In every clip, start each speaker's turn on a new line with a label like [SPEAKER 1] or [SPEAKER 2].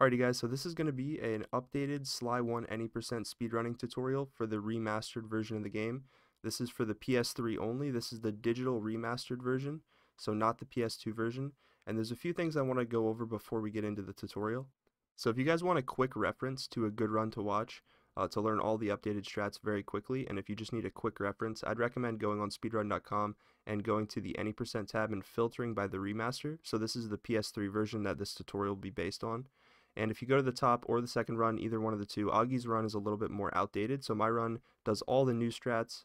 [SPEAKER 1] Alrighty guys, so this is going to be an updated Sly 1 any% speedrunning tutorial for the remastered version of the game. This is for the PS3 only. This is the digital remastered version, so not the PS2 version. And there's a few things I want to go over before we get into the tutorial. So if you guys want a quick reference to a good run to watch, to learn all the updated strats very quickly, and if you just need a quick reference, I'd recommend going on speedrun.com and going to the any% tab and filtering by the remaster. So this is the PS3 version that this tutorial will be based on. And if you go to the top or the second run, either one of the two, Augie's run is a little bit more outdated. So my run does all the new strats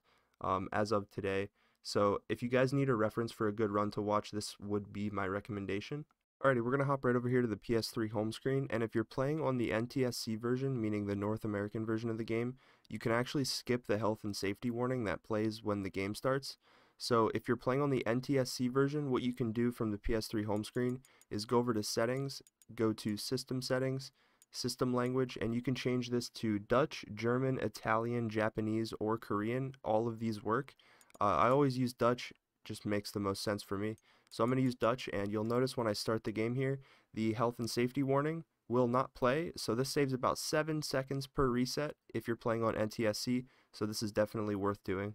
[SPEAKER 1] as of today. So if you guys need a reference for a good run to watch, this would be my recommendation. Alrighty, we're going to hop right over here to the PS3 home screen, and if you're playing on the NTSC version, meaning the North American version of the game, you can actually skip the health and safety warning that plays when the game starts. So if you're playing on the NTSC version, what you can do from the PS3 home screen is go over to Settings, go to System Settings, System Language, and you can change this to Dutch, German, Italian, Japanese, or Korean. All of these work. I always use Dutch, just makes the most sense for me. So I'm going to use Dutch, and you'll notice when I start the game here, the health and safety warning will not play. So this saves about 7 seconds per reset if you're playing on NTSC, so this is definitely worth doing.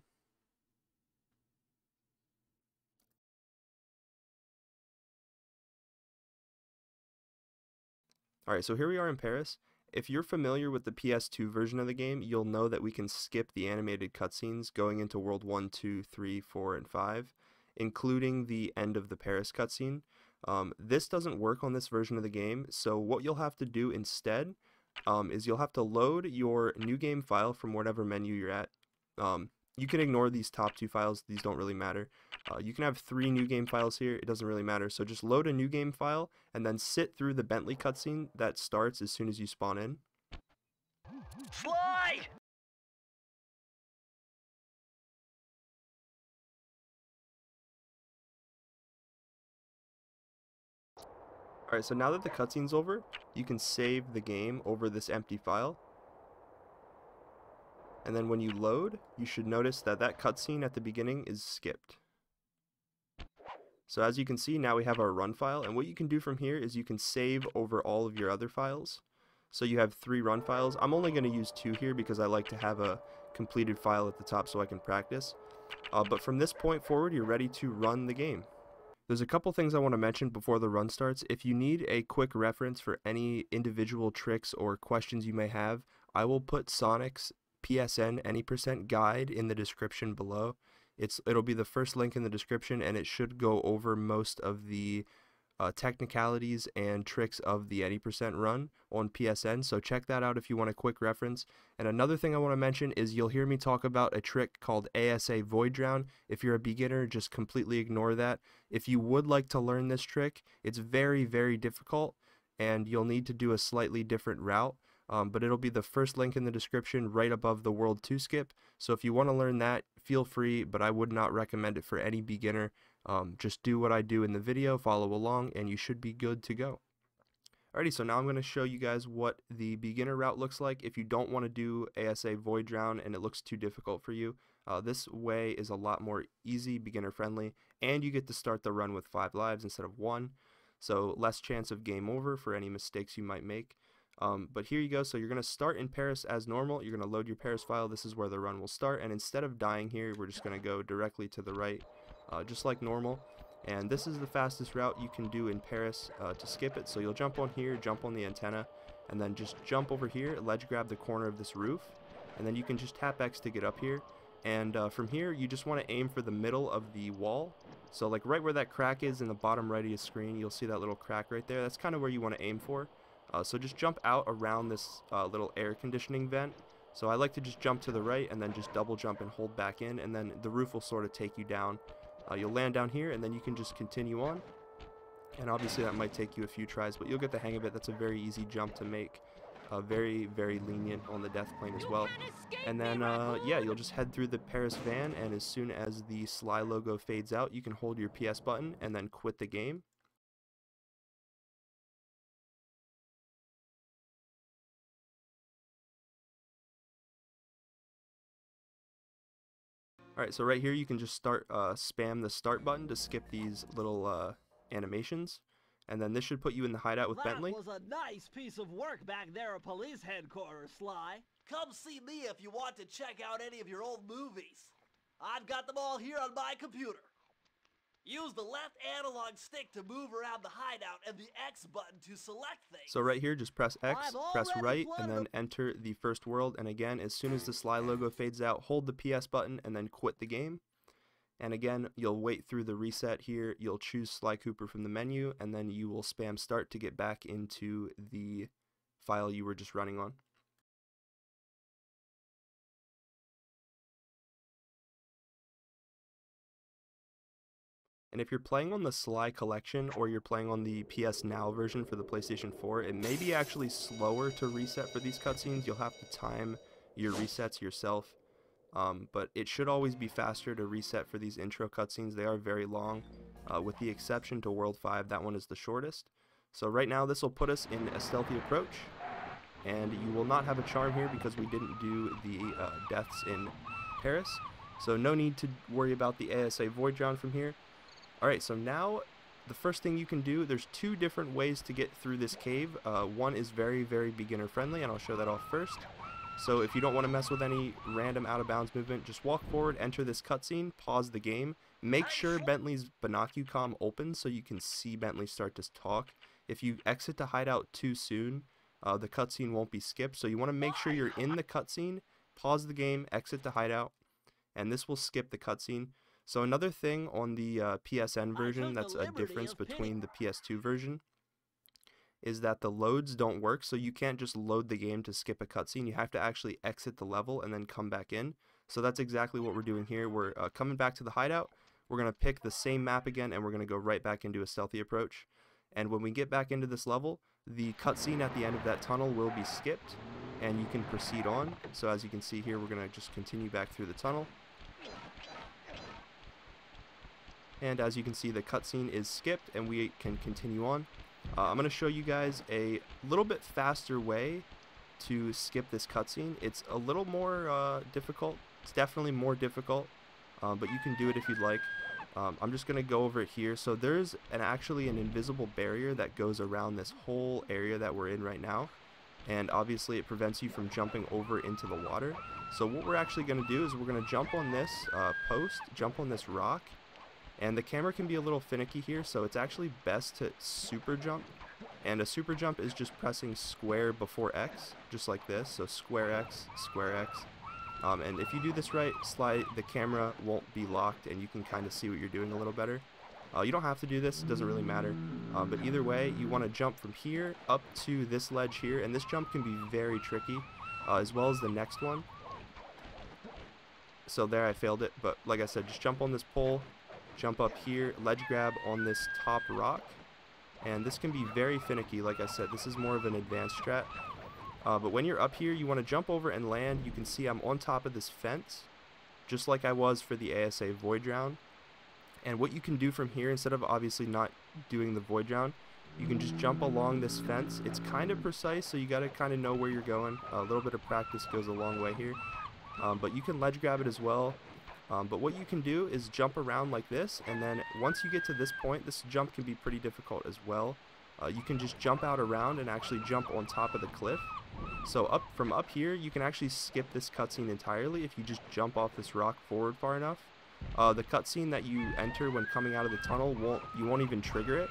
[SPEAKER 1] Alright, so here we are in Paris. If you're familiar with the PS2 version of the game, you'll know that we can skip the animated cutscenes going into World 1, 2, 3, 4, and 5, including the end of the Paris cutscene. This doesn't work on this version of the game, so what you'll have to do instead is you'll have to load your new game file from whatever menu you're at. You can ignore these top two files, these don't really matter. You can have 3 new game files here, it doesn't really matter. So just load a new game file and then sit through the Bentley cutscene that starts as soon as you spawn in.
[SPEAKER 2] Slide!
[SPEAKER 1] Alright, so now that the cutscene's over, you can save the game over this empty file. And then when you load, you should notice that that cutscene at the beginning is skipped. So as you can see, now we have our run file, and what you can do from here is you can save over all of your other files. So you have 3 run files. I'm only going to use 2 here because I like to have a completed file at the top so I can practice. But from this point forward, you're ready to run the game. There's a couple things I want to mention before the run starts. If you need a quick reference for any individual tricks or questions you may have, I will put Sonic's PSN any% guide in the description below. It'll be the first link in the description, and it should go over most of the technicalities and tricks of the any% run on PSN, so check that out if you want a quick reference. And another thing I want to mention is you'll hear me talk about a trick called ASA Void Drown. If you're a beginner, just completely ignore that. If you would like to learn this trick, it's very, very difficult, and you'll need to do a slightly different route. But it'll be the first link in the description right above the World 2 skip. So if you want to learn that, feel free, but I would not recommend it for any beginner. Just do what I do in the video, follow along, and you should be good to go. Alrighty, so now I'm going to show you guys what the beginner route looks like if you don't want to do ASA Void Drown and it looks too difficult for you. This way is a lot more easy, beginner friendly, and you get to start the run with 5 lives instead of 1. So less chance of game over for any mistakes you might make. But here you go, so you're going to start in Paris as normal. You're going to load your Paris file. This is where the run will start, and instead of dying here, we're just going to go directly to the right, just like normal. And this is the fastest route you can do in Paris to skip it. So you'll jump on here, jump on the antenna, and then just jump over here, ledge grab the corner of this roof, and then you can just tap X to get up here. And from here, you just want to aim for the middle of the wall. So like right where that crack is in the bottom right of your screen, you'll see that little crack right there. That's kind of where you want to aim for. So just jump out around this little air conditioning vent. So I like to just jump to the right and then just double jump and hold back in, and then the roof will sort of take you down. You'll land down here, and then you can just continue on. And obviously that might take you a few tries, but you'll get the hang of it. That's a very easy jump to make. Very, very lenient on the death plane as well. And then, yeah, you'll just head through the Paris van, and as soon as the Sly logo fades out, you can hold your PS button and then quit the game. Alright, so right here you can just spam the start button to skip these little animations. And then this should put you in the hideout with Bentley.
[SPEAKER 2] That was a nice piece of work back there at police headquarters, Sly.
[SPEAKER 3] Come see me if you want to check out any of your old movies. I've got them all here on my computer. Use the left analog stick to move around the hideout and the X button to select things.
[SPEAKER 1] So right here, just press X, press right, and then enter the first world. And again, as soon as the Sly logo fades out, hold the PS button and then quit the game. And again, you'll wait through the reset here. You'll choose Sly Cooper from the menu, and then you will spam start to get back into the file you were just running on. And if you're playing on the Sly Collection or you're playing on the PS Now version for the PlayStation 4, it may be actually slower to reset for these cutscenes. You'll have to time your resets yourself. But it should always be faster to reset for these intro cutscenes. They are very long, with the exception to World 5. That one is the shortest. So right now this will put us in a Stealthy Approach, and you will not have a charm here because we didn't do the deaths in Paris. So no need to worry about the ASA Void Drown from here. Alright, so now the first thing you can do, there's two different ways to get through this cave. One is very, very beginner friendly, and I'll show that off first. So if you don't want to mess with any random out-of-bounds movement, just walk forward, enter this cutscene, pause the game. Make sure Bentley's binocucom opens so you can see Bentley start to talk. If you exit to hideout too soon, the cutscene won't be skipped. So you want to make sure you're in the cutscene, pause the game, exit to hideout, and this will skip the cutscene. So another thing on the PSN version that's a difference between the PS2 version is that the loads don't work, so you can't just load the game to skip a cutscene. You have to actually exit the level and then come back in. So that's exactly what we're doing here. We're coming back to the hideout. We're going to pick the same map again, and we're going to go right back into a Stealthy Approach. And when we get back into this level, the cutscene at the end of that tunnel will be skipped, and you can proceed on. So as you can see here, we're going to just continue back through the tunnel. And as you can see, the cutscene is skipped, and we can continue on. I'm going to show you guys a little bit faster way to skip this cutscene. It's a little more difficult. It's definitely more difficult, but you can do it if you'd like. I'm just going to go over it here. So there's actually an invisible barrier that goes around this whole area that we're in right now. And obviously it prevents you from jumping over into the water. So what we're actually going to do is we're going to jump on this post, jump on this rock. And the camera can be a little finicky here, so it's actually best to super jump. And a super jump is just pressing square before X, just like this. So square X, square X. And if you do this right, the camera won't be locked, and you can kind of see what you're doing a little better. You don't have to do this, it doesn't really matter. But either way, you want to jump from here up to this ledge here, and this jump can be very tricky, as well as the next one. So there, I failed it, but like I said, just jump on this pole. Jump up here, ledge grab on this top rock, and this can be very finicky. Like I said, this is more of an advanced strat. But when you're up here, you want to jump over and land. You can see I'm on top of this fence, just like I was for the ASA Void Drown. And what you can do from here, instead of obviously not doing the Void Drown, you can just jump along this fence. It's kind of precise, so you got to kind of know where you're going. A little bit of practice goes a long way here. But you can ledge grab it as well. But what you can do is jump around like this, and then once you get to this point, this jump can be pretty difficult as well. You can just jump out around and actually jump on top of the cliff. So from up here, you can actually skip this cutscene entirely if you just jump off this rock forward far enough. The cutscene that you enter when coming out of the tunnel, you won't even trigger it,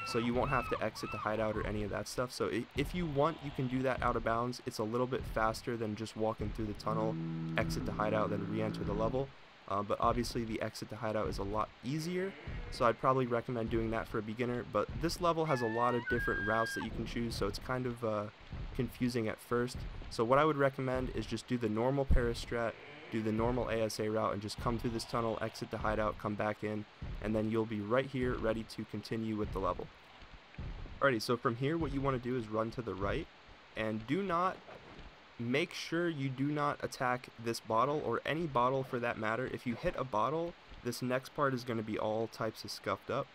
[SPEAKER 1] so you won't have to exit to hideout or any of that stuff. So if you want, you can do that out of bounds. It's a little bit faster than just walking through the tunnel, exit to hideout, then re-enter the level. But obviously the exit to hideout is a lot easier, so I'd probably recommend doing that for a beginner. But this level has a lot of different routes that you can choose, so it's kind of confusing at first. So what I would recommend is just do the normal Paris strat, do the normal ASA route, and just come through this tunnel, exit to hideout, come back in, and then you'll be right here ready to continue with the level. Alrighty, so from here what you want to do is run to the right, and make sure you do not attack this bottle, or any bottle for that matter. If you hit a bottle, this next part is going to be all types of scuffed up.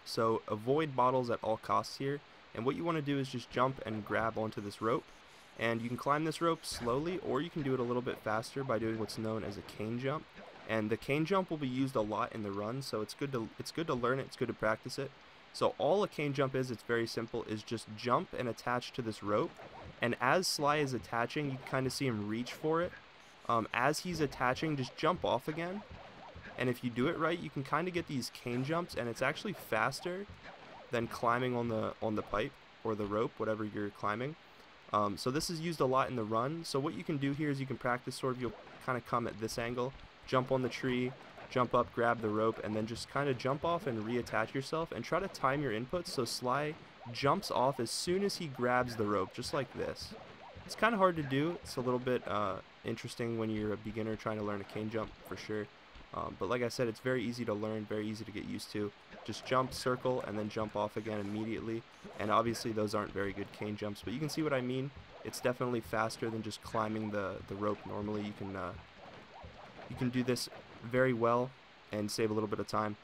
[SPEAKER 1] So avoid bottles at all costs here, and what you want to do is just jump and grab onto this rope. And you can climb this rope slowly, or you can do it a little bit faster by doing what's known as a cane jump. And the cane jump will be used a lot in the run, so it's good to learn it, it's good to practice it. So all a cane jump is, it's very simple, is just jump and attach to this rope. And as Sly is attaching, you kind of see him reach for it. As he's attaching, just jump off again. And if you do it right, you can kind of get these cane jumps, and it's actually faster than climbing on the pipe or the rope, whatever you're climbing. So this is used a lot in the run. So what you can do here is you can practice sort of, you'll kind of come at this angle, jump on the tree, jump up, grab the rope, and then just kind of jump off and reattach yourself, and try to time your inputs so Sly jumps off as soon as he grabs the rope, just like this. It's kind of hard to do. It's a little bit interesting when you're a beginner trying to learn a cane jump, for sure. But like I said, it's very easy to learn, very easy to get used to. Just jump, circle, and then jump off again immediately. And obviously those aren't very good cane jumps, but you can see what I mean. It's definitely faster than just climbing the rope normally. You can do this very well and save a little bit of time.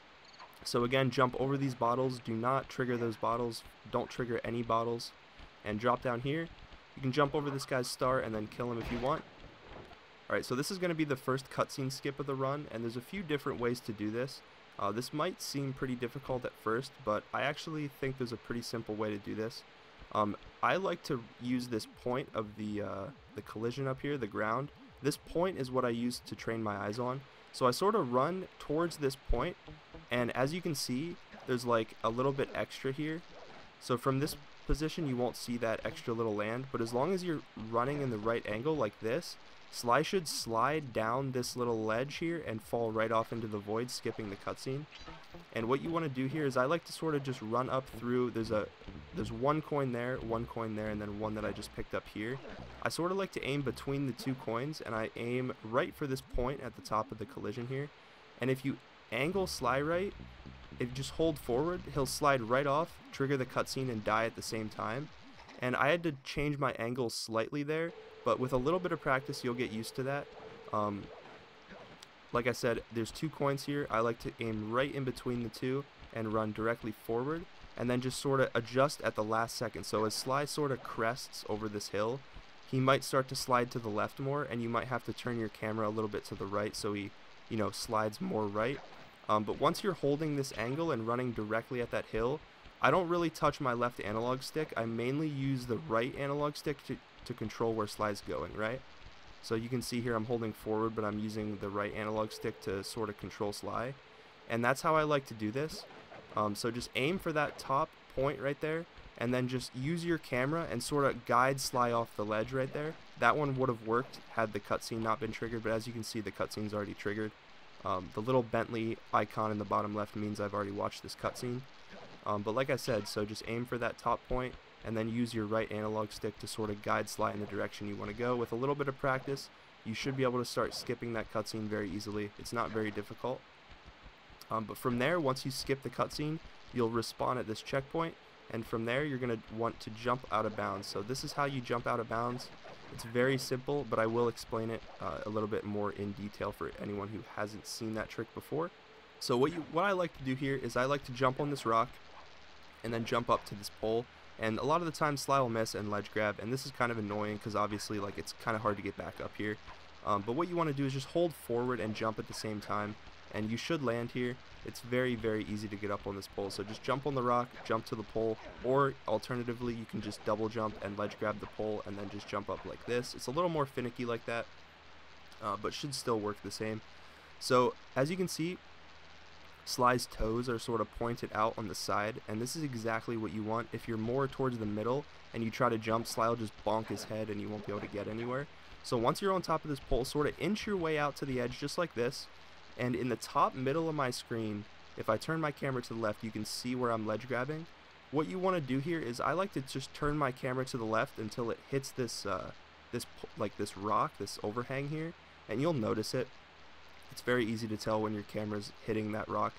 [SPEAKER 1] So again, jump over these bottles. Do not trigger those bottles. Don't trigger any bottles. And drop down here. You can jump over this guy's star and then kill him if you want. Alright, so this is going to be the first cutscene skip of the run, and there's a few different ways to do this. This might seem pretty difficult at first, but I actually think there's a pretty simple way to do this. I like to use this point of the collision up here, the ground. This point is what I use to train my eyes on. So I sort of run towards this point, and as you can see, there's like a little bit extra here. So from this position, you won't see that extra little land, but as long as you're running in the right angle like this, Sly should slide down this little ledge here and fall right off into the void, skipping the cutscene. And what you want to do here is I like to sort of just run up through. There's one coin there, and then one that I just picked up here. I sort of like to aim between the two coins, and I aim right for this point at the top of the collision here. And if you angle Sly right, if you just hold forward, he'll slide right off, trigger the cutscene, and die at the same time. And I had to change my angle slightly there, but with a little bit of practice, you'll get used to that. Like I said, there's two coins here. I like to aim right in between the two and run directly forward, and then just sort of adjust at the last second. So as Sly sort of crests over this hill, he might start to slide to the left more, and you might have to turn your camera a little bit to the right so he, slides more right. But once you're holding this angle and running directly at that hill, I don't really touch my left analog stick. I mainly use the right analog stick to control where Sly's going, right? So you can see here I'm holding forward, but I'm using the right analog stick to sort of control Sly. And that's how I like to do this. So just aim for that top point right there, and then just use your camera and sort of guide Sly off the ledge right there. That one would have worked had the cutscene not been triggered, but as you can see, the cutscene's already triggered. The little Bentley icon in the bottom left means I've already watched this cutscene. But like I said, so just aim for that top point, and then use your right analog stick to sort of guide Sly in the direction you want to go. With a little bit of practice, you should be able to start skipping that cutscene very easily. It's not very difficult. But from there, once you skip the cutscene, you'll respawn at this checkpoint, and from there you're going to want to jump out of bounds. So this is how you jump out of bounds. It's very simple, but I will explain it a little bit more in detail for anyone who hasn't seen that trick before. So what I like to do here is I like to jump on this rock and then jump up to this pole. And a lot of the time Sly will miss and ledge grab, and this is kind of annoying because obviously it's kind of hard to get back up here. But what you want to do is just hold forward and jump at the same time, and you should land here. It's very, very easy to get up on this pole. So just jump on the rock, jump to the pole, or alternatively you can just double jump and ledge grab the pole and then just jump up like this. It's a little more finicky like that, but should still work the same. So as you can see, Sly's toes are sort of pointed out on the side, and this is exactly what you want. If you're more towards the middle and you try to jump, Sly will just bonk his head and you won't be able to get anywhere. So once you're on top of this pole, sort of inch your way out to the edge just like this, and in the top middle of my screen, if I turn my camera to the left, you can see where I'm ledge grabbing. What you want to do here is I like to just turn my camera to the left until it hits this this rock, this overhang here, and you'll notice it. It's very easy to tell when your camera's hitting that rock.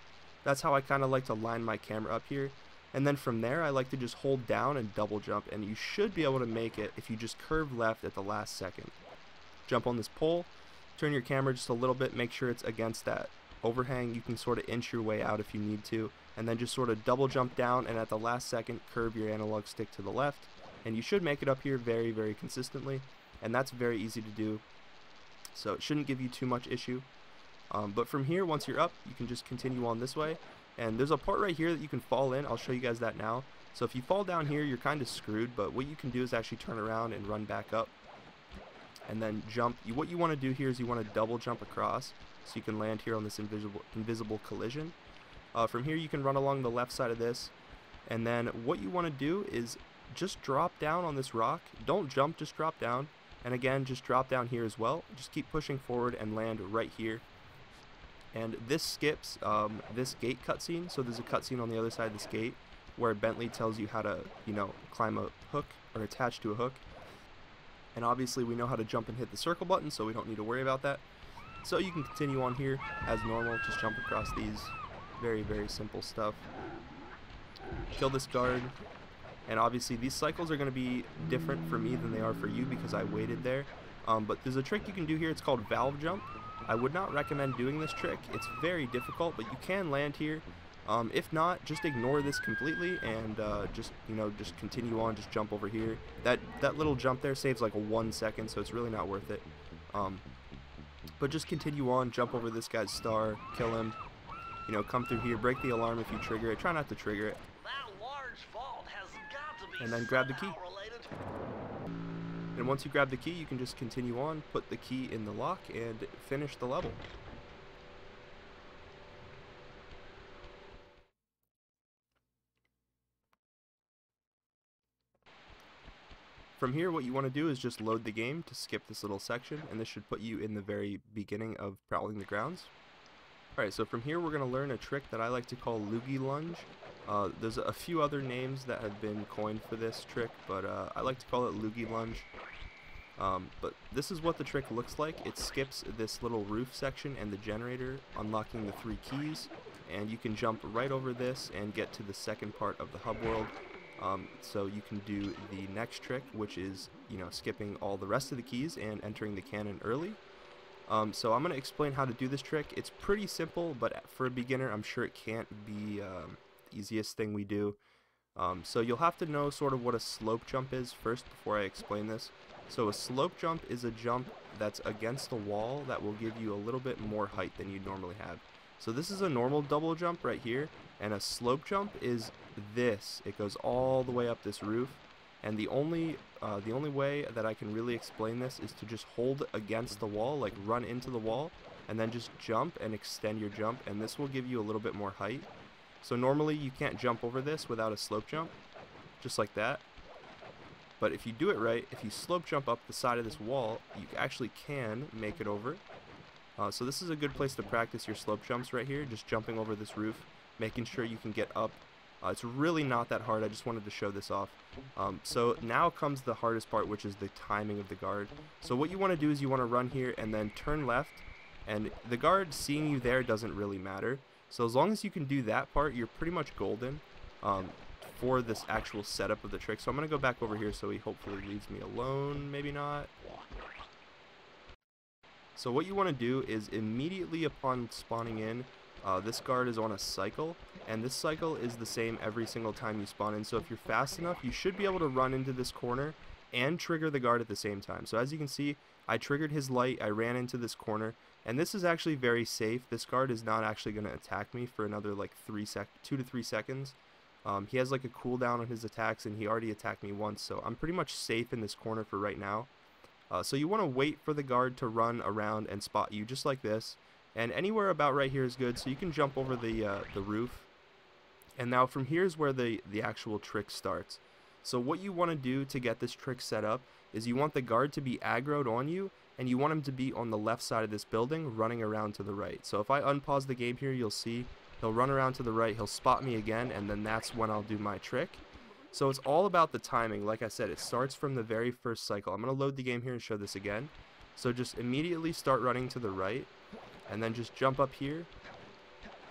[SPEAKER 1] That's how I kind of like to line my camera up here. And then from there, I like to just hold down and double jump, and you should be able to make it if you just curve left at the last second. Jump on this pole, turn your camera just a little bit, make sure it's against that overhang. You can sort of inch your way out if you need to, and then just sort of double jump down, and at the last second, curve your analog stick to the left, and you should make it up here very, very consistently, and that's very easy to do, so it shouldn't give you too much issue. But from here, once you're up, you can just continue on this way. And there's a part right here that you can fall in. I'll show you guys that now. So if you fall down here, you're kind of screwed, but what you can do is actually turn around and run back up and then jump. What you want to do here is you want to double jump across so you can land here on this invisible collision. From here you can run along the left side of this, and then what you want to do is just drop down on this rock. Don't jump, just drop down, and again just drop down here as well. Just keep pushing forward and land right here. And this skips this gate cutscene. So there's a cutscene on the other side of this gate where Bentley tells you how to, you know, climb a hook or attach to a hook. And obviously we know how to jump and hit the circle button, so we don't need to worry about that. So you can continue on here as normal, just jump across these. Very, very simple stuff. Kill this guard. And obviously these cycles are going to be different for me than they are for you because I waited there. But there's a trick you can do here. It's called valve jump. I would not recommend doing this trick. It's very difficult, but you can land here. If not, just ignore this completely and just continue on. Just jump over here. That little jump there saves like 1 second, so it's really not worth it. But just continue on. Jump over this guy's star, kill him. You know, come through here, break the alarm if you trigger it. Try not to trigger it.
[SPEAKER 3] That large vault has got to be
[SPEAKER 1] And then grab the key.
[SPEAKER 3] related.
[SPEAKER 1] And once you grab the key, you can just continue on, put the key in the lock, and finish the level. From here, what you want to do is just load the game to skip this little section, and this should put you in the very beginning of Prowling the Grounds. Alright, so from here we're going to learn a trick that I like to call Loogie Lunge. There's a few other names that have been coined for this trick, but I like to call it Loogie Lunge. But this is what the trick looks like. It skips this little roof section and the generator, unlocking the 3 keys, and you can jump right over this and get to the second part of the hub world. So you can do the next trick, which is, you know, skipping all the rest of the keys and entering the cannon early. So I'm going to explain how to do this trick. It's pretty simple, but for a beginner, I'm sure it can't be the easiest thing we do. So you'll have to know sort of what a slope jump is first before I explain this. So a slope jump is a jump that's against the wall that will give you a little bit more height than you'd normally have. So this is a normal double jump right here, and a slope jump is this. It goes all the way up this roof, and the only way that I can really explain this is to just hold against the wall, like run into the wall, and then just jump and extend your jump, and this will give you a little bit more height. So normally you can't jump over this without a slope jump, just like that. But if you do it right, if you slope jump up the side of this wall, you actually can make it over. So this is a good place to practice your slope jumps right here, just jumping over this roof, making sure you can get up. It's really not that hard. I just wanted to show this off. So now comes the hardest part, which is the timing of the guard. So what you want to do is you want to run here and then turn left, and the guard seeing you there doesn't really matter. So as long as you can do that part, you're pretty much golden for this actual setup of the trick. So I'm going to go back over here so he hopefully leaves me alone, maybe not. So what you want to do is immediately upon spawning in, this guard is on a cycle, and this cycle is the same every single time you spawn in. So if you're fast enough, you should be able to run into this corner and trigger the guard at the same time. So as you can see, I triggered his light, I ran into this corner, and this is actually very safe. This guard is not actually going to attack me for another like 2 to 3 seconds. He has like a cooldown on his attacks, and he already attacked me once, so I'm pretty much safe in this corner for right now. So you want to wait for the guard to run around and spot you just like this, and anywhere about right here is good. So you can jump over the roof, and now from here is where the actual trick starts. So what you want to do to get this trick set up is you want the guard to be aggroed on you, and you want him to be on the left side of this building running around to the right. So if I unpause the game here, you'll see he'll run around to the right, he'll spot me again, and then that's when I'll do my trick. So it's all about the timing. Like I said, it starts from the very first cycle. I'm going to load the game here and show this again. So just immediately start running to the right, and then just jump up here,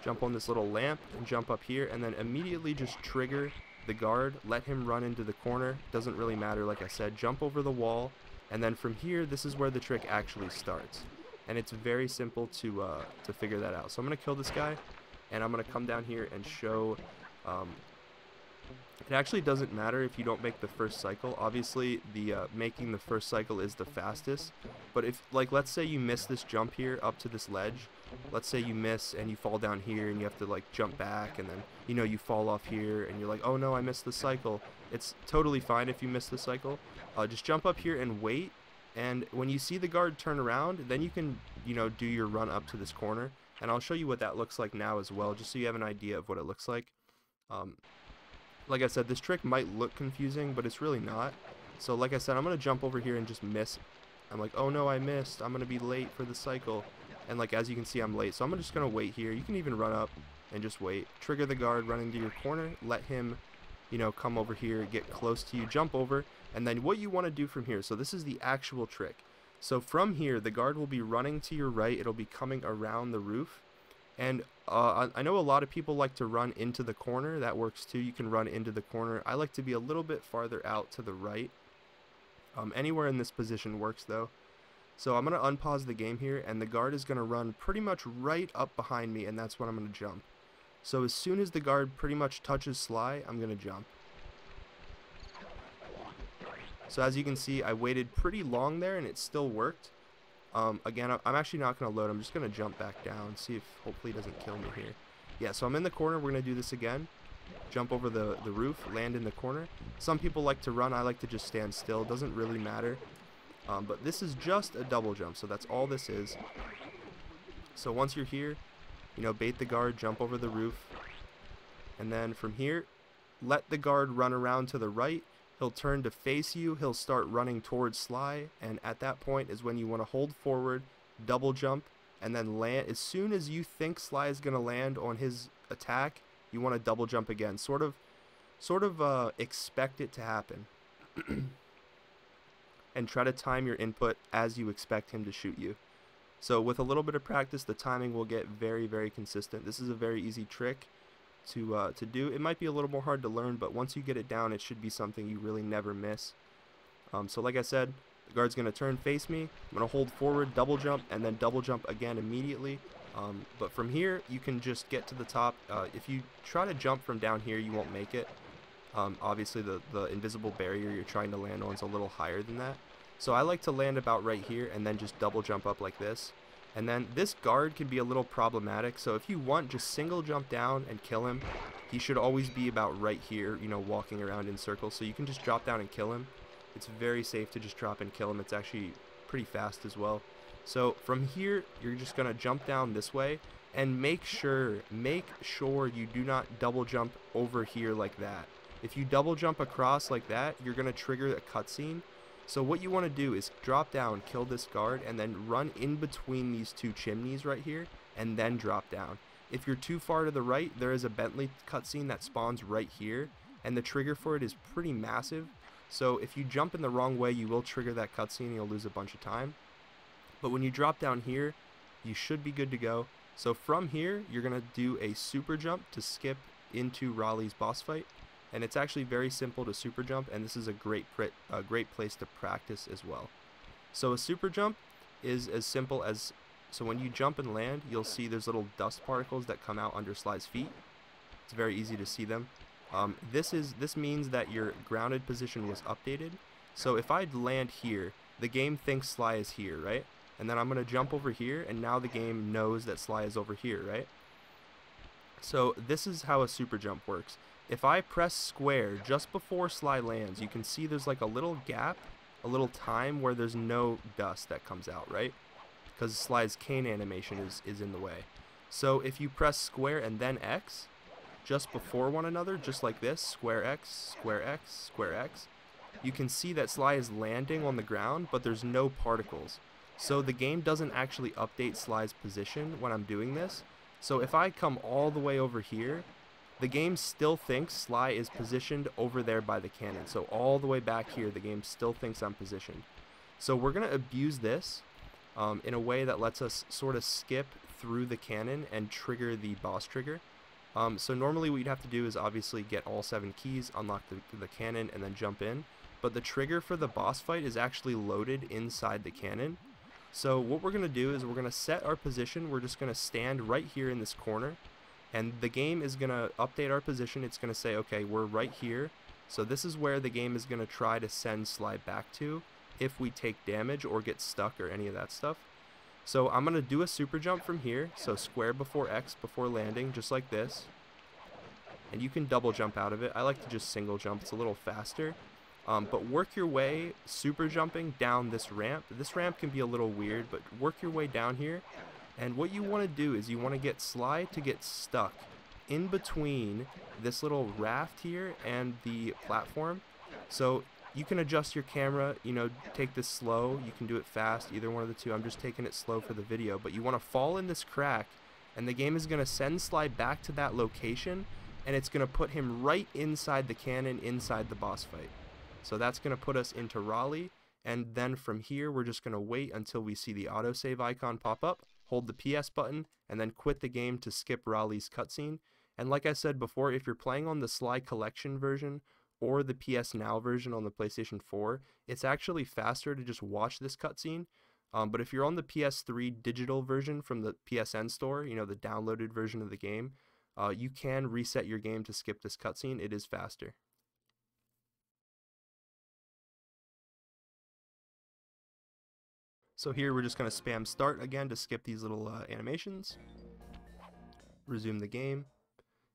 [SPEAKER 1] jump on this little lamp, and jump up here, and then immediately just trigger the guard, let him run into the corner. Doesn't really matter, like I said. Jump over the wall, and then from here, this is where the trick actually starts. And it's very simple to figure that out. So I'm going to kill this guy, and I'm going to come down here and show... It actually doesn't matter if you don't make the first cycle. Obviously, the making the first cycle is the fastest. But if, like, let's say you miss this jump here up to this ledge, let's say you miss and you fall down here and you have to like jump back, and then you fall off here and you're like, oh no, I missed the cycle. It's totally fine if you miss the cycle. Just jump up here and wait, and when you see the guard turn around, then you can do your run up to this corner, and I'll show you what that looks like now as well, just so you have an idea of what it looks like. Like I said, this trick might look confusing, but it's really not. So like I said, I'm going to jump over here and just miss. I'm like, oh no, I missed. I'm going to be late for the cycle. And like, as you can see, I'm late. So I'm just going to wait here. You can even run up and just wait. Trigger the guard, run into your corner. Let him, come over here, get close to you, jump over. And then what you want to do from here. So this is the actual trick. So from here, the guard will be running to your right. It'll be coming around the roof. And I know a lot of people like to run into the corner. That works too. You can run into the corner. I like to be a little bit farther out to the right. Anywhere in this position works though. So I'm going to unpause the game here, and the guard is going to run pretty much right up behind me, and that's when I'm going to jump. So as soon as the guard pretty much touches Sly, I'm going to jump. So as you can see, I waited pretty long there and it still worked. Again, I'm actually not going to load. I'm just going to jump back down, see if hopefully it doesn't kill me here. Yeah, so I'm in the corner. We're going to do this again. Jump over the roof, land in the corner. Some people like to run. I like to just stand still. It doesn't really matter. But this is just a double jump, so that's all this is. So once you're here, bait the guard, jump over the roof. And then from here, let the guard run around to the right. He'll turn to face you. He'll start running towards Sly, and at that point is when you want to hold forward, double jump, and then land. As soon as you think Sly is going to land on his attack, you want to double jump again. Sort of expect it to happen. And try to time your input as you expect him to shoot you. So with a little bit of practice, the timing will get very, very consistent. This is a very easy trick to do. It might be a little more hard to learn, but once you get it down, it should be something you really never miss. So like I said, the guard's going to turn face me. I'm going to hold forward, double jump, and then double jump again immediately. But from here, you can just get to the top. If you try to jump from down here, you won't make it. Obviously, the invisible barrier you're trying to land on is a little higher than that. So I like to land about right here and then just double jump up like this. And then this guard can be a little problematic, so if you want, just single jump down and kill him. He should always be about right here, walking around in circles, so you can just drop down and kill him. It's very safe to just drop and kill him. It's actually pretty fast as well. So from here, you're just going to jump down this way, and make sure you do not double jump over here like that. If you double jump across like that, you're going to trigger a cutscene. So what you want to do is drop down, kill this guard, and then run in between these two chimneys right here, and then drop down. If you're too far to the right, there is a Bentley cutscene that spawns right here, and the trigger for it is pretty massive. So if you jump in the wrong way, you will trigger that cutscene and you'll lose a bunch of time. But when you drop down here, you should be good to go. So from here, you're going to do a super jump to skip into Raleigh's boss fight. And it's actually very simple to super jump, and this is a great place to practice as well. So a super jump is as simple as, so when you jump and land, you'll see there's little dust particles that come out under Sly's feet. It's very easy to see them. This means that your grounded position was updated. So if I land here, the game thinks Sly is here, right? And then I'm going to jump over here, and now the game knows that Sly is over here, right? So this is how a super jump works. If I press square just before Sly lands, you can see there's like a little gap, a little time where there's no dust that comes out, right? Because Sly's cane animation is in the way. So if you press square and then X, just before one another, just like this, square X, square X, square X, you can see that Sly is landing on the ground, but there's no particles. So the game doesn't actually update Sly's position when I'm doing this. So if I come all the way over here, the game still thinks Sly is positioned over there by the cannon. So all the way back here, the game still thinks I'm positioned. So we're going to abuse this in a way that lets us sort of skip through the cannon and trigger the boss trigger. So normally what you'd have to do is obviously get all 7 keys, unlock the cannon, and then jump in. But the trigger for the boss fight is actually loaded inside the cannon. So what we're going to do is we're going to set our position. We're just going to stand right here in this corner. And the game is going to update our position. It's going to say, okay, we're right here. So this is where the game is going to try to send Sly back to if we take damage or get stuck or any of that stuff. So I'm going to do a super jump from here, so square before X before landing, just like this. And you can double jump out of it. I like to just single jump, it's a little faster. But work your way super jumping down this ramp. This ramp can be a little weird, but work your way down here. And what you want to do is you want to get Sly to get stuck in between this little raft here and the platform. So you can adjust your camera, you know, take this slow, you can do it fast, either one of the two. I'm just taking it slow for the video, but you want to fall in this crack, and the game is going to send Sly back to that location, and it's going to put him right inside the cannon, inside the boss fight. So that's going to put us into Raleigh, and then from here we're just going to wait until we see the autosave icon pop up, hold the PS button, and then quit the game to skip Raleigh's cutscene. And like I said before, if you're playing on the Sly Collection version or the PS Now version on the PlayStation 4, it's actually faster to just watch this cutscene. But if you're on the PS3 digital version from the PSN store, you know, the downloaded version of the game, you can reset your game to skip this cutscene. It is faster. So here we're just going to spam start again to skip these little animations. Resume the game.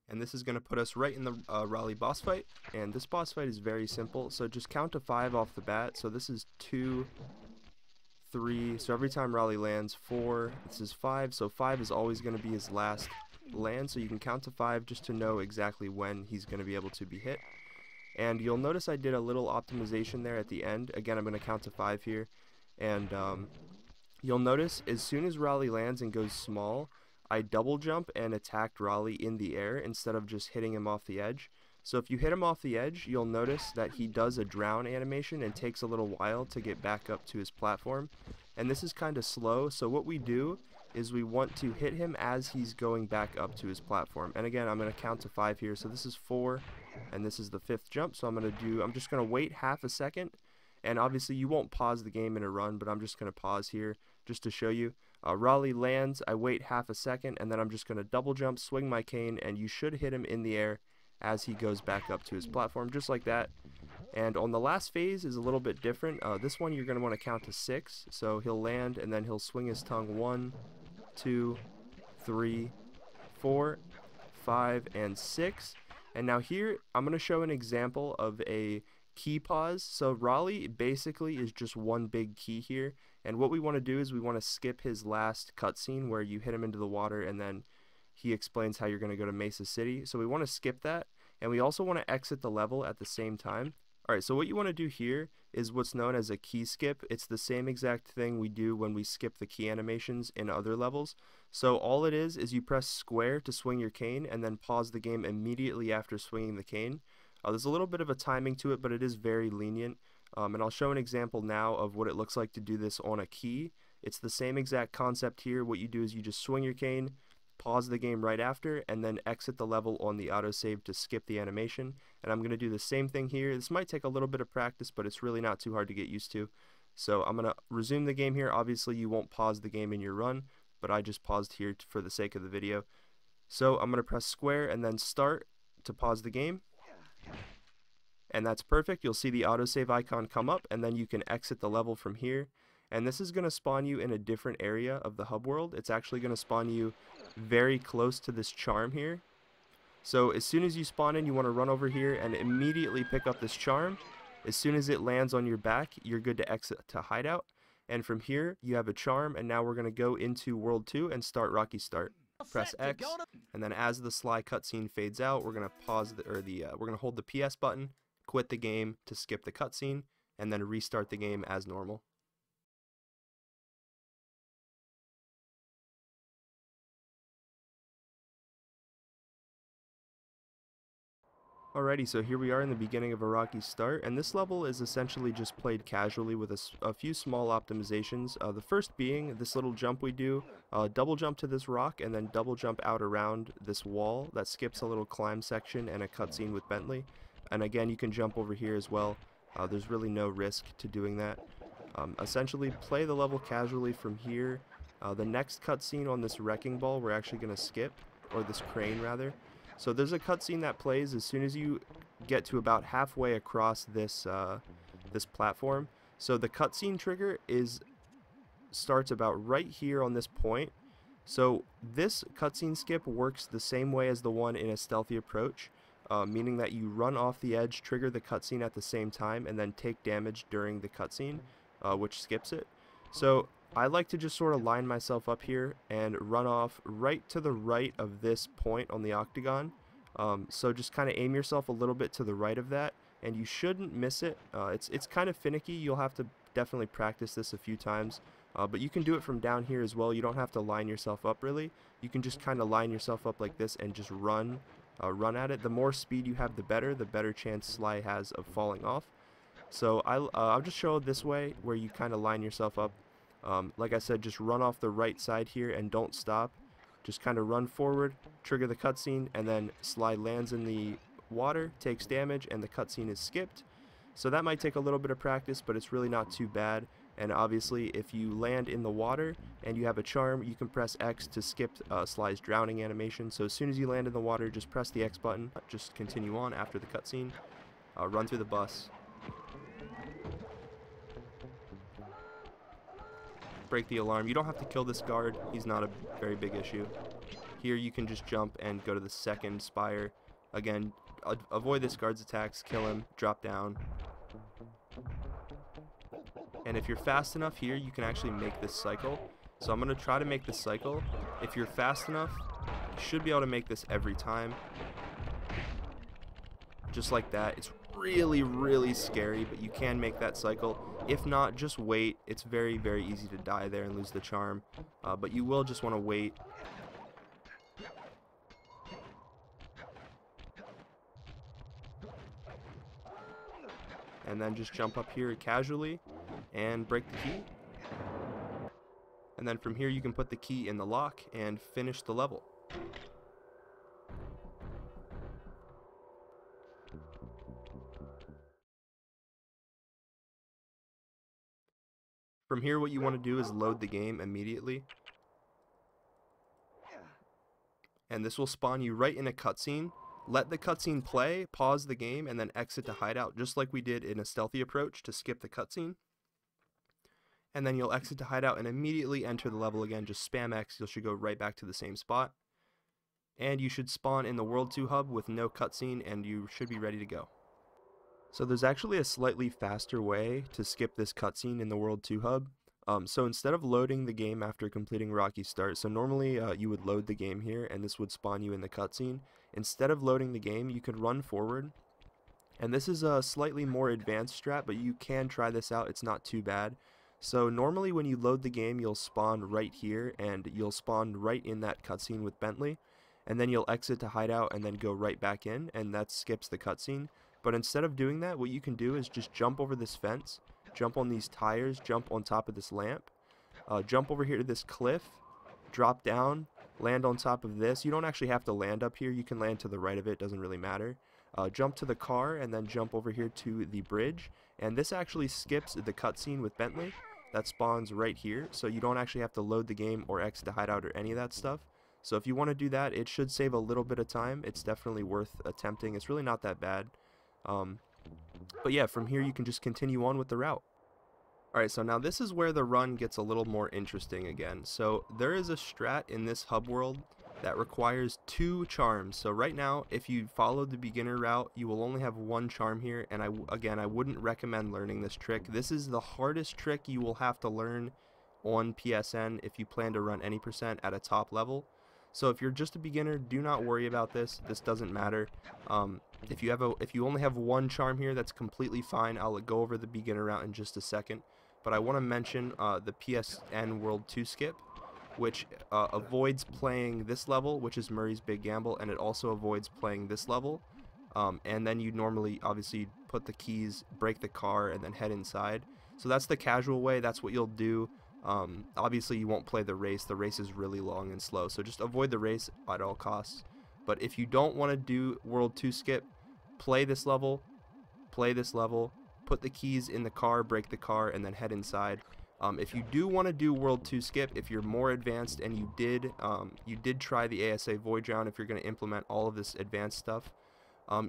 [SPEAKER 1] And this is going to put us right in the Raleigh boss fight. And this boss fight is very simple. So just count to 5 off the bat. So this is 2, 3. So every time Raleigh lands, 4. This is 5. So 5 is always going to be his last land. So you can count to 5 just to know exactly when he's going to be able to be hit. And you'll notice I did a little optimization there at the end. Again, I'm going to count to 5 here. And you'll notice as soon as Raleigh lands and goes small, I double jump and attacked Raleigh in the air instead of just hitting him off the edge. So if you hit him off the edge, you'll notice that he does a drown animation and takes a little while to get back up to his platform. And this is kind of slow, so what we do is we want to hit him as he's going back up to his platform. And again, I'm going to count to 5 here. So this is 4, and this is the 5th jump. So I'm just going to wait half a second. And obviously you won't pause the game in a run, but I'm just going to pause here just to show you. Raleigh lands, I wait half a second, and then I'm just going to double jump, swing my cane, and you should hit him in the air as he goes back up to his platform, just like that. And on the last phase is a little bit different. This one you're going to want to count to 6, so he'll land, and then he'll swing his tongue 1, 2, 3, 4, 5, and 6. And now here, I'm going to show an example of a key pause. So Raleigh basically is just one big key here, and what we want to do is we want to skip his last cutscene where you hit him into the water and then he explains how you're going to go to Mesa City. So we want to skip that, and we also want to exit the level at the same time. Alright, so what you want to do here is what's known as a key skip. It's the same exact thing we do when we skip the key animations in other levels. So all it is you press square to swing your cane and then pause the game immediately after swinging the cane. There's a little bit of a timing to it, but it is very lenient. And I'll show an example now of what it looks like to do this on a key. It's the same exact concept here. What you do is you just swing your cane, pause the game right after, and then exit the level on the autosave to skip the animation. And I'm going to do the same thing here. This might take a little bit of practice, but it's really not too hard to get used to. So I'm going to resume the game here. Obviously you won't pause the game in your run, but I just paused here for the sake of the video. So I'm going to press square and then start to pause the game. And that's perfect. You'll see the autosave icon come up, and then you can exit the level from here. And this is going to spawn you in a different area of the hub world. It's actually going to spawn you very close to this charm here. So as soon as you spawn in, you want to run over here and immediately pick up this charm. As soon as it lands on your back, you're good to exit to hideout. And from here, you have a charm, and now we're going to go into World 2 and start Rocky Start. Press X, and then as the Sly cutscene fades out, we're going to pause we're going to hold the PS button, quit the game to skip the cutscene, and then restart the game as normal. Alrighty, so here we are in the beginning of a Rocky Start, and this level is essentially just played casually with a few small optimizations. The first being this little jump we do, double jump to this rock and then double jump out around this wall. That skips a little climb section and a cutscene with Bentley. And again, you can jump over here as well. There's really no risk to doing that. Essentially, play the level casually from here. The next cutscene on this wrecking ball we're actually going to skip, or this crane rather. So there's a cutscene that plays as soon as you get to about halfway across this this platform. So the cutscene trigger is starts about right here on this point. So this cutscene skip works the same way as the one in a Stealthy Approach, meaning that you run off the edge, trigger the cutscene at the same time, and then take damage during the cutscene, which skips it. So I like to just sort of line myself up here and run off right to the right of this point on the octagon. So just kind of aim yourself a little bit to the right of that, and you shouldn't miss it. It's kind of finicky. You'll have to definitely practice this a few times. But you can do it from down here as well. You don't have to line yourself up really. You can just kind of line yourself up like this and just run at it. The more speed you have, the better chance Sly has of falling off. So I'll just show it this way, where you kind of line yourself up. Like I said, just run off the right side here and don't stop. Just kind of run forward, trigger the cutscene, and then Sly lands in the water, takes damage, and the cutscene is skipped. So that might take a little bit of practice, but it's really not too bad. And obviously, if you land in the water and you have a charm, you can press X to skip Sly's drowning animation. So as soon as you land in the water, just press the X button. Just continue on after the cutscene. Run through the bus. Break the alarm. You don't have to kill this guard. He's not a very big issue. Here you can just jump and go to the second spire. Again, avoid this guard's attacks, kill him, drop down. And if you're fast enough here, you can actually make this cycle. So I'm going to try to make this cycle. If you're fast enough, you should be able to make this every time. Just like that. It's really, really scary, but you can make that cycle. If not, just wait. It's very, very easy to die there and lose the charm. But you will just want to wait. And then just jump up here casually and break the key. And then from here you can put the key in the lock and finish the level. From here what you want to do is load the game immediately. And this will spawn you right in a cutscene. Let the cutscene play, pause the game, and then exit to hideout, just like we did in a Stealthy Approach to skip the cutscene. And then you'll exit to hideout and immediately enter the level again. Just spam X, you should go right back to the same spot. And you should spawn in the World 2 hub with no cutscene, and you should be ready to go. So there's actually a slightly faster way to skip this cutscene in the World 2 hub. So instead of loading the game after completing Rocky Start, so normally you would load the game here and this would spawn you in the cutscene. Instead of loading the game, you could run forward. And this is a slightly more advanced strat, but you can try this out. It's not too bad. So normally when you load the game, you'll spawn right here and you'll spawn right in that cutscene with Bentley. And then you'll exit to hideout and then go right back in, and that skips the cutscene. But instead of doing that, what you can do is just jump over this fence. Jump on these tires, jump on top of this lamp, jump over here to this cliff, drop down, land on top of this. You don't actually have to land up here, you can land to the right of it, doesn't really matter. Jump to the car and then jump over here to the bridge, and this actually skips the cutscene with Bentley. That spawns right here, so you don't actually have to load the game or exit to hideout or any of that stuff. So if you want to do that, it should save a little bit of time. It's definitely worth attempting. It's really not that bad. But yeah, from here you can just continue on with the route. Alright, so now this is where the run gets a little more interesting again. So there is a strat in this hub world that requires 2 charms. So right now, if you follow the beginner route, you will only have 1 charm here, and I wouldn't recommend learning this trick. This is the hardest trick you will have to learn on PSN if you plan to run any percent at a top level. So if you're just a beginner, do not worry about this. This doesn't matter. If you only have 1 charm here, that's completely fine. I'll go over the beginner route in just a second. But I want to mention the PSN World 2 skip, which avoids playing this level, which is Murray's Big Gamble, and it also avoids playing this level. And then you normally, obviously, put the keys, break the car, and then head inside. So that's the casual way. That's what you'll do. Obviously, you won't play the race. The race is really long and slow, so just avoid the race at all costs. But if you don't want to do World 2 skip, play this level, put the keys in the car, break the car, and then head inside. If you do want to do World 2 skip, if you're more advanced and you did try the ASA Voyage round, if you're going to implement all of this advanced stuff,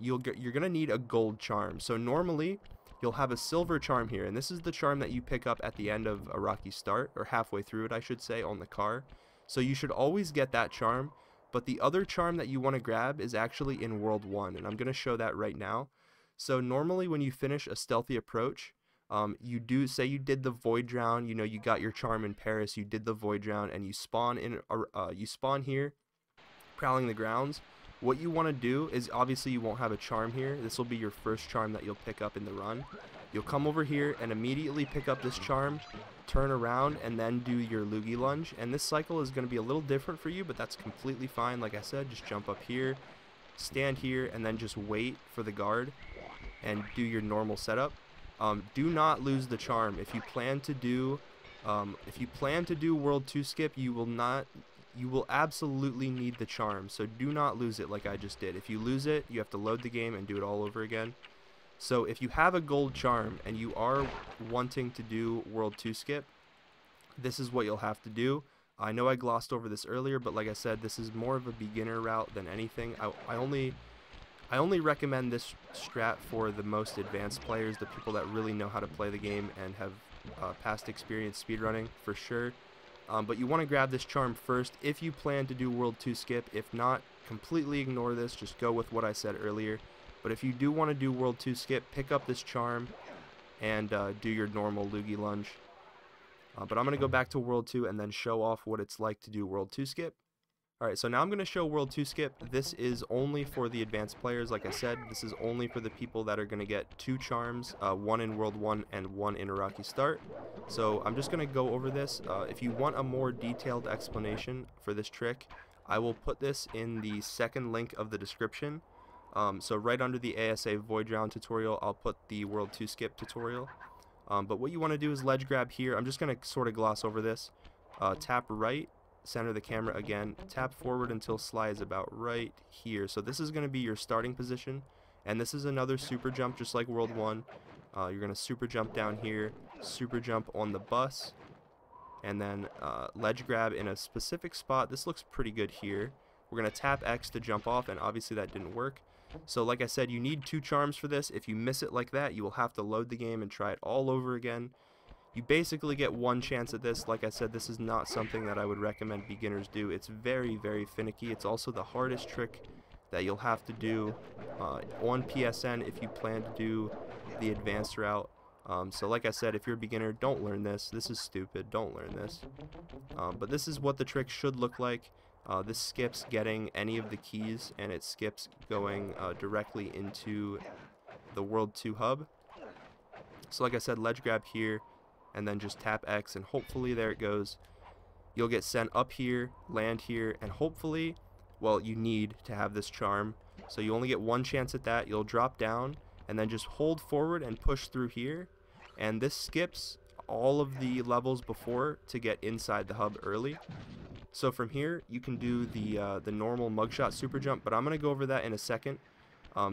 [SPEAKER 1] you're going to need a gold charm. So normally, you'll have a silver charm here, and this is the charm that you pick up at the end of a rocky start, or halfway through it I should say, on the car. So you should always get that charm, but the other charm that you want to grab is actually in World 1, and I'm going to show that right now. So normally when you finish a Stealthy Approach, you do, say you did the Void Drown, you know, you got your charm in Paris, you did the Void Drown, and you spawn here, prowling the grounds. What you want to do is, obviously you won't have a charm here, this will be your first charm that you'll pick up in the run. You'll come over here and immediately pick up this charm, turn around, and then do your Loogie Lunge. And this cycle is going to be a little different for you, but that's completely fine. Like I said, just jump up here, stand here, and then just wait for the guard and do your normal setup. Do not lose the charm. If you plan to do World 2 skip, you will absolutely need the charm. So do not lose it like I just did. If you lose it, you have to load the game and do it all over again. So if you have a gold charm and you are wanting to do World 2 skip, this is what you'll have to do. I know I glossed over this earlier, but like I said, this is more of a beginner route than anything. I only recommend this strat for the most advanced players, the people that really know how to play the game and have past experience speedrunning for sure. But you want to grab this charm first if you plan to do World 2 skip. If not, completely ignore this, just go with what I said earlier. But if you do want to do World 2 skip, pick up this charm and do your normal Loogie Lunge. But I'm going to go back to World 2 and then show off what it's like to do World 2 skip. Alright, so now I'm going to show World 2 skip. This is only for the advanced players, like I said. This is only for the people that are going to get 2 charms, one in World 1 and one in a rocky start. So I'm just going to go over this. If you want a more detailed explanation for this trick, I will put this in the second link of the description. So right under the ASA Void Drown tutorial, I'll put the World 2 skip tutorial. But what you want to do is ledge grab here. I'm just going to sort of gloss over this. Tap right. Center the camera again, tap forward until Sly is about right here. So this is going to be your starting position, and this is another super jump just like World 1. You're going to super jump down here, super jump on the bus, and then ledge grab in a specific spot. This looks pretty good here. We're going to tap X to jump off, and obviously that didn't work. So like I said, you need 2 charms for this. If you miss it like that, you will have to load the game and try it all over again. You basically get 1 chance at this. Like I said, this is not something that I would recommend beginners do. It's very, very finicky. It's also the hardest trick that you'll have to do on PSN if you plan to do the advanced route. So like I said, if you're a beginner, don't learn this. This is stupid. Don't learn this. But this is what the trick should look like. This skips getting any of the keys, and it skips going directly into the World 2 hub. So like I said, ledge grab here, and then just tap X, and hopefully there it goes. You'll get sent up here, land here, and hopefully, well, you need to have this charm. So you only get 1 chance at that. You'll drop down, and then just hold forward and push through here. And this skips all of the levels before to get inside the hub early. So from here, you can do the normal Muggshot Superjump, but I'm going to go over that in a second.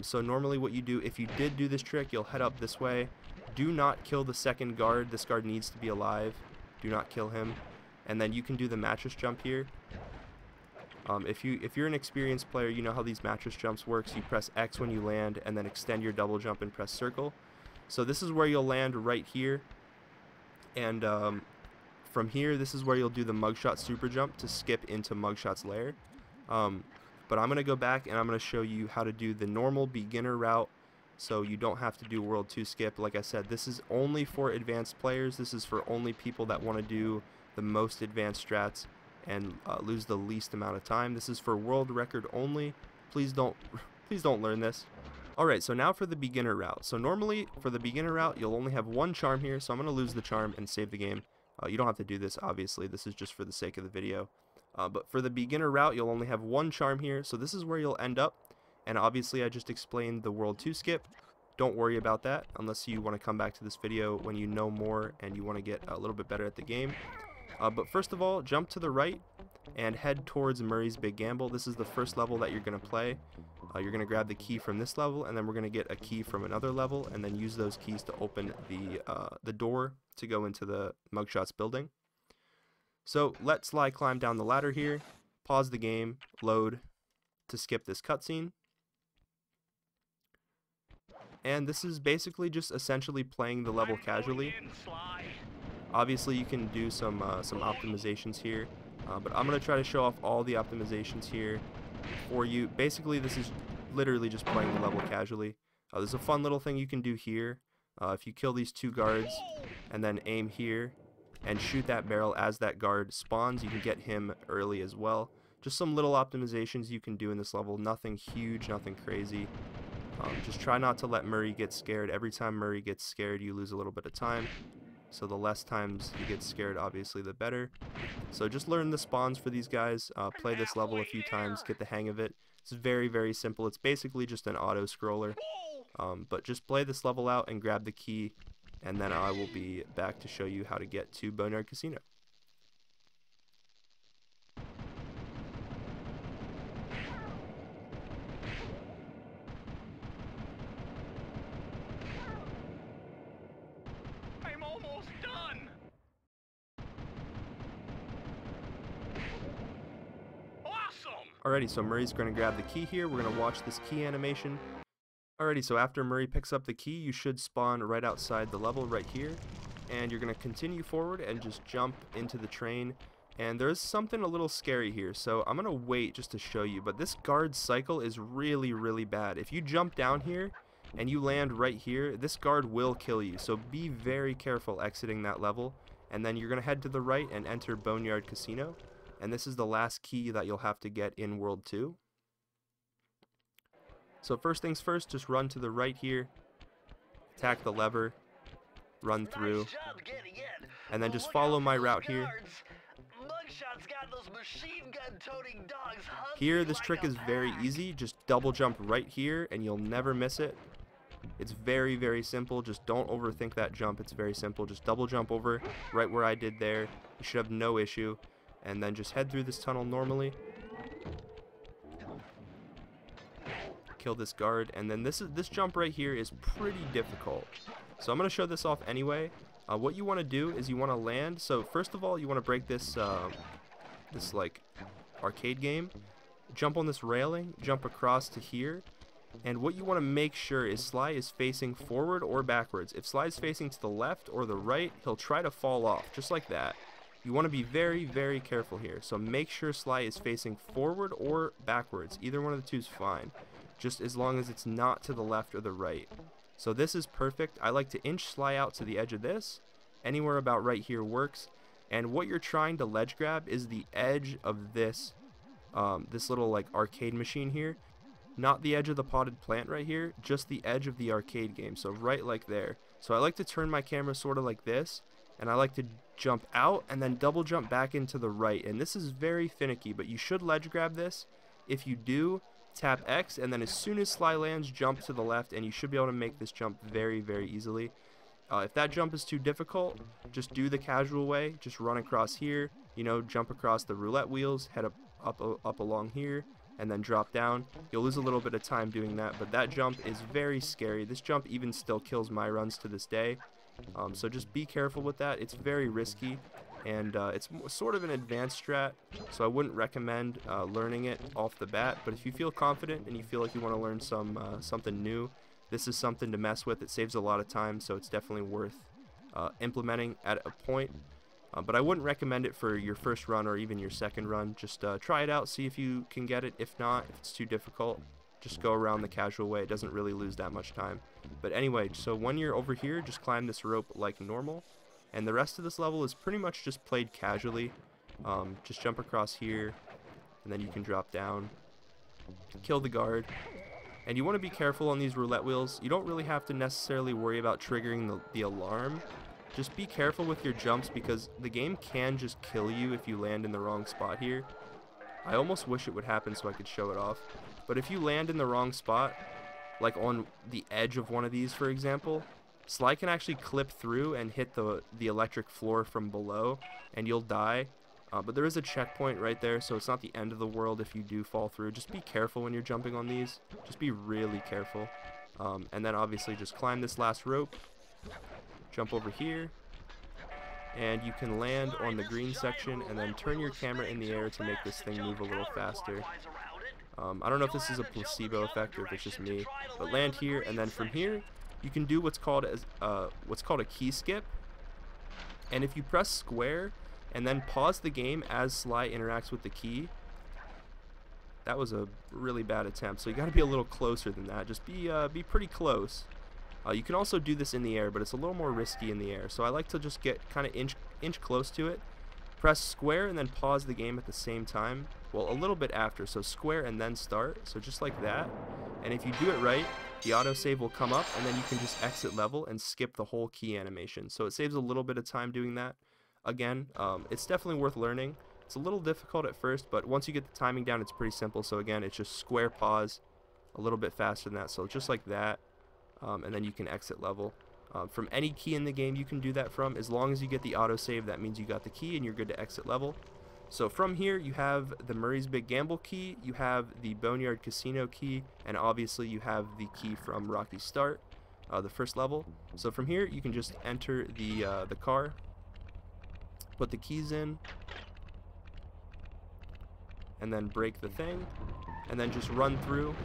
[SPEAKER 1] So normally what you do, if you did do this trick, you'll head up this way. Do not kill the second guard. This guard needs to be alive. Do not kill him. And then you can do the mattress jump here. If you're an experienced player, you know how these mattress jumps works. You press X when you land, and then extend your double jump and press circle. So this is where you'll land right here. And from here, this is where you'll do the Muggshot Superjump to skip into Muggshot's Lair. But I'm going to go back and I'm going to show you how to do the normal beginner route, so you don't have to do World 2 skip. Like I said, this is only for advanced players. This is for only people that want to do the most advanced strats and lose the least amount of time. This is for world record only. Please don't learn this. Alright, so now for the beginner route. So normally for the beginner route, you'll only have 1 charm here, so I'm going to lose the charm and save the game. You don't have to do this, obviously. This is just for the sake of the video. But for the beginner route, you'll only have 1 charm here, so this is where you'll end up. And obviously I just explained the World 2 skip. Don't worry about that unless you want to come back to this video when you know more and you want to get a little bit better at the game. But first of all, jump to the right and head towards Murray's Big Gamble. This is the first level that you're going to play. You're going to grab the key from this level, and then we're going to get a key from another level, and then use those keys to open the door to go into the Muggshot's building. So let Sly climb down the ladder here, pause the game, load to skip this cutscene. And this is basically just essentially playing the level casually. Obviously you can do some optimizations here, but I'm going to try to show off all the optimizations here for you. Basically this is literally just playing the level casually. There's a fun little thing you can do here. If you kill these 2 guards and then aim here and shoot that barrel as that guard spawns, you can get him early as well. Just some little optimizations you can do in this level. Nothing huge, nothing crazy. Just try not to let Murray get scared. Every time Murray gets scared, you lose a little bit of time. So the less times he gets scared, obviously, the better. So just learn the spawns for these guys. Play this level a few times, get the hang of it. It's very, very simple. It's basically just an auto-scroller. But just play this level out and grab the key, and then I will be back to show you how to get to Boneyard Casino.
[SPEAKER 4] I'm almost done. Awesome.
[SPEAKER 1] Alrighty, so Murray's going to grab the key here. We're going to watch this key animation. Alrighty, so after Murray picks up the key, you should spawn right outside the level right here, and you're going to continue forward and just jump into the train. And there's something a little scary here, so I'm going to wait just to show you, but this guard cycle is really, really bad. If you jump down here and you land right here, this guard will kill you, so be very careful exiting that level. And then you're going to head to the right and enter Boneyard Casino, and this is the last key that you'll have to get in World 2. So first things first, just run to the right here, attack the lever, run through, and then just follow my route here. Here, this trick is very easy. Just double jump right here, and you'll never miss it. It's very, very simple. Just don't overthink that jump. It's very simple. Just double jump over right where I did there. You should have no issue. And then just head through this tunnel normally. Kill this guard, and then this jump right here is pretty difficult, so I'm going to show this off anyway. What you want to do is you want to land. So first of all, you want to break this this like arcade game, jump on this railing, jump across to here, and what you want to make sure is Sly is facing forward or backwards. If Sly is facing to the left or the right, he'll try to fall off just like that. You want to be very, very careful here, so make sure Sly is facing forward or backwards. Either one of the two is fine, just as long as it's not to the left or the right. So this is perfect. I like to inch Sly out to the edge of this. Anywhere about right here works. And what you're trying to ledge grab is the edge of this this little like arcade machine here. Not the edge of the potted plant right here, just the edge of the arcade game. So right like there. So I like to turn my camera sort of like this, and I like to jump out and then double jump back into the right. And this is very finicky, but you should ledge grab this. If you do, tap X, and then as soon as Sly lands, jump to the left, and you should be able to make this jump very, very easily. If that jump is too difficult, just do the casual way. Just run across here, you know, jump across the roulette wheels, head up along here, and then drop down. You'll lose a little bit of time doing that, but that jump is very scary. This jump even still kills my runs to this day. So just be careful with that. It's very risky, and it's sort of an advanced strat, so I wouldn't recommend learning it off the bat. But if you feel confident and you feel like you want to learn something new, this is something to mess with. It saves a lot of time, so it's definitely worth implementing at a point. But I wouldn't recommend it for your first run or even your second run. Just try it out, see if you can get it. If not, if it's too difficult, just go around the casual way. It doesn't really lose that much time. But anyway, so when you're over here, just climb this rope like normal. And the rest of this level is pretty much just played casually. Just jump across here, and then you can drop down, kill the guard. And you want to be careful on these roulette wheels. You don't really have to necessarily worry about triggering the alarm. Just be careful with your jumps, because the game can just kill you if you land in the wrong spot here. I almost wish it would happen so I could show it off. But if you land in the wrong spot, like on the edge of one of these, for example, Sly can actually clip through and hit the electric floor from below, and you'll die. But there is a checkpoint right there, so it's not the end of the world if you do fall through. Just be careful when you're jumping on these. Just be really careful. And then obviously just climb this last rope, jump over here, and you can land on the green section, and then turn your camera in the air to make this thing move a little faster. I don't know if this is a placebo effect or if it's just me, but land here, and then from here you can do what's called a key skip. And if you press square and then pause the game as Sly interacts with the key, that was a really bad attempt. So you got to be a little closer than that. Just be pretty close. You can also do this in the air, but it's a little more risky in the air. So I like to just get kind of inch close to it. Press square and then pause the game at the same time. Well, a little bit after. So square and then start. So just like that. And if you do it right, the autosave will come up, and then you can just exit level and skip the whole key animation. So it saves a little bit of time doing that. Again, it's definitely worth learning. It's a little difficult at first, but once you get the timing down, it's pretty simple. So again, it's just square pause, a little bit faster than that. So just like that, and then you can exit level. From any key in the game you can do that from. As long as you get the autosave, that means you got the key and you're good to exit level. So from here, you have the Murray's Big Gamble key, you have the Boneyard Casino key, and obviously you have the key from Rocky's Start, the first level. So from here, you can just enter the car, put the keys in, and then break the thing, and then just run through.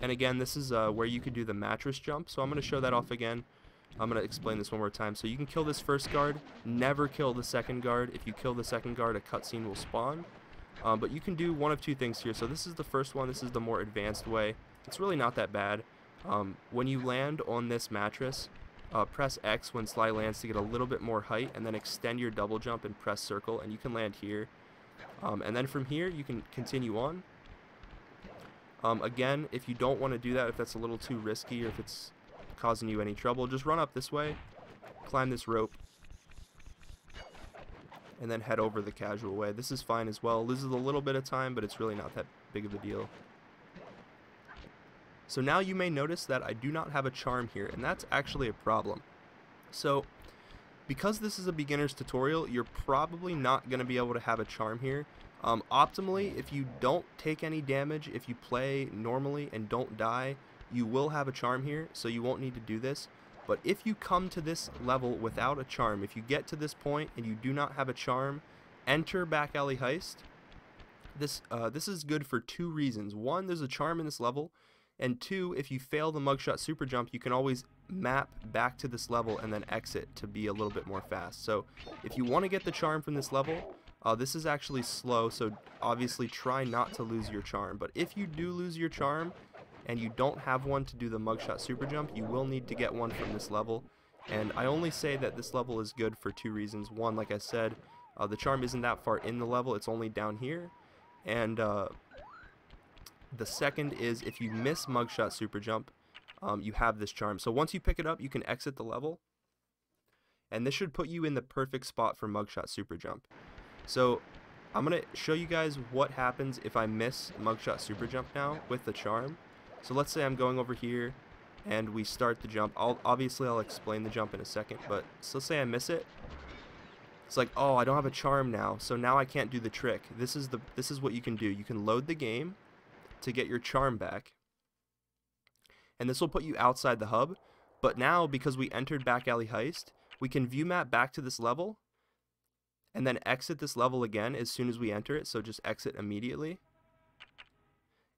[SPEAKER 1] And again, this is where you could do the mattress jump, so I'm going to show that off again. I'm going to explain this one more time. So you can kill this first guard, never kill the second guard. If you kill the second guard, a cutscene will spawn. But you can do one of two things here. So this is the first one. This is the more advanced way. It's really not that bad. When you land on this mattress, press X when Sly lands to get a little bit more height, and then extend your double jump and press circle, and you can land here. And then from here, you can continue on. Again, if you don't want to do that, if that's a little too risky or if it's causing you any trouble, just run up this way, climb this rope, and then head over the casual way. This is fine as well. Loses a little bit of time, but it's really not that big of a deal. So now you may notice that I do not have a charm here, and that's actually a problem. So because this is a beginner's tutorial, you're probably not going to be able to have a charm here. Optimally, if you don't take any damage, if you play normally and don't die, you will have a charm here, so you won't need to do this. But if you come to this level without a charm, if you get to this point and you do not have a charm, enter Back Alley Heist. This is good for two reasons. One, there's a charm in this level, and two, if you fail the Muggshot Superjump, you can always map back to this level and then exit to be a little bit more fast. So if you want to get the charm from this level, this is actually slow, so obviously try not to lose your charm. But if you do lose your charm and you don't have one to do the Muggshot Superjump, you will need to get one from this level. And I only say that this level is good for two reasons. One, like I said, the charm isn't that far in the level, it's only down here. And the second is, if you miss Muggshot Superjump, you have this charm. So once you pick it up, you can exit the level, and this should put you in the perfect spot for Muggshot Superjump. So I'm going to show you guys what happens if I miss Muggshot Superjump now with the charm. So let's say I'm going over here and we start the jump. Obviously I'll explain the jump in a second, but so let's say I miss it. It's like, oh, I don't have a charm now, so now I can't do the trick. This is what you can do. You can load the game to get your charm back, and this will put you outside the hub. But now, because we entered Back Alley Heist, we can view map back to this level and then exit this level again as soon as we enter it. So just exit immediately,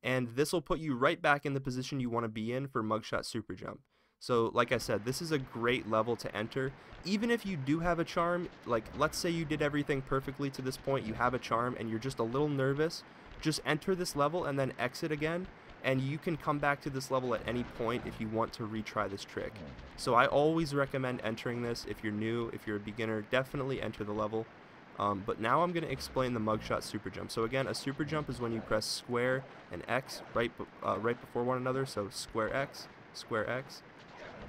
[SPEAKER 1] and this will put you right back in the position you want to be in for Muggshot Superjump. So like I said, this is a great level to enter. Even if you do have a charm, like let's say you did everything perfectly to this point, you have a charm and you're just a little nervous, just enter this level and then exit again, and you can come back to this level at any point if you want to retry this trick. So I always recommend entering this. If you're new, if you're a beginner, definitely enter the level. But now I'm going to explain the Muggshot Superjump. So again, a Superjump is when you press square and X right before one another, so square X,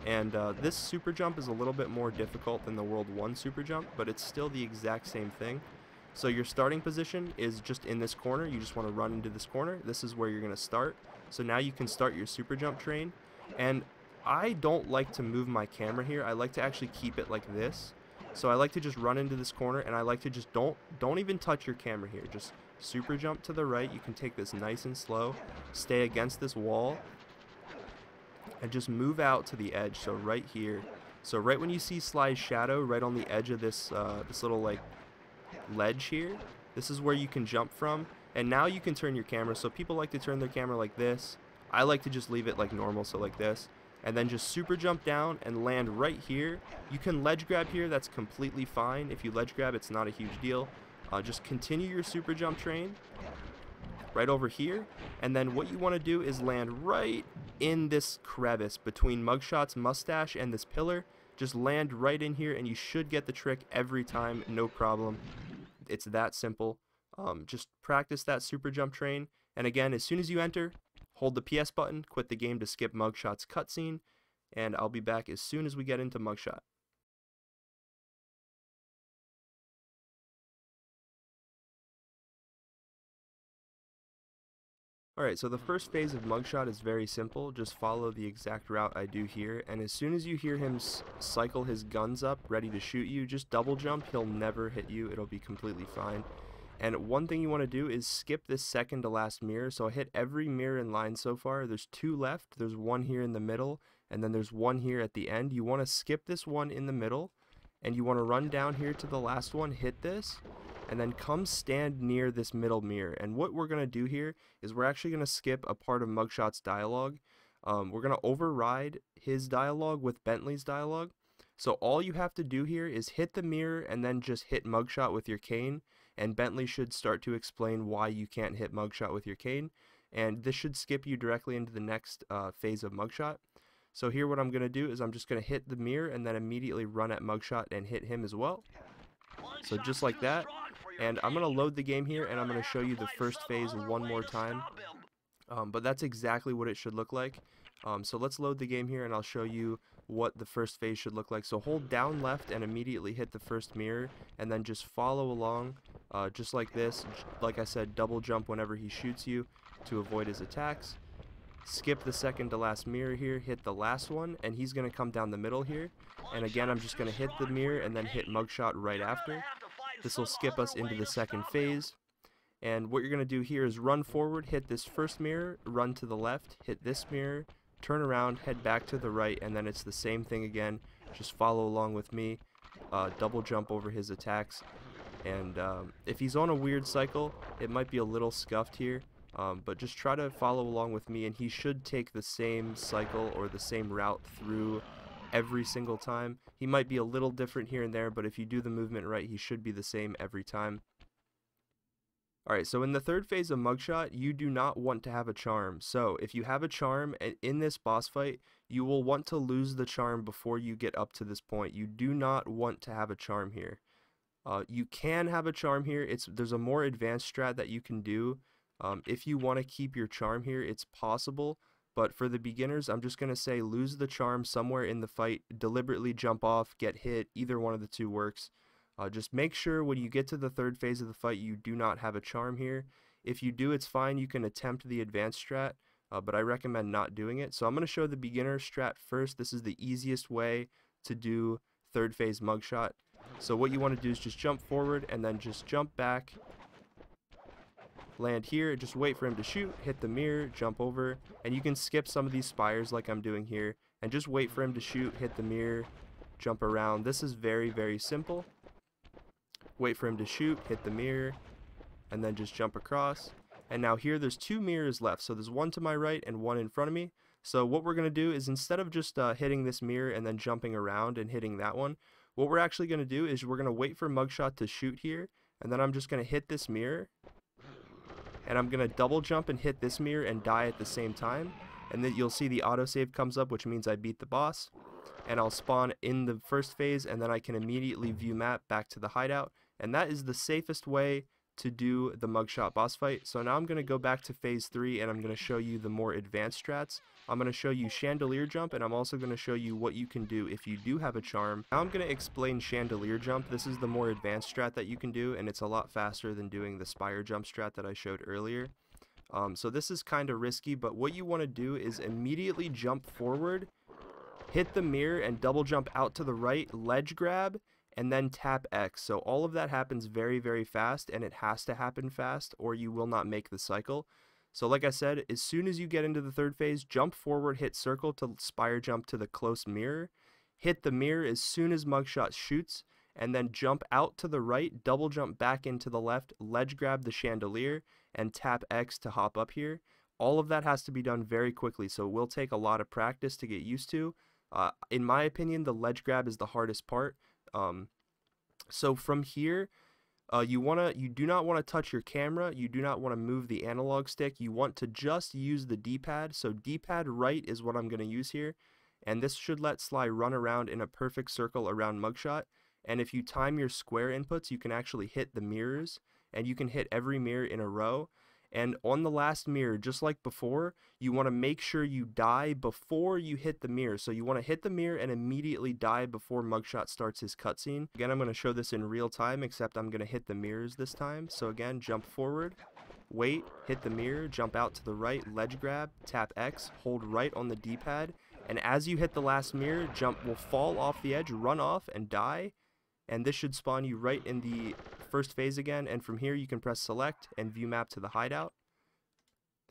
[SPEAKER 1] and this Superjump is a little bit more difficult than the World 1 Superjump, but it's still the exact same thing. So your starting position is just in this corner. You just want to run into this corner. This is where you're going to start. So now you can start your Superjump train, and I don't like to move my camera here. I like to actually keep it like this. So I like to just run into this corner, and I like to just don't even touch your camera here. Just Superjump to the right. You can take this nice and slow. Stay against this wall, and just move out to the edge. So right here. So right when you see Sly's shadow, right on the edge of this this little like ledge here, this is where you can jump from. And now you can turn your camera. So people like to turn their camera like this. I like to just leave it like normal, so like this. And then just super jump down and land right here. You can ledge grab here, that's completely fine. If you ledge grab, it's not a huge deal. Just continue your super jump train right over here. And then what you want to do is land right in this crevice between Muggshot's mustache and this pillar. Just land right in here and you should get the trick every time, no problem. It's that simple. Just practice that super jump train. And again, as soon as you enter, hold the PS button, quit the game to skip Muggshot's cutscene, and I'll be back as soon as we get into Muggshot. Alright, so the first phase of Muggshot is very simple. Just follow the exact route I do here, and as soon as you hear him cycle his guns up, ready to shoot you, just double jump. He'll never hit you. It'll be completely fine. And one thing you want to do is skip this second to last mirror. So I hit every mirror in line so far. There's 2 left. There's 1 here in the middle, and then there's 1 here at the end. You want to skip this one in the middle, and you want to run down here to the last one, hit this, and then come stand near this middle mirror. And what we're going to do here is we're actually going to skip a part of Muggshot's dialogue. We're going to override his dialogue with Bentley's dialogue. So all you have to do here is hit the mirror and then just hit Muggshot with your cane, and Bentley should start to explain why you can't hit Muggshot with your cane, and this should skip you directly into the next phase of Muggshot. So here what I'm going to do is I'm just going to hit the mirror and then immediately run at Muggshot and hit him as well. So just like that, and I'm going to load the game here and I'm going to show you the first phase one more time, but that's exactly what it should look like. So let's load the game here and I'll show you what the first phase should look like. So hold down left and immediately hit the first mirror, and then just follow along just like this. Like I said, double jump whenever he shoots you to avoid his attacks. Skip the second to last mirror here, hit the last one, and he's going to come down the middle here. And again, I'm just going to hit the mirror and then hit Muggshot right after. This will skip us into the second phase. And what you're going to do here is run forward, hit this first mirror, run to the left, hit this mirror, turn around, head back to the right, and then it's the same thing again. Just follow along with me, double jump over his attacks. And if he's on a weird cycle, it might be a little scuffed here, but just try to follow along with me, and he should take the same cycle or the same route through every single time. He might be a little different here and there, but if you do the movement right, he should be the same every time. Alright, so in the third phase of Muggshot, you do not want to have a charm. So if you have a charm in this boss fight, you will want to lose the charm before you get up to this point. You do not want to have a charm here. You can have a charm here. There's a more advanced strat that you can do. If you want to keep your charm here, it's possible. But for the beginners, I'm just going to say lose the charm somewhere in the fight, deliberately jump off, get hit, either one of the two works. Just make sure when you get to the third phase of the fight, you do not have a charm here. If you do, it's fine. You can attempt the advanced strat, but I recommend not doing it. So I'm going to show the beginner strat first. This is the easiest way to do third phase Muggshot. So what you want to do is just jump forward and then just jump back, land here, just wait for him to shoot, hit the mirror, jump over, and you can skip some of these spires like I'm doing here, and just wait for him to shoot, hit the mirror, jump around. This is very, very simple. Wait for him to shoot, hit the mirror, and then just jump across. And now here there's 2 mirrors left, so there's one to my right and one in front of me. So what we're going to do is, instead of just hitting this mirror and then jumping around and hitting that one, what we're actually going to do is we're going to wait for Muggshot to shoot here, and then I'm just going to hit this mirror, and I'm going to double jump and hit this mirror and die at the same time. And then you'll see the autosave comes up, which means I beat the boss. And I'll spawn in the first phase, and then I can immediately view map back to the hideout. And that is the safest way to do the Muggshot boss fight. So now I'm going to go back to phase 3, and I'm going to show you the more advanced strats. I'm going to show you chandelier jump, and I'm also going to show you what you can do if you do have a charm. Now I'm going to explain chandelier jump. This is the more advanced strat that you can do, and it's a lot faster than doing the spire jump strat that I showed earlier. So this is kind of risky, but what you want to do is immediately jump forward, hit the mirror, and double jump out to the right, ledge grab, and then tap X. So all of that happens very, very fast, and it has to happen fast or you will not make the cycle. So like I said, as soon as you get into the third phase, jump forward, hit circle to spire jump to the close mirror, hit the mirror as soon as Muggshot shoots, and then jump out to the right, double jump back into the left, ledge grab the chandelier, and tap X to hop up here. All of that has to be done very quickly, so it will take a lot of practice to get used to. In my opinion, the ledge grab is the hardest part. So from here, you do not want to touch your camera. You do not want to move the analog stick. You want to just use the D-pad. So D-pad right is what I'm going to use here. And this should let Sly run around in a perfect circle around Muggshot. And if you time your square inputs, you can actually hit the mirrors. And you can hit every mirror in a row. And on the last mirror, just like before, you want to make sure you die before you hit the mirror. So you want to hit the mirror and immediately die before Muggshot starts his cutscene. Again, I'm going to show this in real time, except I'm going to hit the mirrors this time. So again, jump forward, wait, hit the mirror, jump out to the right, ledge grab, tap X, hold right on the D-pad. And as you hit the last mirror, jump will fall off the edge, run off, and die. And this should spawn you right in the first phase again, and from here you can press select and view map to the hideout.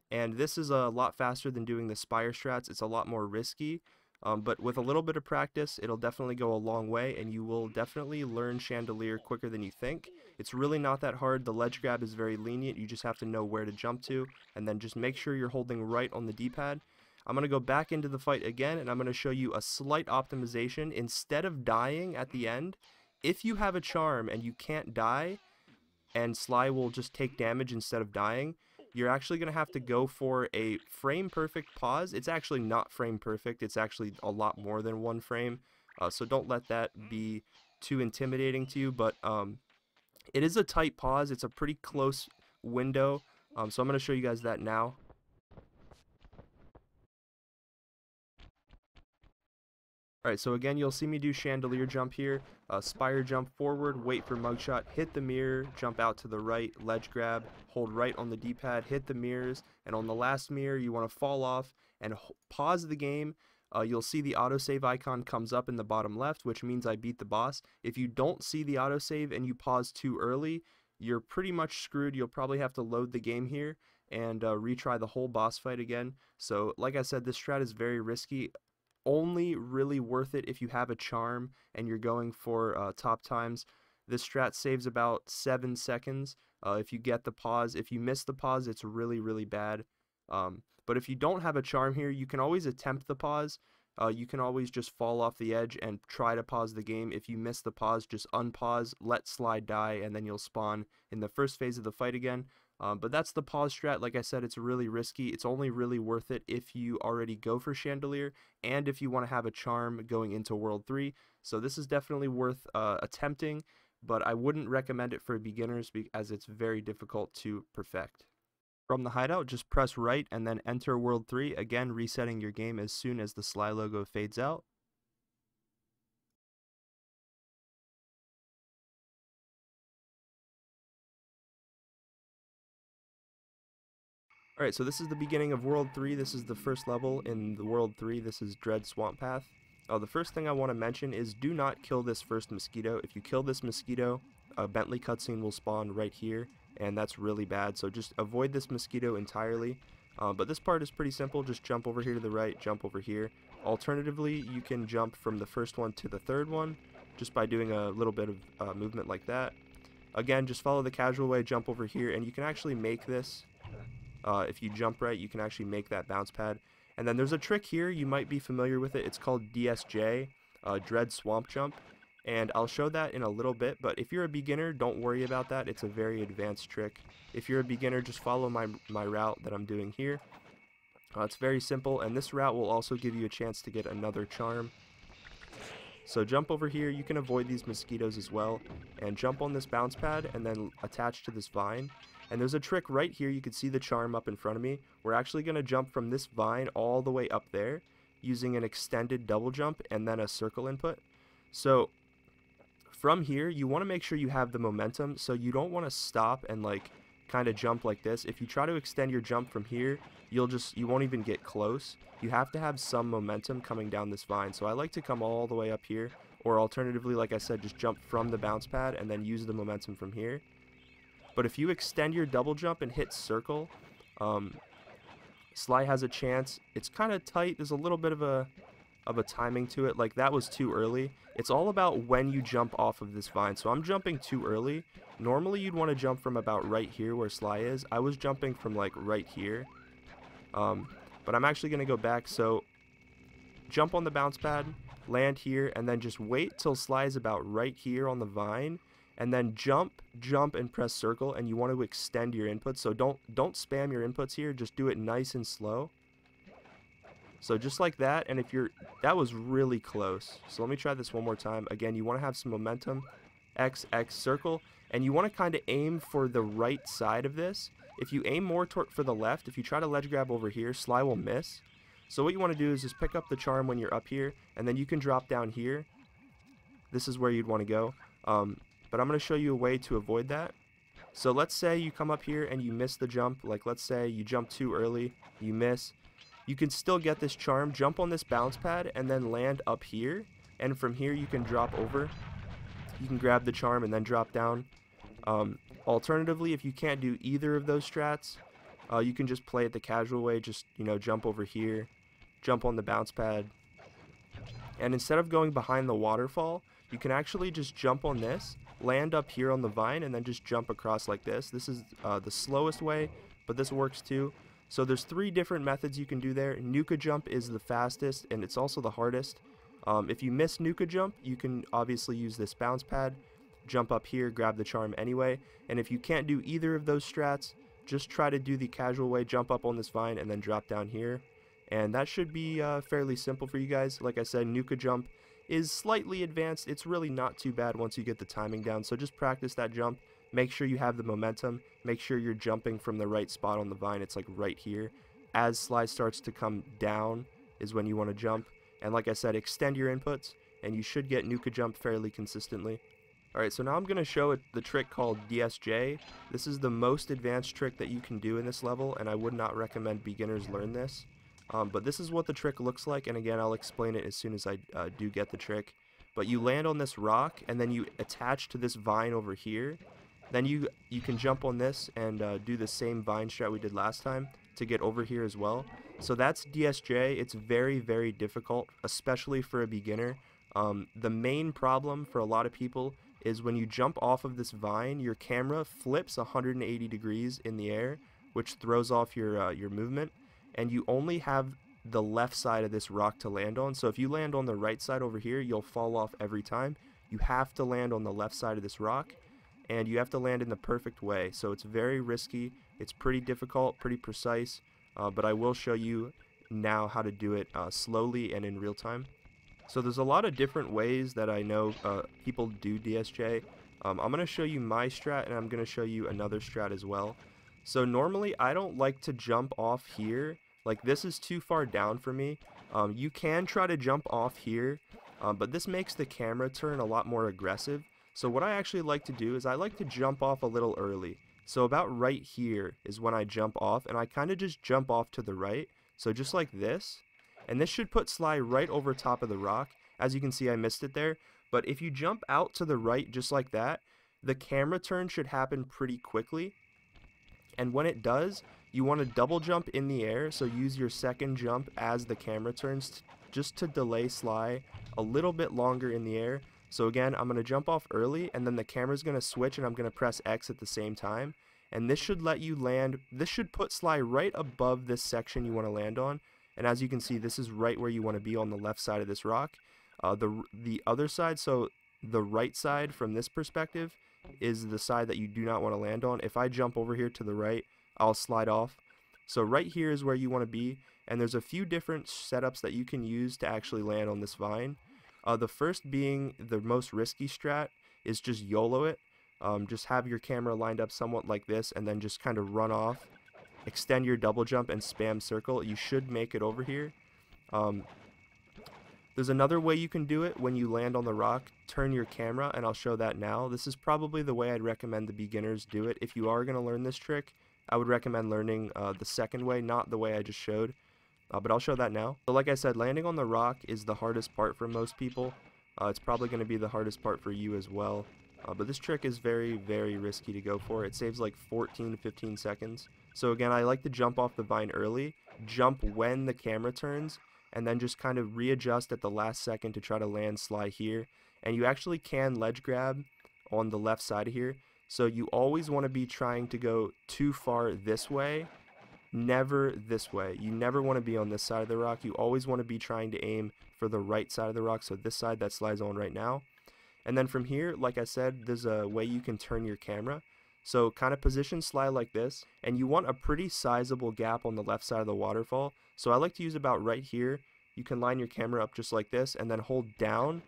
[SPEAKER 1] And this is a lot faster than doing the spire strats. It's a lot more risky, but with a little bit of practice it'll definitely go a long way, and you will definitely learn Chandelier quicker than you think. It's really not that hard. The ledge grab is very lenient. You just have to know where to jump to, and then just make sure you're holding right on the D-pad. I'm going to go back into the fight again, and I'm going to show you a slight optimization. Instead of dying at the end, if you have a charm and you can't die, and Sly will just take damage instead of dying, you're actually going to have to go for a frame perfect pause. It's actually not frame perfect. It's actually a lot more than one frame. So don't let that be too intimidating to you. But it is a tight pause. It's a pretty close window. So I'm going to show you guys that now. Alright, so again, you'll see me do Chandelier jump here, spire jump forward, wait for Muggshot, hit the mirror, jump out to the right, ledge grab, hold right on the D-pad, hit the mirrors, and on the last mirror you want to fall off and pause the game. You'll see the autosave icon comes up in the bottom left, which means I beat the boss. If you don't see the autosave and you pause too early, you're pretty much screwed. You'll probably have to load the game here and retry the whole boss fight again. So like I said, this strat is very risky. Only really worth it if you have a charm and you're going for top times. This strat saves about 7 seconds if you get the pause. If you miss the pause, it's really, really bad. But if you don't have a charm here, you can always attempt the pause. You can always just fall off the edge and try to pause the game. If you miss the pause, just unpause, let Sly die, and then you'll spawn in the first phase of the fight again. But that's the pause strat. Like I said, it's really risky. It's only really worth it if you already go for Chandelier and if you want to have a charm going into World 3. So this is definitely worth attempting, but I wouldn't recommend it for beginners as it's very difficult to perfect. From the hideout, just press right and then enter World 3, again resetting your game as soon as the Sly logo fades out. Alright, so this is the beginning of World 3. This is the first level in the World 3. This is Dread Swamp Path. The first thing I want to mention is do not kill this first mosquito. If you kill this mosquito, a Bentley cutscene will spawn right here, and that's really bad. So just avoid this mosquito entirely. But this part is pretty simple. Just jump over here to the right, jump over here. Alternatively, you can jump from the first one to the third one just by doing a little bit of movement like that. Again, just follow the casual way, jump over here, and you can actually make this. If you jump right, you can actually make that bounce pad. And then there's a trick here, you might be familiar with it. It's called DSJ, Dread Swamp Jump. And I'll show that in a little bit, but if you're a beginner, don't worry about that. It's a very advanced trick. If you're a beginner, just follow my route that I'm doing here. It's very simple, and this route will also give you a chance to get another charm. So jump over here, you can avoid these mosquitoes as well, and jump on this bounce pad and then attach to this vine. And there's a trick right here, you can see the charm up in front of me. We're actually going to jump from this vine all the way up there using an extended double jump and then a circle input. So from here, you want to make sure you have the momentum, so you don't want to stop and like kind of jump like this. If you try to extend your jump from here, you won't even get close. You have to have some momentum coming down this vine. So I like to come all the way up here, or alternatively, like I said, just jump from the bounce pad and then use the momentum from here. But if you extend your double jump and hit circle, Sly has a chance. It's kind of tight. There's a little bit of a of a timing to it. Like, that was too early. It's all about when you jump off of this vine. So I'm jumping too early. Normally you'd want to jump from about right here where Sly is. I was jumping from like right here. But I'm actually going to go back. So jump on the bounce pad, land here, and then just wait till Sly is about right here on the vine. And then jump, and press circle, and you want to extend your inputs. So don't spam your inputs here. Just do it nice and slow. So just like that, and that was really close. So let me try this one more time. Again, you want to have some momentum, X, circle, and you want to kind of aim for the right side of this. If you aim more for the left, if you try to ledge grab over here, Sly will miss. So what you want to do is just pick up the charm when you're up here, and then you can drop down here. This is where you'd want to go. But I'm going to show you a way to avoid that. So let's say you come up here and you miss the jump. Like, let's say you jump too early, you miss. You can still get this charm, jump on this bounce pad, and then land up here. And from here you can drop over. You can grab the charm and then drop down. Alternatively, if you can't do either of those strats, you can just play it the casual way. Just, jump over here, jump on the bounce pad. And instead of going behind the waterfall, you can actually just jump on this, land up here on the vine, and then just jump across like this. This is the slowest way, but this works too. So there's 3 different methods you can do there. Nuka jump is the fastest, and it's also the hardest. If you miss Nuka jump, you can obviously use this bounce pad, jump up here, grab the charm anyway. And if you can't do either of those strats, just try to do the casual way, jump up on this vine, and then drop down here. And that should be fairly simple for you guys. Like I said, Nuka jump is slightly advanced. It's really not too bad once you get the timing down. So just practice that jump. Make sure you have the momentum. Make sure you're jumping from the right spot on the vine. It's like right here. As Sly starts to come down is when you want to jump. And like I said, extend your inputs, and you should get Nuka jump fairly consistently. Alright, so now I'm going to show the trick called DSJ. This is the most advanced trick that you can do in this level, and I would not recommend beginners learn this. But this is what the trick looks like, and again, I'll explain it as soon as I do get the trick. But you land on this rock, and then you attach to this vine over here. Then you can jump on this and do the same vine strat we did last time to get over here as well. So that's DSJ. It's very, very difficult, especially for a beginner. The main problem for a lot of people is when you jump off of this vine, your camera flips 180 degrees in the air, which throws off your movement. And you only have the left side of this rock to land on. So if you land on the right side over here, you'll fall off every time. You have to land on the left side of this rock, and you have to land in the perfect way. So it's very risky. It's pretty difficult, pretty precise, but I will show you now how to do it slowly and in real time. So there's a lot of different ways that I know people do DSJ. I'm going to show you my strat, and I'm going to show you another strat as well. So normally I don't like to jump off here. Like, this is too far down for me. You can try to jump off here, but this makes the camera turn a lot more aggressive. So what I actually like to do is I like to jump off a little early. So about right here is when I jump off, and I kind of just jump off to the right. So just like this. And this should put Sly right over top of the rock. As you can see, I missed it there. But if you jump out to the right just like that, the camera turn should happen pretty quickly. And when it does, you want to double jump in the air, so use your second jump as the camera turns just to delay Sly a little bit longer in the air. So again, I'm going to jump off early, and then the camera's going to switch, and I'm going to press X at the same time. And this should let you land, this should put Sly right above this section you want to land on. And as you can see, this is right where you want to be on the left side of this rock. The other side, so the right side from this perspective, is the side that you do not want to land on. If I jump over here to the right, I'll slide off. So right here is where you want to be, and there's a few different setups that you can use to actually land on this vine. The first being the most risky strat is just YOLO it. Just have your camera lined up somewhat like this, and then just kind of run off, extend your double jump, and spam circle. You should make it over here. There's another way you can do it when you land on the rock. Turn your camera, and I'll show that now. This is probably the way I'd recommend the beginners do it. If you are going to learn this trick, I would recommend learning the second way, not the way I just showed. But I'll show that now. So like I said, landing on the rock is the hardest part for most people. It's probably going to be the hardest part for you as well. But this trick is very, very risky to go for. It saves like 14 to 15 seconds. So again, I like to jump off the vine early, jump when the camera turns, and then just kind of readjust at the last second to try to land slide here. And you actually can ledge grab on the left side here, so you always want to be trying to go too far this way, never this way. You never want to be on this side of the rock. You always want to be trying to aim for the right side of the rock, so this side that slides on right now. And then from here, like I said, there's a way you can turn your camera. So kind of position slide like this, and you want a pretty sizable gap on the left side of the waterfall. So I like to use about right here. You can line your camera up just like this, and then hold down,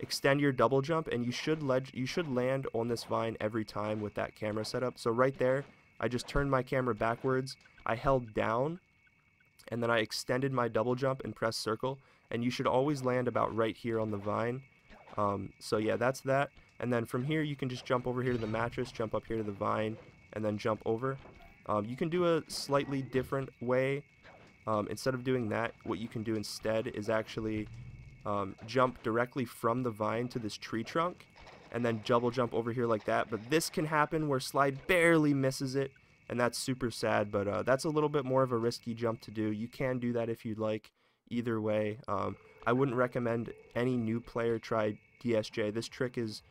[SPEAKER 1] extend your double jump, and you should land on this vine every time with that camera setup. So right there, I just turned my camera backwards, I held down, and then I extended my double jump and pressed circle, and you should always land about right here on the vine. So yeah, that's that. And then from here, you can just jump over here to the mattress, jump up here to the vine, and then jump over. You can do a slightly different way. Instead of doing that, what you can do instead is actually jump directly from the vine to this tree trunk, and then double jump over here like that. But this can happen where slide barely misses it, and that's super sad, but that's a little bit more of a risky jump to do. You can do that if you'd like. Either way, I wouldn't recommend any new player try DSJ. This trick is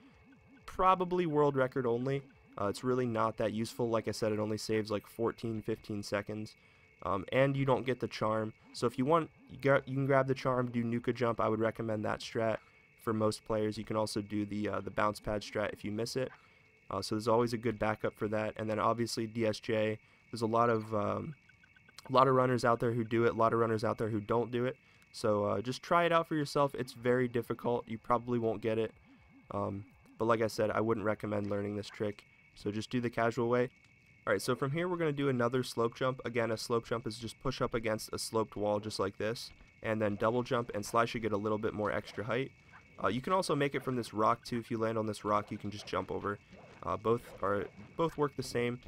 [SPEAKER 1] probably world record only. It's really not that useful. Like I said, it only saves like 14-15 seconds, and you don't get the charm. So if you want, you can grab the charm, do Nuka jump. I would recommend that strat for most players. You can also do the bounce pad strat if you miss it. So there's always a good backup for that. And then obviously DSJ, there's a lot of runners out there who do it, a lot of runners out there who don't do it. So just try it out for yourself. It's very difficult. You probably won't get it. But like I said, I wouldn't recommend learning this trick. So just do the casual way. Alright, so from here we're going to do another slope jump. Again, a slope jump is just push up against a sloped wall just like this. And then double jump, and slide should get a little bit more extra height. You can also make it from this rock too. If you land on this rock, you can just jump over. Both work the same.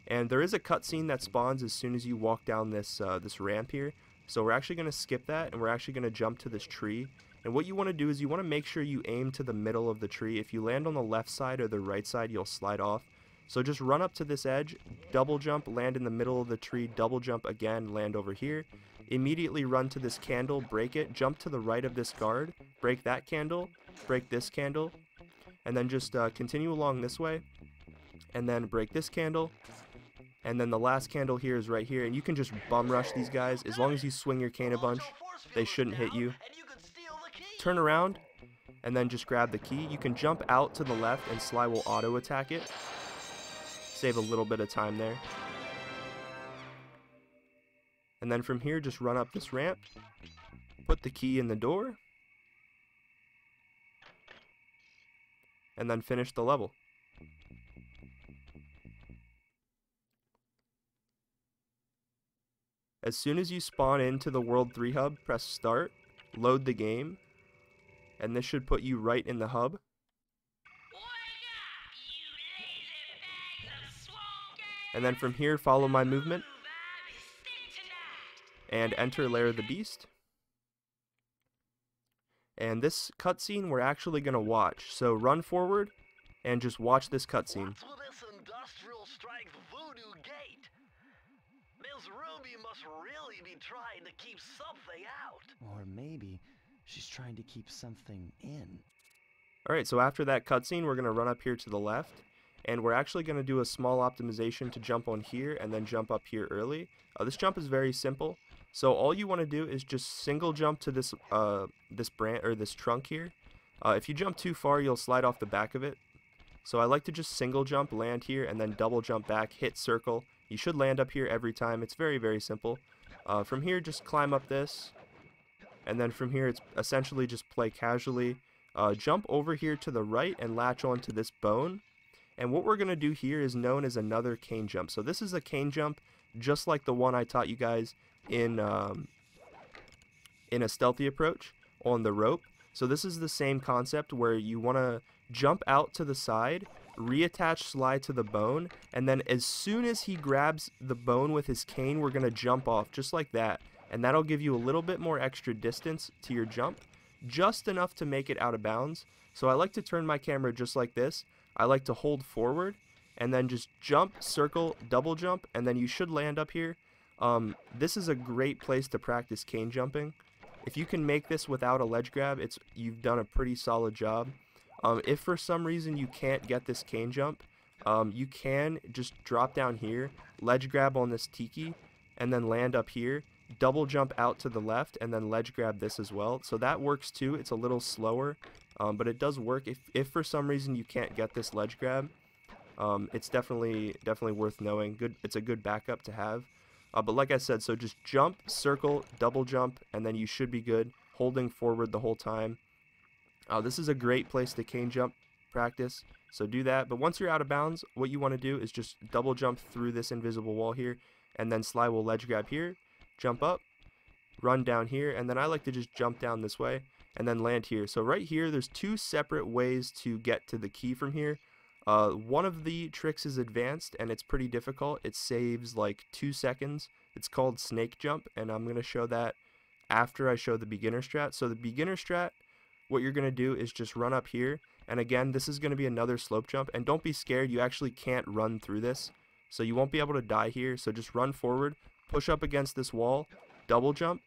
[SPEAKER 1] And there is a cutscene that spawns as soon as you walk down this ramp here. So we're actually going to skip that, and we're actually going to jump to this tree. And what you want to do is you want to make sure you aim to the middle of the tree. If you land on the left side or the right side, you'll slide off. So just run up to this edge, double jump, land in the middle of the tree, double jump again, land over here. Immediately run to this candle, break it, jump to the right of this guard, break that candle, break this candle, and then just continue along this way, and then break this candle. And then the last candle here is right here, and you can just bum rush these guys. As long as you swing your cane a bunch, they shouldn't hit you. Turn around, and then just grab the key. You can jump out to the left, and Sly will auto attack it. Save a little bit of time there. And then from here, just run up this ramp, put the key in the door, and then finish the level. As soon as you spawn into the World 3 hub, press start, load the game, and this should put you right in the hub. And then from here, follow my movement, and enter Lair of the Beast. And this cutscene we're actually going to watch, so run forward, and just watch this cutscene.
[SPEAKER 3] What's with this industrial strength voodoo gate? Miss Ruby must really be trying to keep something out.
[SPEAKER 5] Or maybe she's trying to keep something in.
[SPEAKER 1] Alright, so after that cutscene, we're going to run up here to the left, and we're actually going to do a small optimization to jump on here and then jump up here early. This jump is very simple, so all you want to do is just single jump to this this trunk here. If you jump too far, you'll slide off the back of it. So I like to just single jump, land here, and then double jump back, hit circle. You should land up here every time. It's very, very simple. From here, just climb up this, and then from here, it's essentially just play casually. Jump over here to the right and latch onto this bone. And what we're going to do here is known as another cane jump. So this is a cane jump just like the one I taught you guys in a Stealthy Approach on the rope. So this is the same concept where you want to jump out to the side, reattach Sly to the bone, and then as soon as he grabs the bone with his cane, we're going to jump off just like that. And that'll give you a little bit more extra distance to your jump, just enough to make it out of bounds. So I like to turn my camera just like this. I like to hold forward and then just jump, circle, double jump, and then you should land up here. This is a great place to practice cane jumping. If you can make this without a ledge grab, you've done a pretty solid job. If for some reason you can't get this cane jump, you can just drop down here, ledge grab on this tiki, and then land up here, double jump out to the left, and then ledge grab this as well. So that works too. It's a little slower, but it does work. If for some reason you can't get this ledge grab, it's definitely worth knowing. It's a good backup to have. But like I said, so just jump, circle, double jump, and then you should be good, holding forward the whole time. This is a great place to cane jump practice, so do that. But once you're out of bounds, what you want to do is just double jump through this invisible wall here, and then Sly will ledge grab here, jump up, run down here, and then I like to just jump down this way, and then land here. So right here, there's two separate ways to get to the key from here. One of the tricks is advanced, and it's pretty difficult. It saves like 2 seconds. It's called snake jump, and I'm going to show that after I show the beginner strat. So the beginner strat, what you're going to do is just run up here, and again, this is going to be another slope jump, and don't be scared, you actually can't run through this, so you won't be able to die here. So just run forward, push up against this wall, double jump,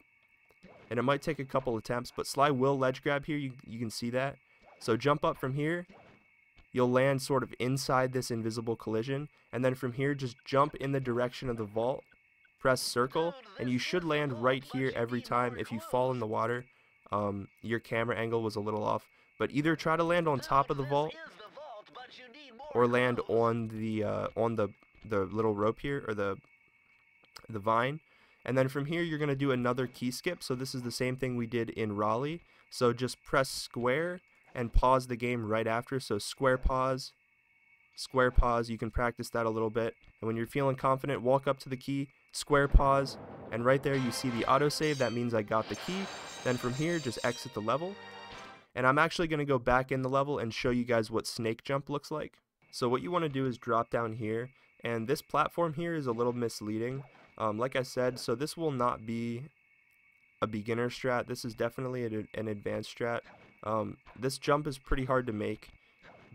[SPEAKER 1] and it might take a couple attempts, but Sly will ledge grab here, you can see that. So jump up from here, you'll land sort of inside this invisible collision, and then from here just jump in the direction of the vault, press circle, and you should land right here every time. If you fall in the water, your camera angle was a little off, but either try to land on top of the vault or land on the little rope here, or the vine. And then from here you're going to do another key skip. So this is the same thing we did in Raleigh. So just press square and pause the game right after. So square pause, you can practice that a little bit. And when you're feeling confident, walk up to the key, square pause, and right there you see the autosave. That means I got the key. Then from here, just exit the level. And I'm actually going to go back in the level and show you guys what snake jump looks like. So what you want to do is drop down here, and this platform here is a little misleading. Like I said, so this will not be a beginner strat. This is definitely an advanced strat. This jump is pretty hard to make,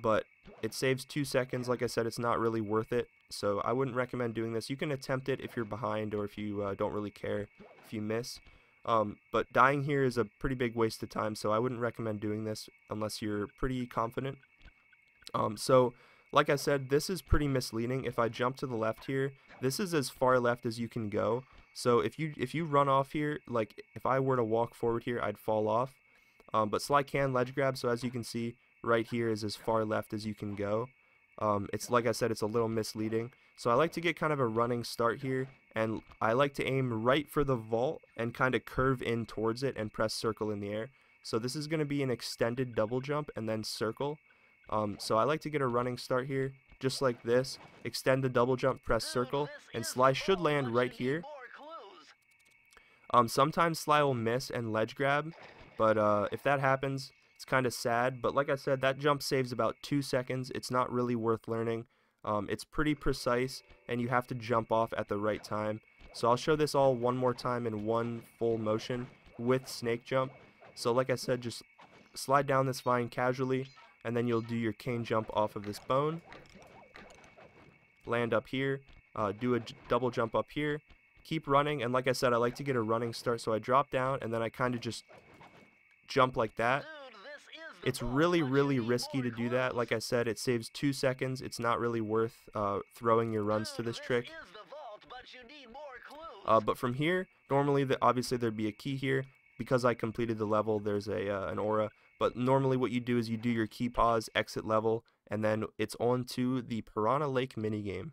[SPEAKER 1] but it saves 2 seconds. Like I said, it's not really worth it, so I wouldn't recommend doing this. You can attempt it if you're behind, or if you don't really care if you miss. But dying here is a pretty big waste of time, so I wouldn't recommend doing this unless you're pretty confident. So like I said, this is pretty misleading. If I jump to the left here, this is as far left as you can go. So if you run off here, like if I were to walk forward here, I'd fall off. But Sly can ledge grab, so as you can see, right here is as far left as you can go. It's like I said, it's a little misleading. So I like to get kind of a running start here, and I like to aim right for the vault and kind of curve in towards it and press circle in the air. So this is going to be an extended double jump and then circle. So I like to get a running start here, just like this, extend the double jump, press circle, and Sly should land right here. Sometimes Sly will miss and ledge grab, but if that happens, it's kind of sad. But like I said, that jump saves about 2 seconds. It's not really worth learning. It's pretty precise, and you have to jump off at the right time. So I'll show this all one more time in one full motion with snake jump. So like I said, just slide down this vine casually, and then you'll do your cane jump off of this bone. Land up here, do a double jump up here, keep running, and like I said, I like to get a running start, so I drop down, and then I kind of just jump like that. It's really risky to do that. Like I said, it saves 2 seconds. It's not really worth throwing your runs to this trick. But from here, normally, obviously there'd be a key here. Because I completed the level, there's an aura. But normally what you do is you do your key pause, exit level, and then it's on to the Piranha Lake minigame.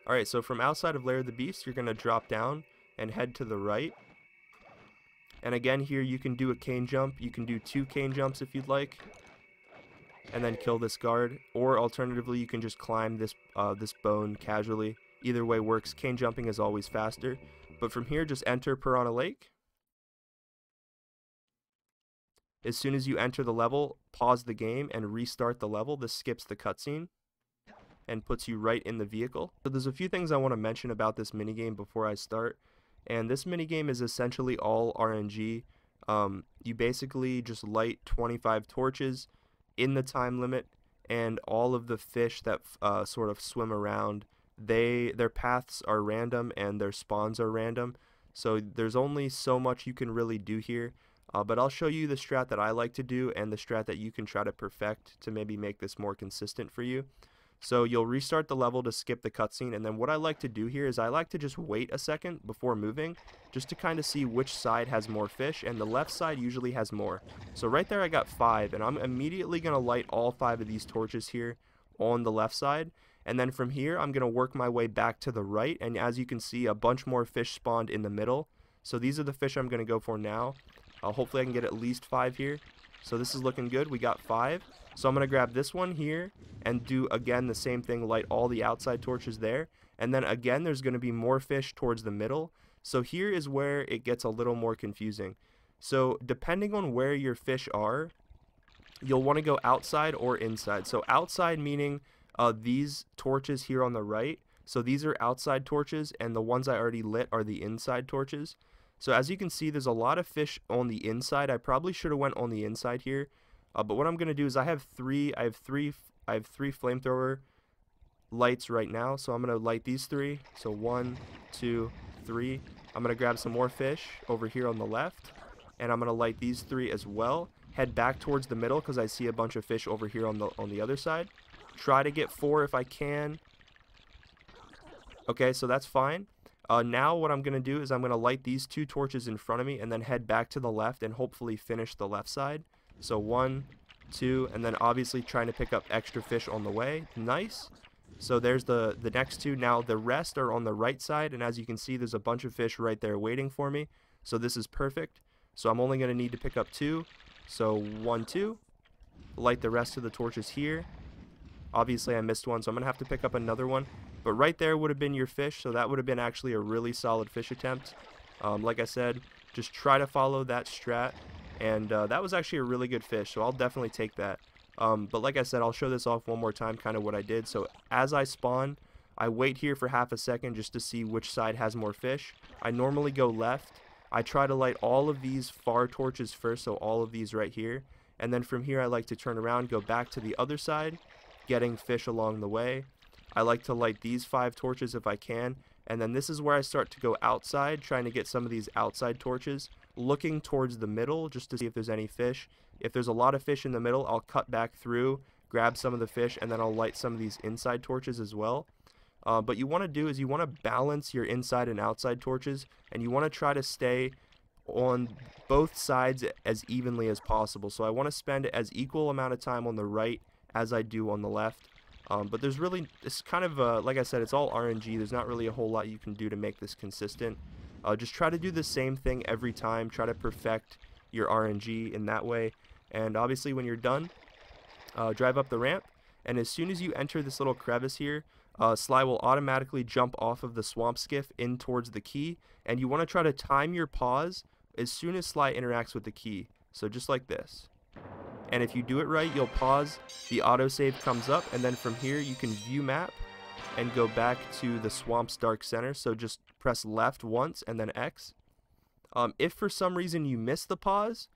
[SPEAKER 1] Alright, so from outside of Lair of the Beast, you're going to drop down and head to the right. And again, here you can do a cane jump. You can do 2 cane jumps if you'd like, and then kill this guard. Or alternatively, you can just climb this bone casually. Either way works. Cane jumping is always faster. But from here, just enter Piranha Lake. As soon as you enter the level, pause the game and restart the level. This skips the cutscene and puts you right in the vehicle. So there's a few things I want to mention about this minigame before I start. And this minigame is essentially all RNG. You basically just light 25 torches in the time limit, and all of the fish that sort of swim around, their paths are random and their spawns are random. So there's only so much you can really do here. But I'll show you the strat that I like to do and the strat that you can try to perfect to maybe make this more consistent for you. So you'll restart the level to skip the cutscene, and then what I like to do here is I like to just wait a second before moving, just to kind of see which side has more fish, and the left side usually has more. So right there I got 5, and I'm immediately going to light all 5 of these torches here on the left side, and then from here I'm going to work my way back to the right, and as you can see, a bunch more fish spawned in the middle. So these are the fish I'm going to go for now. Hopefully I can get at least 5 here. So this is looking good. We got 5. So I'm going to grab this one here and do again the same thing, light all the outside torches there. And then again there's going to be more fish towards the middle. So here is where it gets a little more confusing. So depending on where your fish are, you'll want to go outside or inside. So outside meaning these torches here on the right. So these are outside torches, and the ones I already lit are the inside torches. So as you can see, there's a lot of fish on the inside. I probably should have went on the inside here. But what I'm going to do is I have three flamethrower lights right now. So I'm going to light these 3. So 1, 2, 3. I'm going to grab some more fish over here on the left. And I'm going to light these 3 as well. Head back towards the middle because I see a bunch of fish over here on the other side. Try to get 4 if I can. Okay, so that's fine. Now what I'm going to do is I'm going to light these 2 torches in front of me and then head back to the left and hopefully finish the left side. So 1, 2, and then obviously trying to pick up extra fish on the way. Nice. So there's the next 2. Now the rest are on the right side, and as you can see there's a bunch of fish right there waiting for me. So this is perfect. So I'm only going to need to pick up 2. So 1, 2. Light the rest of the torches here. Obviously I missed one, so I'm going to have to pick up another one. But right there would have been your fish, so that would have been actually a really solid fish attempt. Like I said, just try to follow that strat. And that was actually a really good fish, so I'll definitely take that. But like I said, I'll show this off one more time, kind of what I did. So as I spawn, I wait here for half a second just to see which side has more fish. I normally go left. I try to light all of these far torches first, so all of these right here. And then from here I like to turn around, go back to the other side, getting fish along the way. I like to light these 5 torches if I can. And then this is where I start to go outside, trying to get some of these outside torches, looking towards the middle just to see if there's any fish. If there's a lot of fish in the middle, I'll cut back through, grab some of the fish, and then I'll light some of these inside torches as well. But you want to do is you want to balance your inside and outside torches, and you want to try to stay on both sides as evenly as possible. So I want to spend as equal amount of time on the right as I do on the left. But there's really, it's kind of, like I said, it's all RNG. There's not really a whole lot you can do to make this consistent. Just try to do the same thing every time. Try to perfect your RNG in that way. And obviously when you're done, drive up the ramp. And as soon as you enter this little crevice here, Sly will automatically jump off of the swamp skiff in towards the key. And you want to try to time your pause as soon as Sly interacts with the key. So just like this. And if you do it right, you'll pause, the autosave comes up, and then from here you can view map and go back to the swamp's dark center. So just press left once and then X. If for some reason you miss the pause,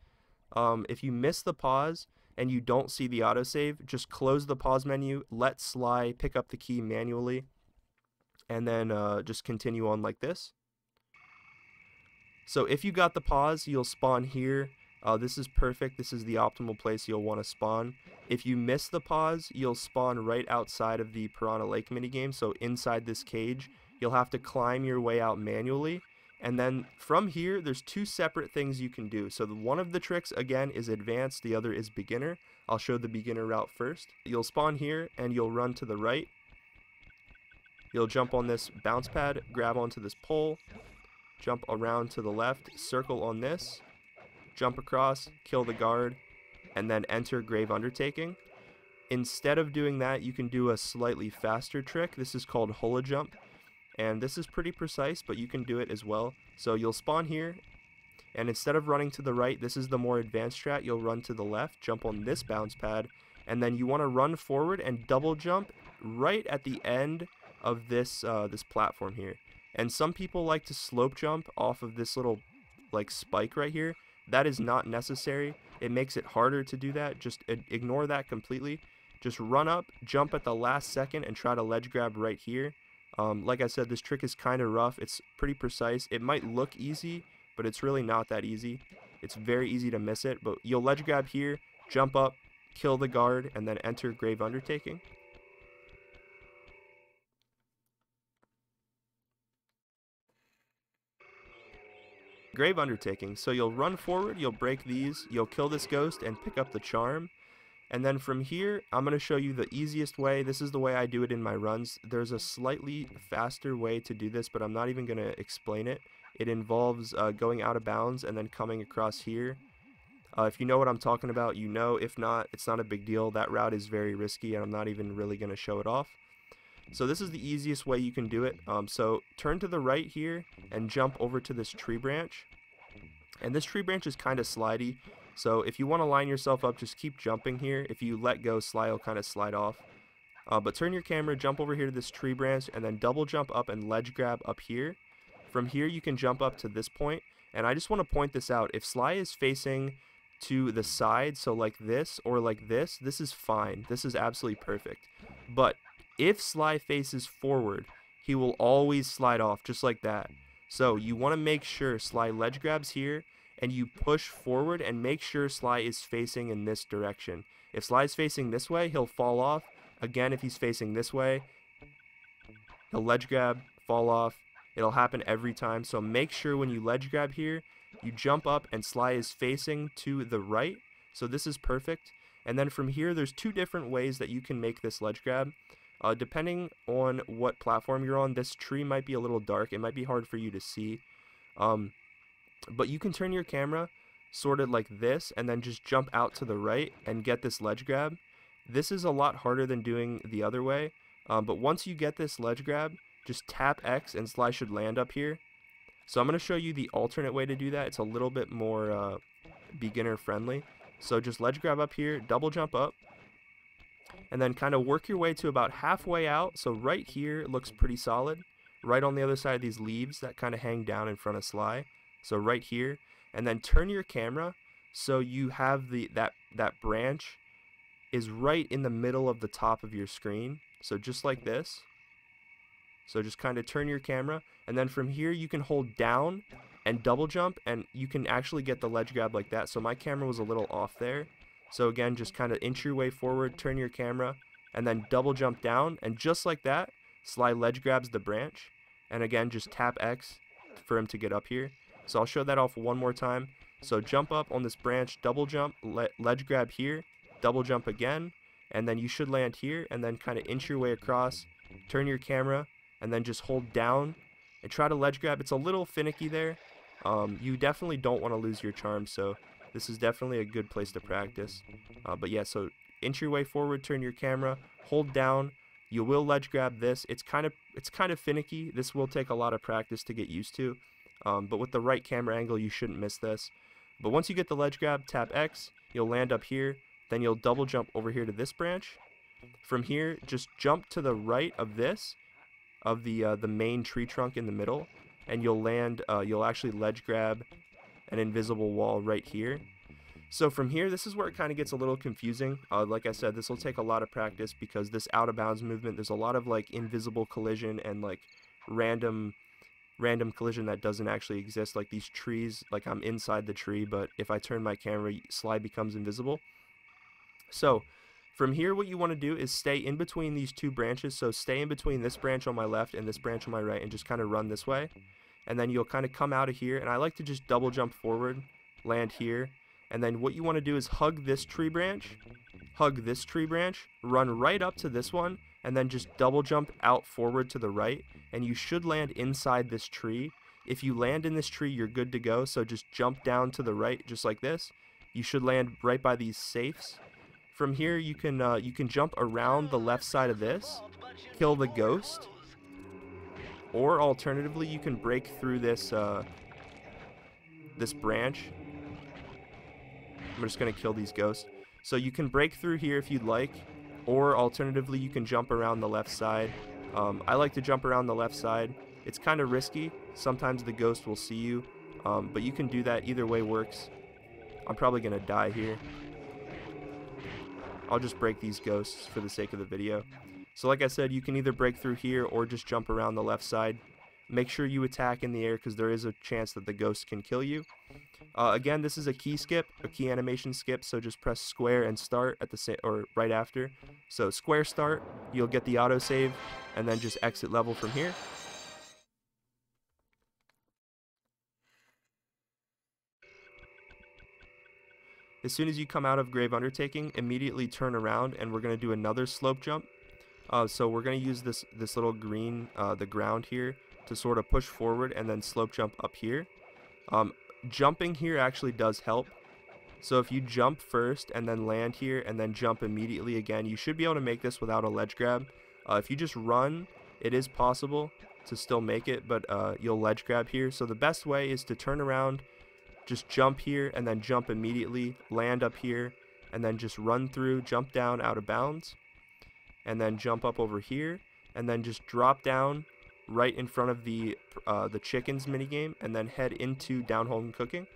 [SPEAKER 1] if you miss the pause and you don't see the autosave, just close the pause menu, let Sly pick up the key manually, and then just continue on like this. So if you got the pause, you'll spawn here. This is perfect. This is the optimal place you'll want to spawn. If you miss the pause, you'll spawn right outside of the Piranha Lake minigame. So inside this cage, you'll have to climb your way out manually. And then from here, there's 2 separate things you can do. So one of the tricks, again, is advanced. The other is beginner. I'll show the beginner route first. You'll spawn here and you'll run to the right. You'll jump on this bounce pad, grab onto this pole, jump around to the left, circle on this, jump across, kill the guard, and then enter Grave Undertaking. Instead of doing that, you can do a slightly faster trick. This is called Hulla jump, and this is pretty precise, but you can do it as well. So you'll spawn here, and instead of running to the right, this is the more advanced strat, you'll run to the left, jump on this bounce pad, and then you want to run forward and double jump right at the end of this this platform here. And some people like to slope jump off of this little like spike right here. That is not necessary. It makes it harder to do that. Just ignore that completely. Just run up, jump at the last second, and try to ledge grab right here. Like I said, this trick is kind of rough. It's pretty precise. It might look easy, but it's really not that easy. It's very easy to miss it, but you'll ledge grab here, jump up, kill the guard, and then enter Grave Undertaking. Grave Undertaking. So you'll run forward, you'll break these, you'll kill this ghost and pick up the charm. And then from here, I'm going to show you the easiest way. This is the way I do it in my runs. There's a slightly faster way to do this, but I'm not even going to explain it. It involves going out of bounds and then coming across here. If you know what I'm talking about, you know. If not, it's not a big deal. That route is very risky, and I'm not even really going to show it off. So this is the easiest way you can do it. So turn to the right here and jump over to this tree branch. And this tree branch is kind of slidey. So if you want to line yourself up, just keep jumping here. If you let go, Sly will kind of slide off. But turn your camera, jump over here to this tree branch, and then double jump up and ledge grab up here. From here, you can jump up to this point. And I just want to point this out. If Sly is facing to the side, so like this or like this is fine. This is absolutely perfect. But if Sly faces forward, he will always slide off just like that. So you want to make sure Sly ledge grabs here, and you push forward and make sure Sly is facing in this direction. If Sly is facing this way, he'll fall off. Again, if he's facing this way, he'll ledge grab, fall off. It'll happen every time. So make sure when you ledge grab here, you jump up and Sly is facing to the right. So this is perfect. And then from here, there's two different ways that you can make this ledge grab. Depending on what platform you're on, this tree might be a little dark. It might be hard for you to see. But you can turn your camera sort of like this and then just jump out to the right and get this ledge grab. This is a lot harder than doing the other way. But once you get this ledge grab, just tap X and Sly should land up here. So I'm going to show you the alternate way to do that. It's a little bit more beginner friendly. So just ledge grab up here, double jump up, and then kind of work your way to about halfway out. So right here looks pretty solid. Right on the other side of these leaves that kind of hang down in front of Sly. So right here, and then turn your camera so you have that branch is right in the middle of the top of your screen. So just like this. So just kind of turn your camera, and then from here you can hold down and double jump, and you can actually get the ledge grab like that. So my camera was a little off there. So again, just kind of inch your way forward, turn your camera, and then double jump down, and just like that, Sly ledge grabs the branch, and again just tap X for him to get up here. So I'll show that off one more time. So jump up on this branch, double jump, ledge grab here, double jump again, and then you should land here, and then kind of inch your way across, turn your camera, and then just hold down and try to ledge grab. It's a little finicky there. You definitely don't want to lose your charm, so this is definitely a good place to practice. But yeah, so inch your way forward, turn your camera, hold down. You will ledge grab this. It's kind of finicky. This will take a lot of practice to get used to. But with the right camera angle, you shouldn't miss this. But once you get the ledge grab, tap X, you'll land up here. Then you'll double jump over here to this branch. From here, just jump to the right of this, of the main tree trunk in the middle, and you'll land. You'll actually ledge grab an invisible wall right here. So from here, this is where it kind of gets a little confusing. Like I said, this will take a lot of practice because this out of bounds movement, there's a lot of like invisible collision and like random collision that doesn't actually exist. Like these trees, like I'm inside the tree, but if I turn my camera, Sly becomes invisible. So from here, what you want to do is stay in between these two branches. So stay in between this branch on my left and this branch on my right, and just kind of run this way. And then you'll kind of come out of here, and I like to just double jump forward, land here, and then what you want to do is hug this tree branch, run right up to this one, and then just double jump out forward to the right, and you should land inside this tree. If you land in this tree, you're good to go. So just jump down to the right, just like this. You should land right by these safes. From here, you can jump around the left side of this, kill the ghost, or alternatively, you can break through this this branch. I'm just gonna kill these ghosts. So you can break through here if you'd like, or alternatively, you can jump around the left side. I like to jump around the left side. It's kind of risky. Sometimes the ghost will see you, but you can do that. Either way works. I'm probably gonna die here. I'll just break these ghosts for the sake of the video. So like I said, you can either break through here or just jump around the left side. Make sure you attack in the air because there is a chance that the ghost can kill you. Again, this is a key skip, a key animation skip, so just press square and start at the or right after. So square start, you'll get the autosave, and then just exit level from here. As soon as you come out of Grave Undertaking, immediately turn around, and we're going to do another slope jump. So we're going to use this little green, the ground here, to sort of push forward and then slope jump up here. Jumping here actually does help. So if you jump first and then land here and then jump immediately again, you should be able to make this without a ledge grab. If you just run, it is possible to still make it, but you'll ledge grab here. So the best way is to turn around, just jump here and then jump immediately, land up here, and then just run through, jump down out of bounds, and then jump up over here, and then just drop down right in front of the chickens minigame, and then head into Down Home Cooking.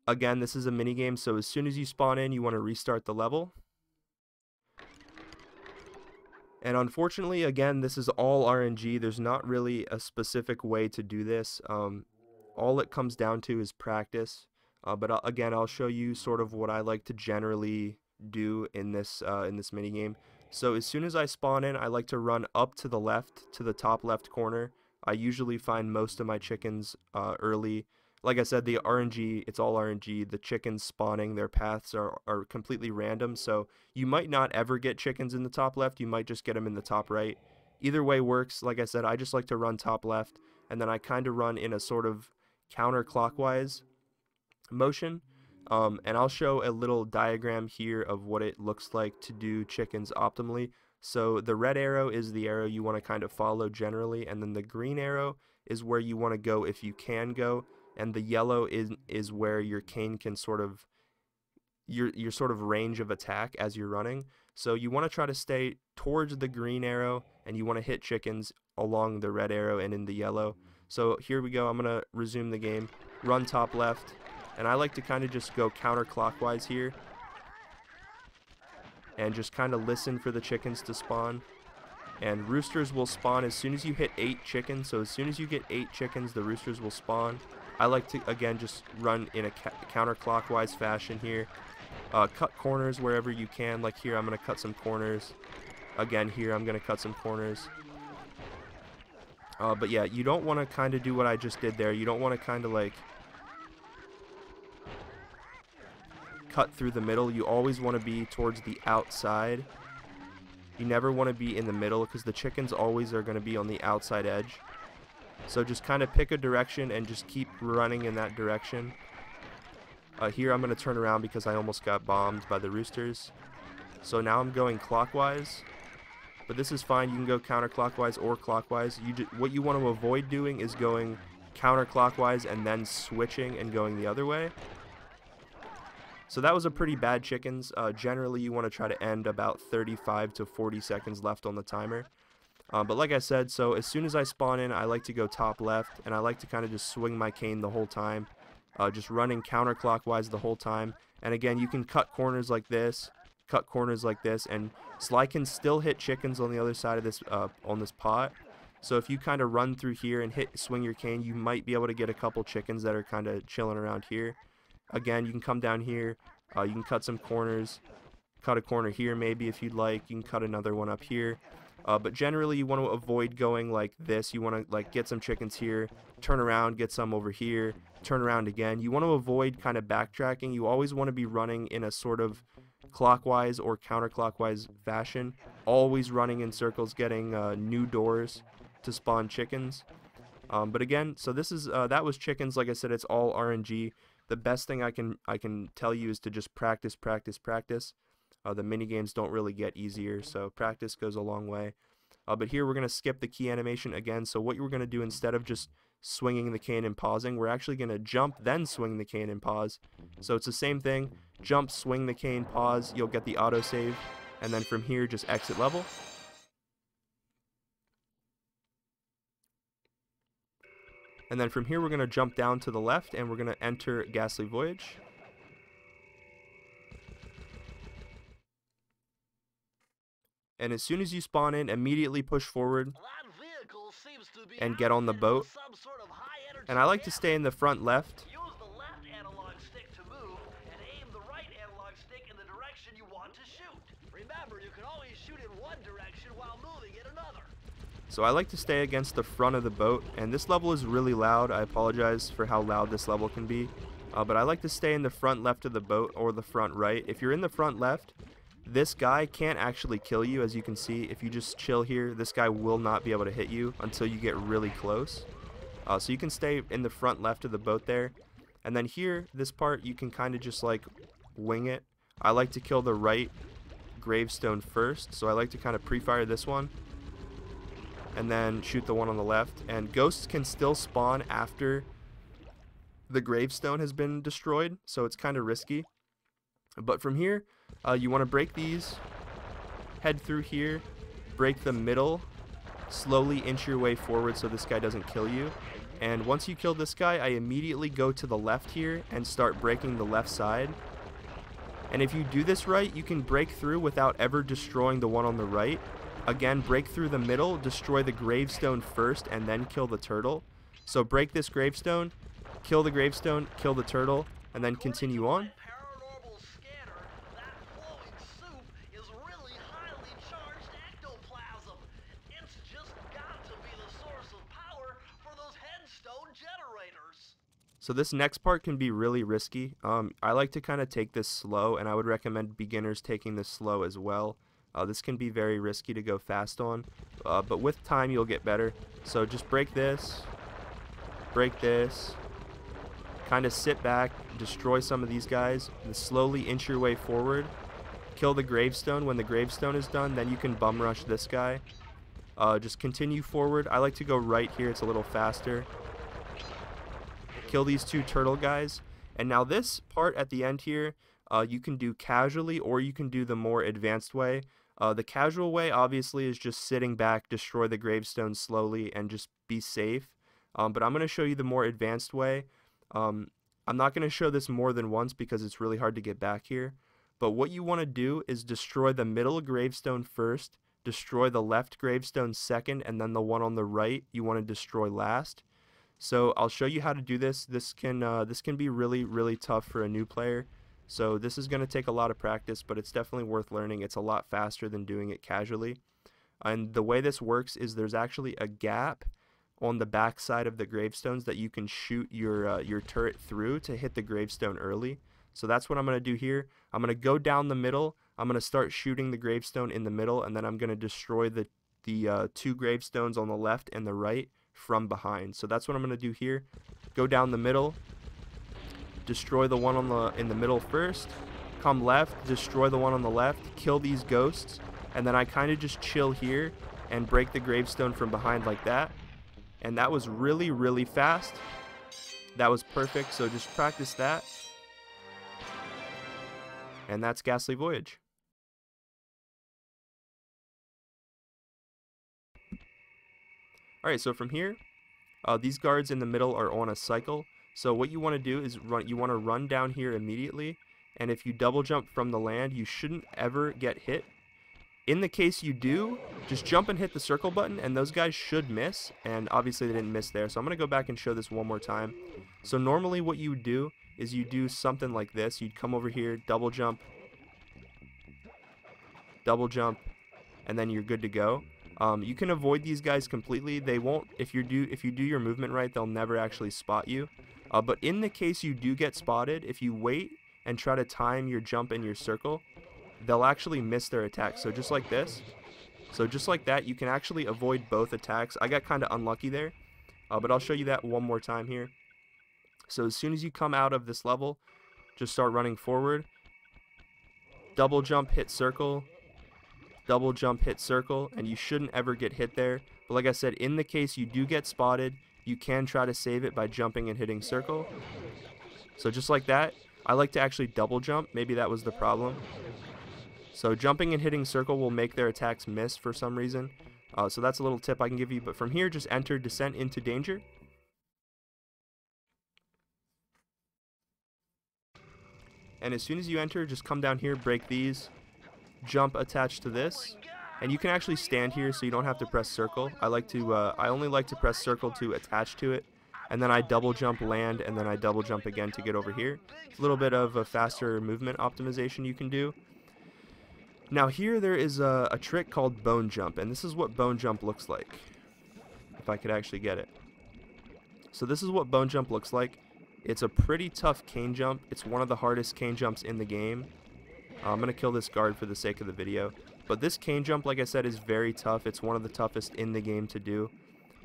[SPEAKER 1] Again, this is a minigame, so as soon as you spawn in, you want to restart the level. And unfortunately, again, this is all RNG. There's not really a specific way to do this. All it comes down to is practice. But again, I'll show you sort of what I like to generally do in this minigame. So as soon as I spawn in, I like to run up to the left, to the top left corner. I usually find most of my chickens early. Like I said, the RNG, it's all RNG. The chickens spawning, their paths are completely random. So you might not ever get chickens in the top left. You might just get them in the top right. Either way works. Like I said, I just like to run top left. And then I kind of run in a sort of counterclockwise motion. And I'll show a little diagram here of what it looks like to do chickens optimally. So the red arrow is the arrow you want to kind of follow generally, and then the green arrow is where you want to go if you can go, and the yellow is where your cane can sort of your sort of range of attack as you're running. So you want to try to stay towards the green arrow, and you want to hit chickens along the red arrow and in the yellow. So here we go. I'm going to resume the game. Run top left. And I like to kind of just go counterclockwise here and just kind of listen for the chickens to spawn. And roosters will spawn as soon as you hit 8 chickens. So as soon as you get 8 chickens, the roosters will spawn. I like to, again, just run in a counterclockwise fashion here. Cut corners wherever you can. Like here, I'm going to cut some corners. Again, here, I'm going to cut some corners. But yeah, you don't want to kind of do what I just did there. You don't want to kind of like cut through the middle. You always want to be towards the outside. You never want to be in the middle because the chickens always are going to be on the outside edge. So just kind of pick a direction and just keep running in that direction. Here I'm going to turn around because I almost got bombed by the roosters. So now I'm going clockwise. But this is fine. You can go counterclockwise or clockwise. What you want to avoid doing is going counterclockwise and then switching and going the other way. So that was a pretty bad chickens. Generally, you want to try to end about 35 to 40 seconds left on the timer. But like I said, so as soon as I spawn in, I like to go top left, and I like to kind of just swing my cane the whole time, just running counterclockwise the whole time. And again, you can cut corners like this, and Sly can still hit chickens on the other side of this on this pot. So if you kind of run through here and swing your cane, you might be able to get a couple chickens that are kind of chilling around here. Again, you can come down here, you can cut some corners, cut a corner here maybe if you'd like, you can cut another one up here. But generally you want to avoid going like this. You want to like get some chickens here, turn around, get some over here, turn around again. You want to avoid kind of backtracking. You always want to be running in a sort of clockwise or counterclockwise fashion, always running in circles, getting new doors to spawn chickens. But again, so this is that was chickens. Like I said, it's all RNG. The best thing I can tell you is to just practice. The mini games don't really get easier, so practice goes a long way. But here we're going to skip the key animation again. So what we're going to do, instead of just swinging the cane and pausing, we're actually going to jump, then swing the cane and pause. So it's the same thing. Jump, swing the cane, pause. You'll get the autosave. And then from here, just exit level. And then from here, we're going to jump down to the left, and we're going to enter Ghastly Voyage. And as soon as you spawn in, immediately push forward
[SPEAKER 3] That vehicle seems to be
[SPEAKER 1] and get on the
[SPEAKER 3] outfitted with
[SPEAKER 1] boat.
[SPEAKER 3] some sort of high-energy
[SPEAKER 1] And I like to
[SPEAKER 3] camera.
[SPEAKER 1] stay in the front left.
[SPEAKER 3] Use the left analog stick to move, and aim the right analog stick in the direction you want to shoot. Remember, you can always shoot in one direction while moving in another.
[SPEAKER 1] So I like to stay against the front of the boat, and this level is really loud. I apologize for how loud this level can be, but I like to stay in the front left of the boat or the front right. If you're in the front left, this guy can't actually kill you. As you can see, if you just chill here, this guy will not be able to hit you until you get really close. So you can stay in the front left of the boat there, and then here, this part, you can kind of just like wing it. I like to kill the right gravestone first, so I like to kind of pre-fire this one and then shoot the one on the left. And ghosts can still spawn after the gravestone has been destroyed, so it's kind of risky. But from here, you want to break these, head through here, break the middle, slowly inch your way forward so this guy doesn't kill you. And once you kill this guy, I immediately go to the left here and start breaking the left side. And if you do this right, you can break through without ever destroying the one on the right. Again, break through the middle, destroy the gravestone first, and then kill the turtle. So break this gravestone, kill the gravestone, kill the turtle, and then continue on.
[SPEAKER 3] Paranormal scanner, that flowing soup is really highly charged ectoplasm. It's just got to be the source of power for those headstone generators.
[SPEAKER 1] So this next part can be really risky. I like to kind of take this slow, and I would recommend beginners taking this slow as well. This can be very risky to go fast on, but with time you'll get better. So just break this, kind of sit back, destroy some of these guys, and slowly inch your way forward. Kill the gravestone. When the gravestone is done, then you can bum rush this guy. Just continue forward. I like to go right here, it's a little faster. Kill these two turtle guys. And now this part at the end here, you can do casually or you can do the more advanced way. The casual way obviously is just sitting back, destroy the gravestone slowly, and just be safe. But I'm going to show you the more advanced way. I'm not going to show this more than once because it's really hard to get back here. But what you want to do is destroy the middle gravestone first, destroy the left gravestone second, and then the one on the right you want to destroy last. So I'll show you how to do this. This can be really tough for a new player. So this is going to take a lot of practice, but it's definitely worth learning. It's a lot faster than doing it casually. And the way this works is there's actually a gap on the back side of the gravestones that you can shoot your turret through to hit the gravestone early. So that's what I'm going to do here. I'm going to go down the middle. I'm going to start shooting the gravestone in the middle, and then I'm going to destroy the two gravestones on the left and the right from behind. So that's what I'm going to do here. Go down the middle, destroy the one in the middle first, come left, destroy the one on the left, kill these ghosts, and then I kind of just chill here and break the gravestone from behind like that. And that was really fast. That was perfect, so just practice that. And that's Ghastly Voyage. Alright, so from here, these guards in the middle are on a cycle. So what you want to do is you want to run down here immediately, and if you double jump from the land, you shouldn't ever get hit. In the case you do, just jump and hit the circle button, and those guys should miss, and obviously they didn't miss there. So I'm going to go back and show this one more time. So normally what you would do is you do something like this. You'd come over here, double jump, and then you're good to go. You can avoid these guys completely. They won't, if you do your movement right, they'll never actually spot you. But in the case you do get spotted, if you wait and try to time your jump and your circle, they'll actually miss their attack. So just like this. So just like that, you can actually avoid both attacks. I got kind of unlucky there, but I'll show you that one more time here. So as soon as you come out of this level, just start running forward. Double jump, hit circle. Double jump, hit circle, and you shouldn't ever get hit there. But like I said, in the case you do get spotted, you can try to save it by jumping and hitting circle. So just like that. I like to actually double jump. Maybe that was the problem. So jumping and hitting circle will make their attacks miss for some reason. So that's a little tip I can give you. But from here, just enter Descent into Danger. And as soon as you enter, just come down here, break these, jump attached to this, And you can actually stand here so you don't have to press circle. I only like to press circle to attach to it. And then I double jump, land, and then I double jump again to get over here. It's a little bit of a faster movement optimization you can do. Now here there is a trick called bone jump, and this is what bone jump looks like. If I could actually get it. So this is what bone jump looks like. It's a pretty tough cane jump. It's one of the hardest cane jumps in the game. I'm going to kill this guard for the sake of the video. But this cane jump, like I said, is very tough. It's one of the toughest in the game to do.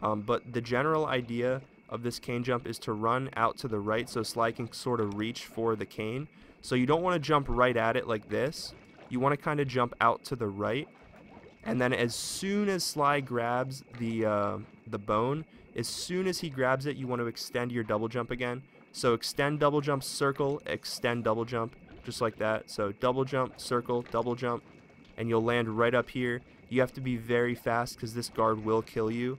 [SPEAKER 1] But the general idea of this cane jump is to run out to the right so Sly can sort of reach for the cane. So you don't want to jump right at it like this. You want to kind of jump out to the right. And then as soon as Sly grabs the bone, as soon as he grabs it, you want to extend your double jump again. So extend double jump, circle, extend double jump, just like that. So double jump, circle, double jump, and you'll land right up here. You have to be very fast because this guard will kill you.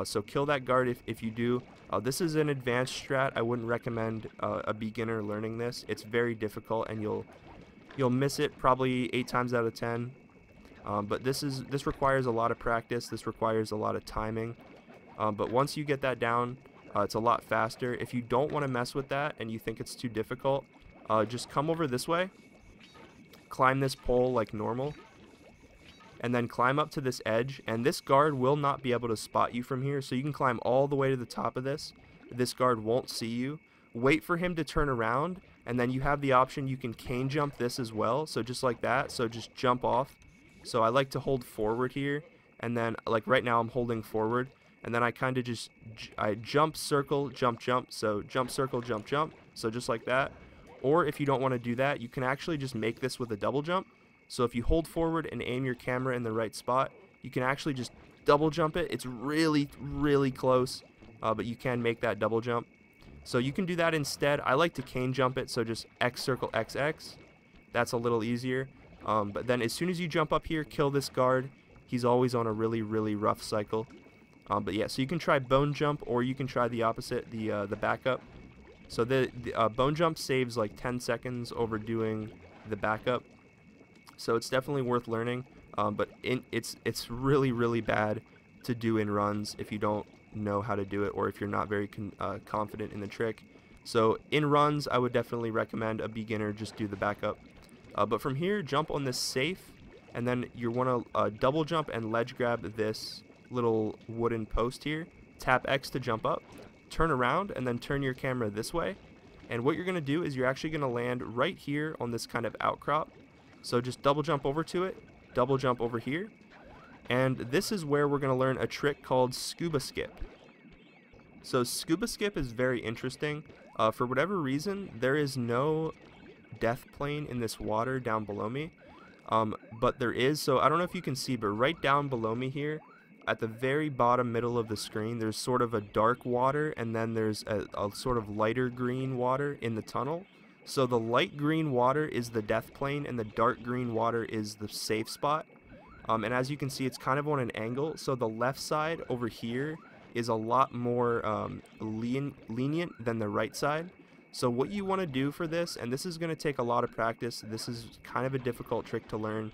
[SPEAKER 1] So kill that guard if you do. This is an advanced strat. I wouldn't recommend a beginner learning this. It's very difficult, and you'll miss it probably 8 times out of 10. But this requires a lot of practice. This requires a lot of timing. But once you get that down, it's a lot faster. If you don't want to mess with that and you think it's too difficult, just come over this way, climb this pole like normal, and then climb up to this edge. And this guard will not be able to spot you from here, so you can climb all the way to the top of this. This guard won't see you. Wait for him to turn around, and then you have the option you can cane jump this as well. So just like that. So just jump off. So I like to hold forward here, and then like right now I'm holding forward. And then I kind of I jump, circle, jump, jump. So jump, circle, jump, jump. So just like that. Or if you don't want to do that, you can actually just make this with a double jump. So if you hold forward and aim your camera in the right spot, you can actually just double jump it. It's really, really close, but you can make that double jump. So you can do that instead. I like to cane jump it, so just X, circle, X, X. That's a little easier. But then as soon as you jump up here, kill this guard. He's always on a really, really rough cycle. But yeah, so you can try bone jump, or you can try the opposite, the backup. So the bone jump saves like 10 seconds over doing the backup. So it's definitely worth learning. But it's really, really bad to do in runs if you don't know how to do it, or if you're not very confident in the trick. So in runs, I would definitely recommend a beginner just do the backup. But from here, jump on this safe, and then you want to double jump and ledge grab this little wooden post here. Tap X to jump up, turn around, and then turn your camera this way. And what you're going to do is you're actually going to land right here on this kind of outcrop. So just double jump over to it, double jump over here. And this is where we're going to learn a trick called scuba skip. So scuba skip is very interesting. For whatever reason, there is no death plane in this water down below me. But there is, so I don't know if you can see, but right down below me here, at the very bottom middle of the screen, there's sort of a dark water, and then there's a sort of lighter green water in the tunnel. So the light green water is the death plane, and the dark green water is the safe spot. And as you can see, it's kind of on an angle, so the left side over here is a lot more lenient than the right side. So what you want to do for this, and this is going to take a lot of practice, this is kind of a difficult trick to learn,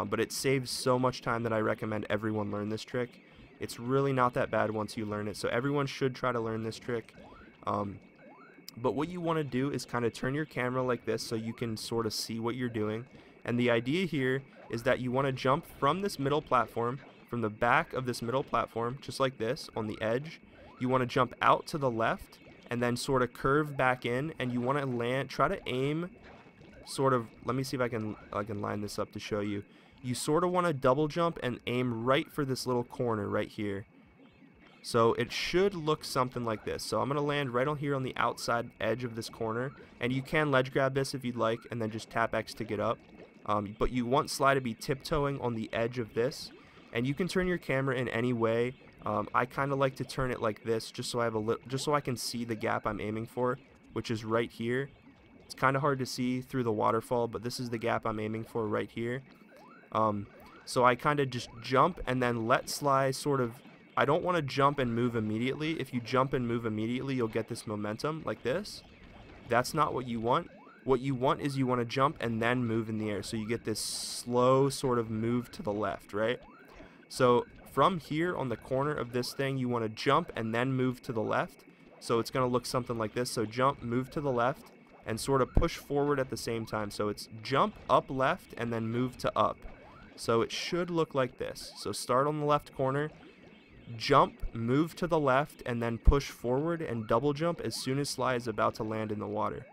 [SPEAKER 1] but it saves so much time that I recommend everyone learn this trick. It's really not that bad once you learn it, so everyone should try to learn this trick. But what you want to do is kind of turn your camera like this so you can sort of see what you're doing. And the idea here is that you want to jump from this middle platform, from the back of this middle platform, just like this, on the edge. You want to jump out to the left, and then sort of curve back in, and you want to land, try to aim sort of, let me see if I can line this up to show you. You sort of want to double jump and aim right for this little corner right here. So it should look something like this. So I'm going to land right on here on the outside edge of this corner, and you can ledge grab this if you'd like, and then just tap X to get up. But you want Sly to be tiptoeing on the edge of this, and you can turn your camera in any way. I kind of like to turn it like this, just so I have just so I can see the gap I'm aiming for, which is right here. It's kind of hard to see through the waterfall, but this is the gap I'm aiming for right here. So I kind of just jump and then let Sly sort of. I don't want to jump and move immediately. If you jump and move immediately, you'll get this momentum like this. That's not what you want. What you want is you want to jump and then move in the air, so you get this slow sort of move to the left, right? So from here on the corner of this thing, you want to jump and then move to the left. So it's going to look something like this. So jump, move to the left, and sort of push forward at the same time. So it's jump, up, left, and then move to up. So it should look like this. So start on the left corner, jump, move to the left, and then push forward and double jump as soon as Sly is about to land in the water.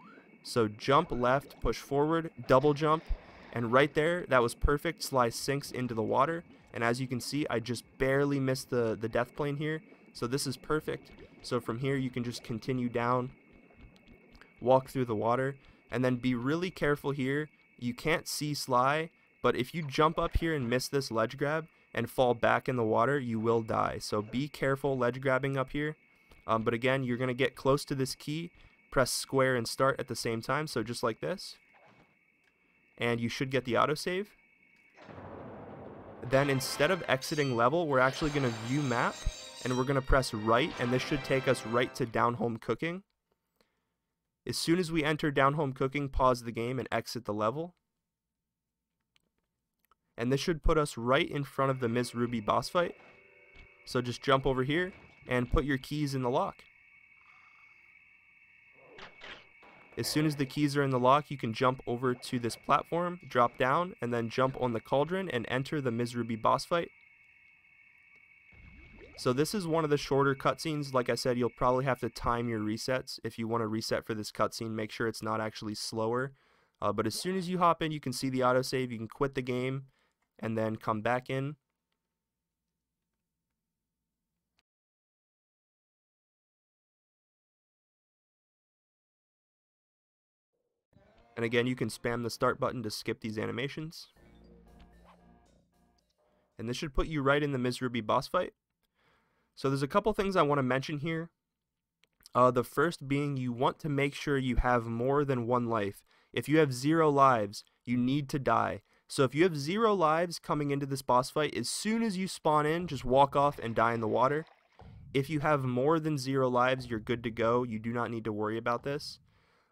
[SPEAKER 1] So jump left, push forward, double jump, and right there, that was perfect. Sly sinks into the water, and as you can see, I just barely missed the death plane here. So this is perfect. So from here, you can just continue down, walk through the water, and then be really careful here. You can't see Sly, but if you jump up here and miss this ledge grab and fall back in the water, you will die. So be careful ledge grabbing up here. But again, you're going to get close to this key, press square and start at the same time, so just like this. And you should get the autosave. Then instead of exiting level, we're actually going to view map, and we're going to press right, and this should take us right to down home cooking. As soon as we enter down home cooking, pause the game and exit the level. And this should put us right in front of the Ms. Ruby boss fight. So just jump over here and put your keys in the lock. As soon as the keys are in the lock, you can jump over to this platform, drop down, and then jump on the cauldron and enter the Ms. Ruby boss fight. So this is one of the shorter cutscenes. Like I said, you'll probably have to time your resets. If you want to reset for this cutscene, make sure it's not actually slower. But as soon as you hop in, you can see the autosave. You can quit the game and then come back in. And again, you can spam the start button to skip these animations. And this should put you right in the Ms. Ruby boss fight. So there's a couple things I want to mention here. The first being, you want to make sure you have more than one life. If you have 0 lives, you need to die. So if you have 0 lives coming into this boss fight, as soon as you spawn in, just walk off and die in the water. If you have more than 0 lives, you're good to go. You do not need to worry about this.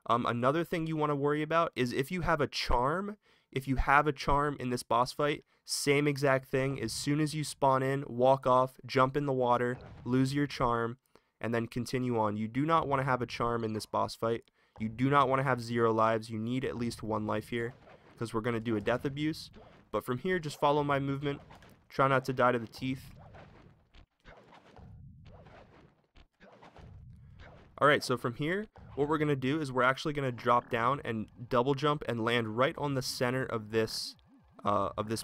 [SPEAKER 1] Another thing you want to worry about is if you have a charm. If you have a charm in this boss fight, same exact thing. As soon as you spawn in, walk off, jump in the water, lose your charm, and then continue on. You do not want to have a charm in this boss fight. You do not want to have 0 lives. You need at least 1 life here, because we're going to do a death abuse. But from here, just follow my movement. Try not to die to the teeth. Alright, so from here, what we're going to do is we're actually going to drop down and double jump and land right on the center of this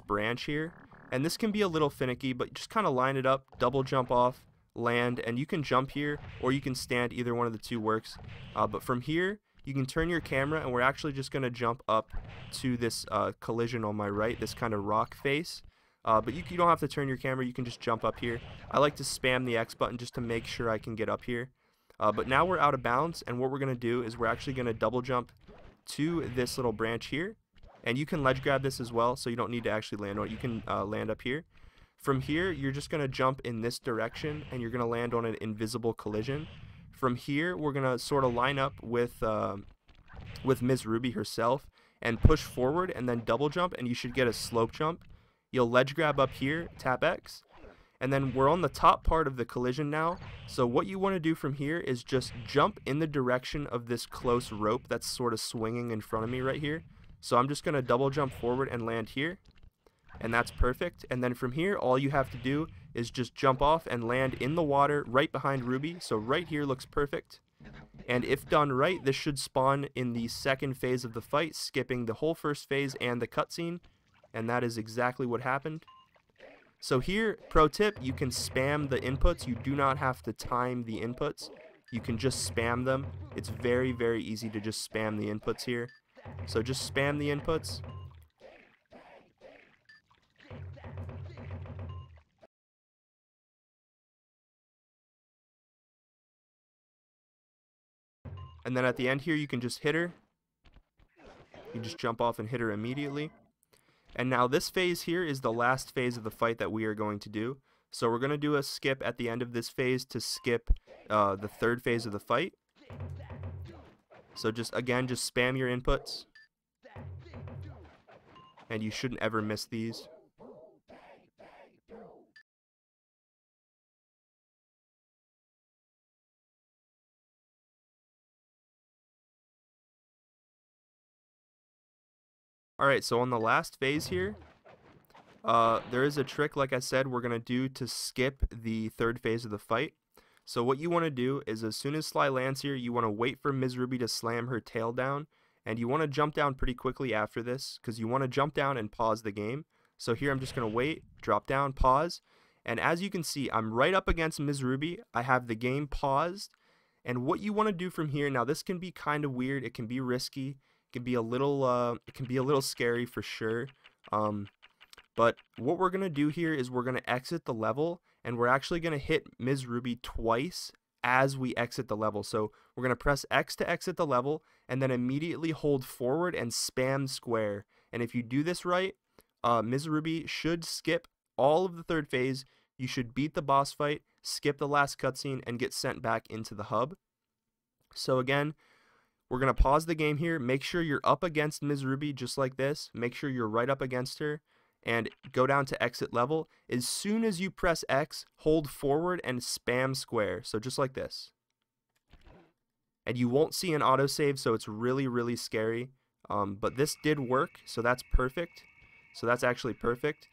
[SPEAKER 1] branch here. And this can be a little finicky, but just kind of line it up, double jump off, land, and you can jump here, or you can stand. Either one of the two works. But from here, you can turn your camera, and we're actually just going to jump up to this collision on my right, this kind of rock face. But you don't have to turn your camera, you can just jump up here. I like to spam the X button just to make sure I can get up here. But now we're out of bounds, and what we're going to do is we're actually going to double jump to this little branch here. And you can ledge grab this as well, so you don't need to actually land on it. You can land up here. From here, you're just going to jump in this direction, and you're going to land on an invisible collision. From here, we're going to sort of line up with Ms. Ruby herself and push forward and then double jump, and you should get a slope jump. You'll ledge grab up here, tap X. And then we're on the top part of the collision now. So what you want to do from here is just jump in the direction of this close rope that's sort of swinging in front of me right here. So I'm just going to double jump forward and land here. And that's perfect. And then from here, all you have to do is just jump off and land in the water right behind Ruby. So right here looks perfect. And if done right, this should spawn in the second phase of the fight, skipping the whole first phase and the cutscene. And that is exactly what happened. So here, pro tip, you can spam the inputs. You do not have to time the inputs. You can just spam them. It's very, very easy to just spam the inputs here. So just spam the inputs. And then at the end here, you can just hit her. You just jump off and hit her immediately. And now this phase here is the last phase of the fight that we are going to do. So we're going to do a skip at the end of this phase to skip the third phase of the fight. So just spam your inputs. And you shouldn't ever miss these. Alright, so on the last phase here, there is a trick, like I said, we're going to do to skip the third phase of the fight. So what you want to do is as soon as Sly lands here, you want to wait for Ms. Ruby to slam her tail down, and you want to jump down pretty quickly after this, because you want to jump down and pause the game. So here I'm just going to wait, drop down, pause, and as you can see, I'm right up against Ms. Ruby. I have the game paused, and what you want to do from here, now this can be kind of weird, it can be risky, it can be a little scary for sure. But what we're going to do here is we're going to exit the level, and we're actually going to hit Ms. Ruby twice as we exit the level. So we're going to press X to exit the level, and then immediately hold forward and spam square. And if you do this right, Ms. Ruby should skip all of the third phase. You should beat the boss fight, skip the last cutscene, and get sent back into the hub. So again, we're going to pause the game here. Make sure you're up against Ms. Ruby just like this. Make sure you're right up against her. And go down to exit level. As soon as you press X, hold forward and spam square. So just like this. And you won't see an autosave, so it's really, really scary. But this did work, so that's perfect. So that's actually perfect.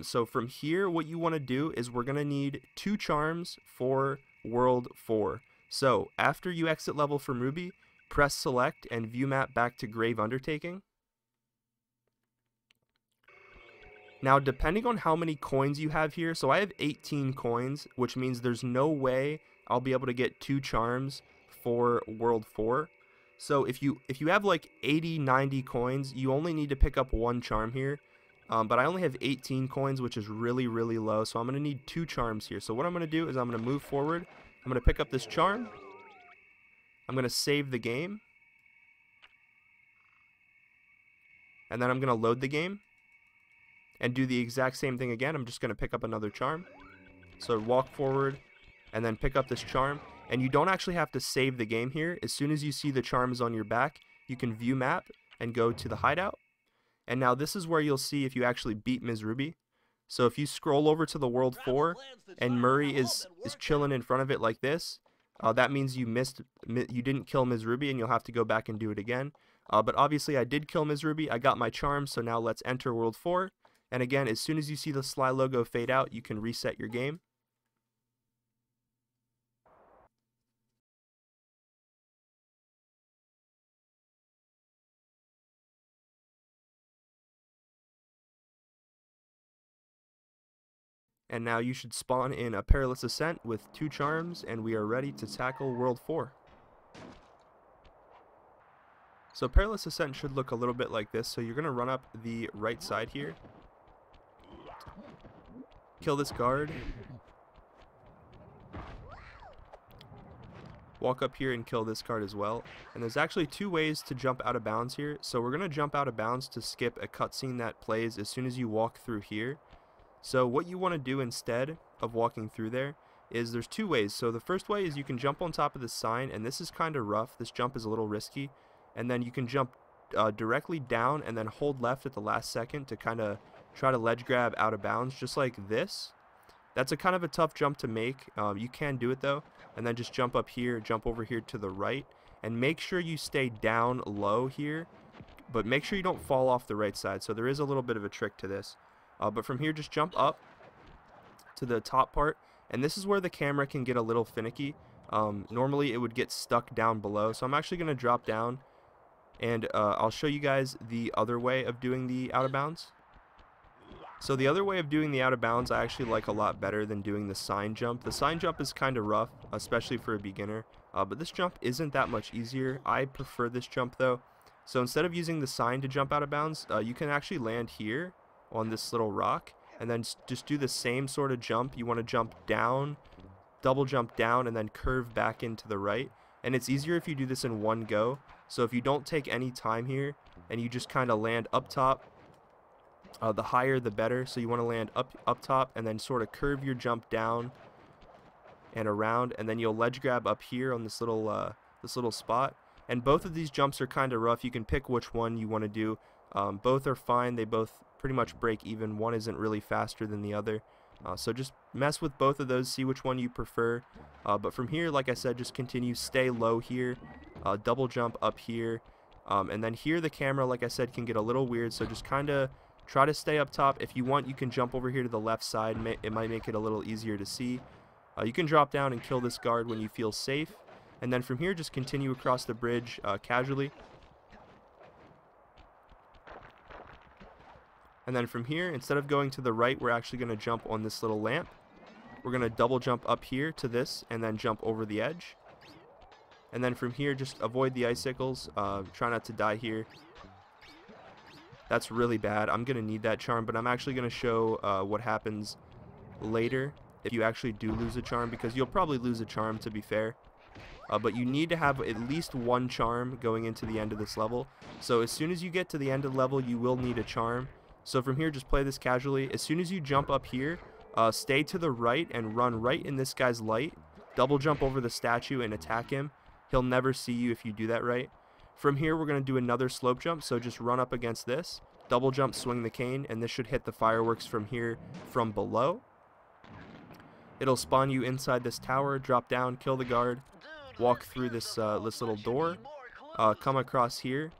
[SPEAKER 1] So from here, what you want to do is we're going to need 2 charms for World 4. So after you exit level from Ruby, press select and view map back to Grave Undertaking. Now, depending on how many coins you have here, so I have 18 coins, which means there's no way I'll be able to get 2 charms for World 4. So if you have like 80, 90 coins, you only need to pick up 1 charm here. But I only have 18 coins, which is really, really low, so I'm going to need 2 charms here. So what I'm going to do is I'm going to move forward. I'm going to pick up this charm. I'm going to save the game. And then I'm going to load the game. And do the exact same thing again. I'm just going to pick up another charm. So walk forward and then pick up this charm. And you don't actually have to save the game here. As soon as you see the charms on your back, you can view map and go to the hideout. And now this is where you'll see if you actually beat Ms. Ruby. So if you scroll over to the World 4 and Murray is chilling in front of it like this, that means you didn't kill Ms. Ruby and you'll have to go back and do it again. But obviously I did kill Ms. Ruby. I got my charm, so now let's enter World 4. And again, as soon as you see the Sly logo fade out, you can reset your game. And now you should spawn in a Perilous Ascent with 2 charms, and we are ready to tackle World 4. So Perilous Ascent should look a little bit like this. So you're going to run up the right side here. Kill this guard. Walk up here and kill this guard as well. And there's actually 2 ways to jump out of bounds here. So we're going to jump out of bounds to skip a cutscene that plays as soon as you walk through here. So what you want to do instead of walking through there is there's 2 ways. So the first way is you can jump on top of the sign, and this is kind of rough. This jump is a little risky. And then you can jump directly down and then hold left at the last second to kind of try to ledge grab out of bounds, just like this. That's a kind of a tough jump to make. You can do it though. And then just jump up here, jump over here to the right, and make sure you stay down low here, but make sure you don't fall off the right side. So there is a little bit of a trick to this. But from here, just jump up to the top part, and this is where the camera can get a little finicky. Normally it would get stuck down below, so I'm actually going to drop down, and I'll show you guys the other way of doing the out of bounds. So the other way of doing the out of bounds I actually like a lot better than doing the sign jump. The sign jump is kind of rough, especially for a beginner, but this jump isn't that much easier. I prefer this jump though. So instead of using the sign to jump out of bounds, you can actually land here on this little rock and then just do the same sort of jump. You want to jump down, double jump down, and then curve back into the right. And it's easier if you do this in one go. So if you don't take any time here and you just kind of land up top, the higher the better. So you want to land up top and then sort of curve your jump down and around, and then you'll ledge grab up here on this little spot. And both of these jumps are kind of rough. You can pick which one you want to do. Both are fine. They both pretty much break even. One isn't really faster than the other. So just mess with both of those, see which one you prefer. But from here, like I said, just continue, stay low here, double jump up here, And then here the camera, like I said, can get a little weird, so just kind of try to stay up top. If you want, you can jump over here to the left side. It might make it a little easier to see. You can drop down and kill this guard when you feel safe. And then from here, just continue across the bridge casually. And then from here, instead of going to the right, we're actually going to jump on this little lamp. We're going to double jump up here to this and then jump over the edge. And then from here, just avoid the icicles. Try not to die here. That's really bad. I'm going to need that charm, but I'm actually going to show what happens later if you actually do lose a charm, because you'll probably lose a charm, to be fair. But you need to have at least one charm going into the end of this level. So as soon as you get to the end of the level, you will need a charm. So from here, just play this casually. As soon as you jump up here, stay to the right and run right in this guy's light. Double jump over the statue and attack him. He'll never see you if you do that right. From here, we're going to do another slope jump, so just run up against this. Double jump, swing the cane, and this should hit the fireworks from here from below. It'll spawn you inside this tower, drop down, kill the guard, walk through this little door, come across here,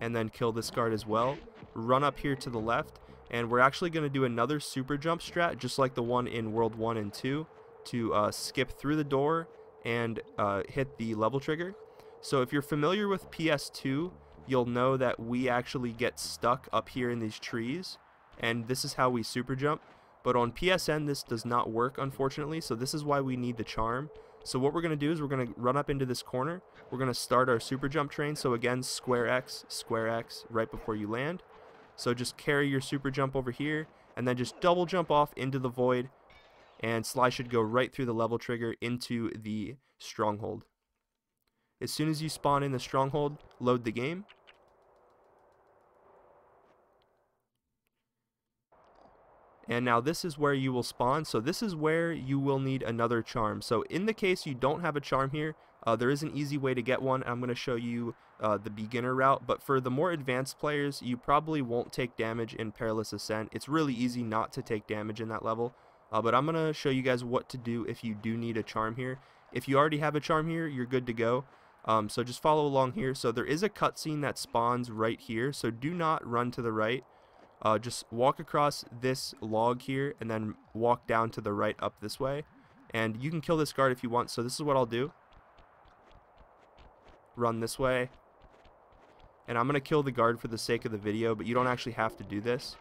[SPEAKER 1] and then kill this guard as well. Run up here to the left, and we're actually going to do another super jump strat, just like the one in World 1 and 2, to skip through the door and hit the level trigger. So if you're familiar with PS2, you'll know that we actually get stuck up here in these trees, and this is how we super jump. But on PSN, this does not work, unfortunately, so this is why we need the charm. So what we're going to do is we're going to run up into this corner. We're going to start our super jump train. So again, square X, right before you land. So just carry your super jump over here, and then just double jump off into the void, and Sly should go right through the level trigger into the stronghold. As soon as you spawn in the stronghold, load the game. And now this is where you will spawn. So this is where you will need another charm. So in the case you don't have a charm here, there is an easy way to get one. I'm going to show you the beginner route. But for the more advanced players, you probably won't take damage in Perilous Ascent. It's really easy not to take damage in that level. But I'm going to show you guys what to do if you do need a charm here. If you already have a charm here, you're good to go. So just follow along here. So there is a cutscene that spawns right here. So do not run to the right. Just walk across this log here and then walk down to the right up this way. And you can kill this guard if you want. So this is what I'll do. Run this way. And I'm going to kill the guard for the sake of the video, but you don't actually have to do this.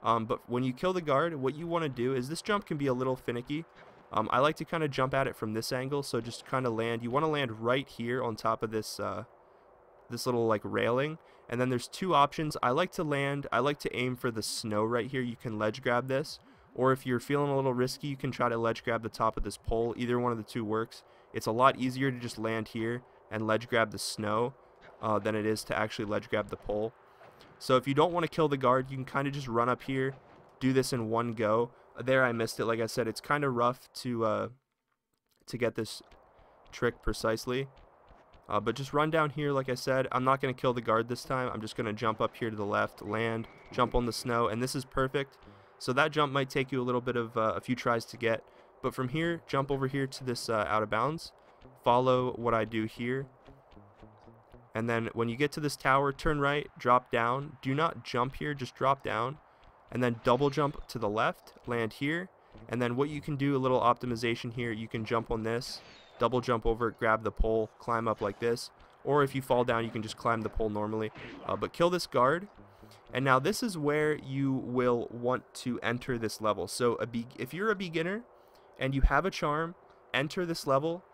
[SPEAKER 1] But when you kill the guard, what you want to do is, this jump can be a little finicky. I like to kind of jump at it from this angle, so just kind of land. You want to land right here on top of this this little like railing. And then there's two options. I like to aim for the snow right here. You can ledge grab this, or if you're feeling a little risky, you can try to ledge grab the top of this pole. Either one of the two works. It's a lot easier to just land here and ledge grab the snow than it is to actually ledge grab the pole. So if you don't want to kill the guard, you can kind of just run up here, do this in one go. There I missed it. Like I said, it's kind of rough to get this trick precisely. But just run down here, like I said. I'm not going to kill the guard this time. I'm just going to jump up here to the left, land, jump on the snow, and this is perfect. So that jump might take you a little bit of a few tries to get. But from here, jump over here to this out of bounds. Follow what I do here. And then when you get to this tower, turn right, drop down. Do not jump here, just drop down. And then double jump to the left, land here. And then what you can do, a little optimization here, you can jump on this, double jump over it, grab the pole, climb up like this. Or if you fall down, you can just climb the pole normally. But kill this guard. And now this is where you will want to enter this level. So if you're a beginner and you have a charm, enter this level.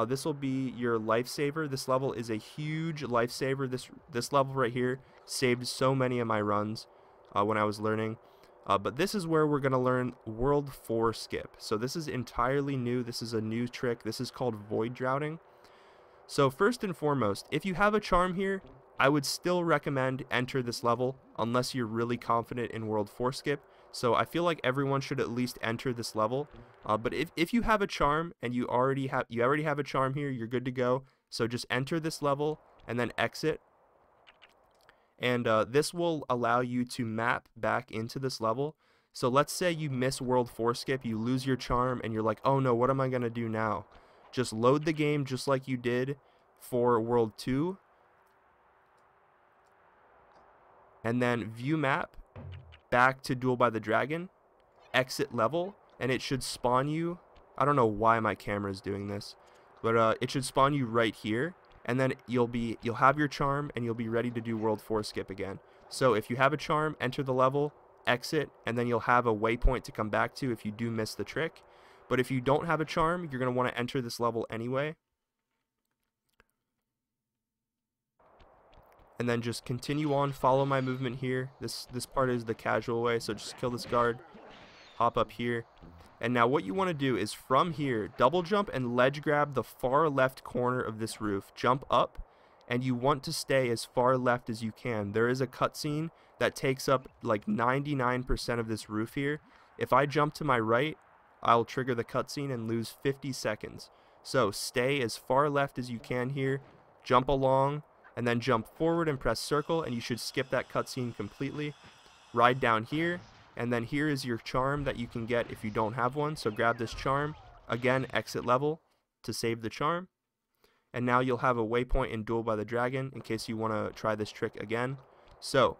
[SPEAKER 1] This will be your lifesaver. This level is a huge lifesaver. This level right here saved so many of my runs when I was learning. But this is where we're going to learn World 4 skip. So this is entirely new. This is a new trick. This is called void drowning. So first and foremost, if you have a charm here, I would still recommend enter this level unless you're really confident in World 4 skip. So I feel like everyone should at least enter this level. But if you have a charm and you already have a charm here, you're good to go. So just enter this level and then exit. And this will allow you to map back into this level. So let's say you miss World 4 skip, you lose your charm, and you're like, oh no, what am I going to do now? Just load the game just like you did for World 2. and then view map, back to Duel by the Dragon, exit level, and it should spawn you. I don't know why my camera is doing this, but it should spawn you right here, and then you'll have your charm and you'll be ready to do World 4 skip again. So if you have a charm, enter the level, exit, and then you'll have a waypoint to come back to if you do miss the trick. But if you don't have a charm, you're going to want to enter this level anyway. And then just continue on, follow my movement here. This part is the casual way, so just kill this guard, hop up here. And now what you want to do is from here, double jump and ledge grab the far left corner of this roof. Jump up, and you want to stay as far left as you can. There is a cutscene that takes up like 99% of this roof here. If I jump to my right, I'll trigger the cutscene and lose 50 seconds. So stay as far left as you can here, jump along, and then jump forward and press circle, and you should skip that cutscene completely. Ride down here, and then here is your charm that you can get if you don't have one. So grab this charm, again exit level to save the charm, and now you'll have a waypoint in Duel by the Dragon in case you want to try this trick again. So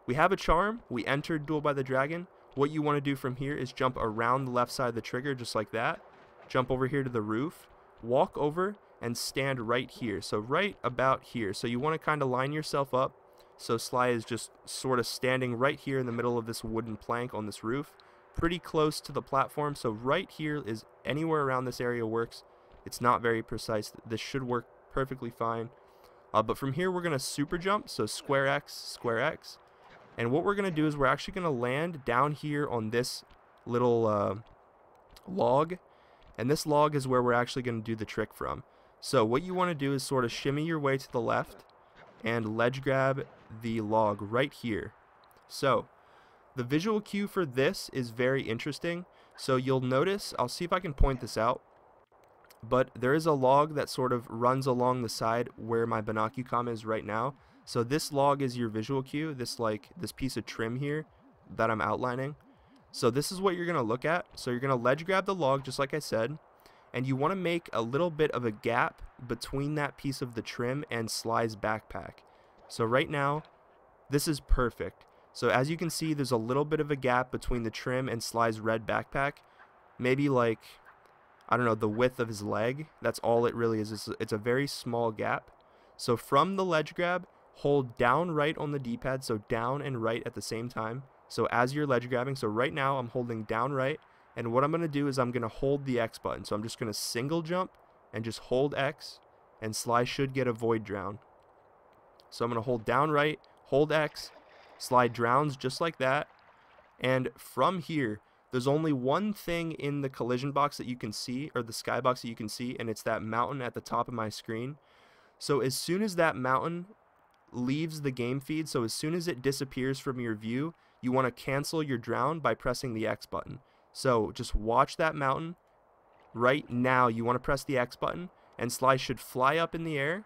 [SPEAKER 1] we have a charm, we entered Duel by the Dragon. What you want to do from here is jump around the left side of the trigger just like that, jump over here to the roof, walk over and stand right here, so right about here. So you want to kind of line yourself up so Sly is just sort of standing right here in the middle of this wooden plank on this roof, pretty close to the platform. So right here is anywhere around this area works. It's not very precise. This should work perfectly fine. But from here we're going to super jump, so square X, and what we're going to do is we're actually going to land down here on this little log, and this log is where we're actually going to do the trick from. So what you want to do is sort of shimmy your way to the left and ledge grab the log right here. So the visual cue for this is very interesting. So you'll notice, I'll see if I can point this out, but there is a log that sort of runs along the side where my Binocucom is right now. So this log is your visual cue, this piece of trim here that I'm outlining. So this is what you're going to look at. So you're going to ledge grab the log just like I said, and you want to make a little bit of a gap between that piece of the trim and Sly's backpack. So right now, this is perfect. So as you can see, there's a little bit of a gap between the trim and Sly's red backpack. Maybe like, I don't know, the width of his leg. That's all it really is. It's a very small gap. So from the ledge grab, hold down right on the D-pad, so down and right at the same time. So as you're ledge grabbing, so right now I'm holding down right, and what I'm going to do is I'm going to hold the X button. So I'm just going to single jump and just hold X, and Sly should get a void drown. So I'm going to hold down right, hold X, Sly drowns just like that, and from here, there's only one thing in the collision box that you can see, or the skybox that you can see, and it's that mountain at the top of my screen. So as soon as that mountain leaves the game feed, so as soon as it disappears from your view, you want to cancel your drown by pressing the X button. So just watch that mountain. Right now you want to press the X button, and Sly should fly up in the air.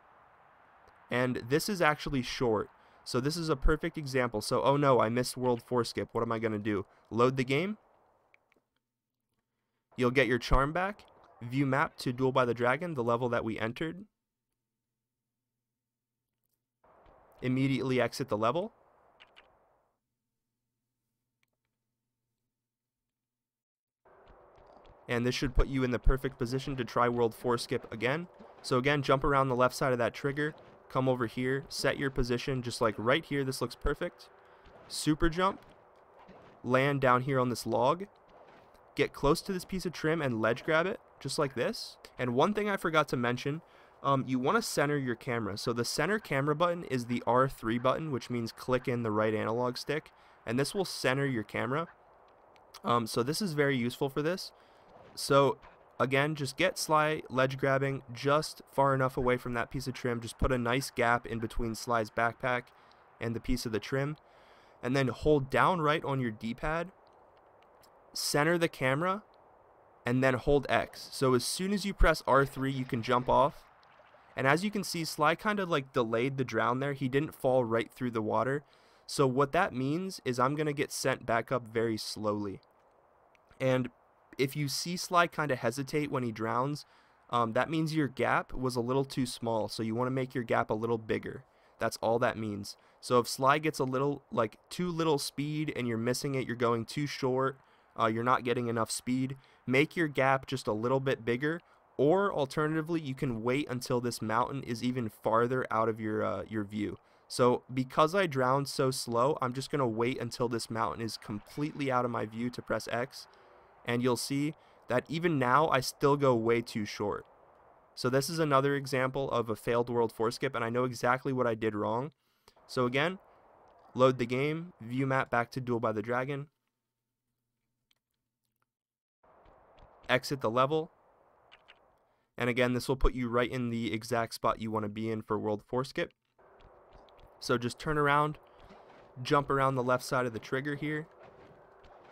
[SPEAKER 1] And this is actually short, so this is a perfect example. So oh no, I missed World 4 skip. What am I going to do? Load the game. You'll get your charm back. View map to Duel by the Dragon, the level that we entered. Immediately exit the level. And this should put you in the perfect position to try World 4 skip again. So again, jump around the left side of that trigger, come over here, set your position just like right here. This looks perfect. Super jump, land down here on this log, get close to this piece of trim and ledge grab it just like this. And one thing I forgot to mention, you want to center your camera. So the center camera button is the R3 button, which means click in the right analog stick, and this will center your camera. So this is very useful for this. So again, just get Sly ledge grabbing just far enough away from that piece of trim. Just put a nice gap in between Sly's backpack and the piece of the trim, and then hold down right on your D-pad, center the camera, and then hold X. So as soon as you press R3, you can jump off. And as you can see, Sly kind of like delayed the drown there. He didn't fall right through the water. So what that means is I'm going to get sent back up very slowly. And if you see Sly kind of hesitate when he drowns, that means your gap was a little too small. So you want to make your gap a little bigger. That's all that means. So if Sly gets a little, like, too little speed and you're missing it, you're going too short, you're not getting enough speed, make your gap just a little bit bigger, or alternatively, you can wait until this mountain is even farther out of your view. So because I drowned so slow, I'm just going to wait until this mountain is completely out of my view to press X, and you'll see that even now I still go way too short. So this is another example of a failed World 4 skip, and I know exactly what I did wrong. So again, load the game, view map back to Duel by the Dragon, exit the level, and again, this will put you right in the exact spot you want to be in for World 4 skip. So just turn around, jump around the left side of the trigger here,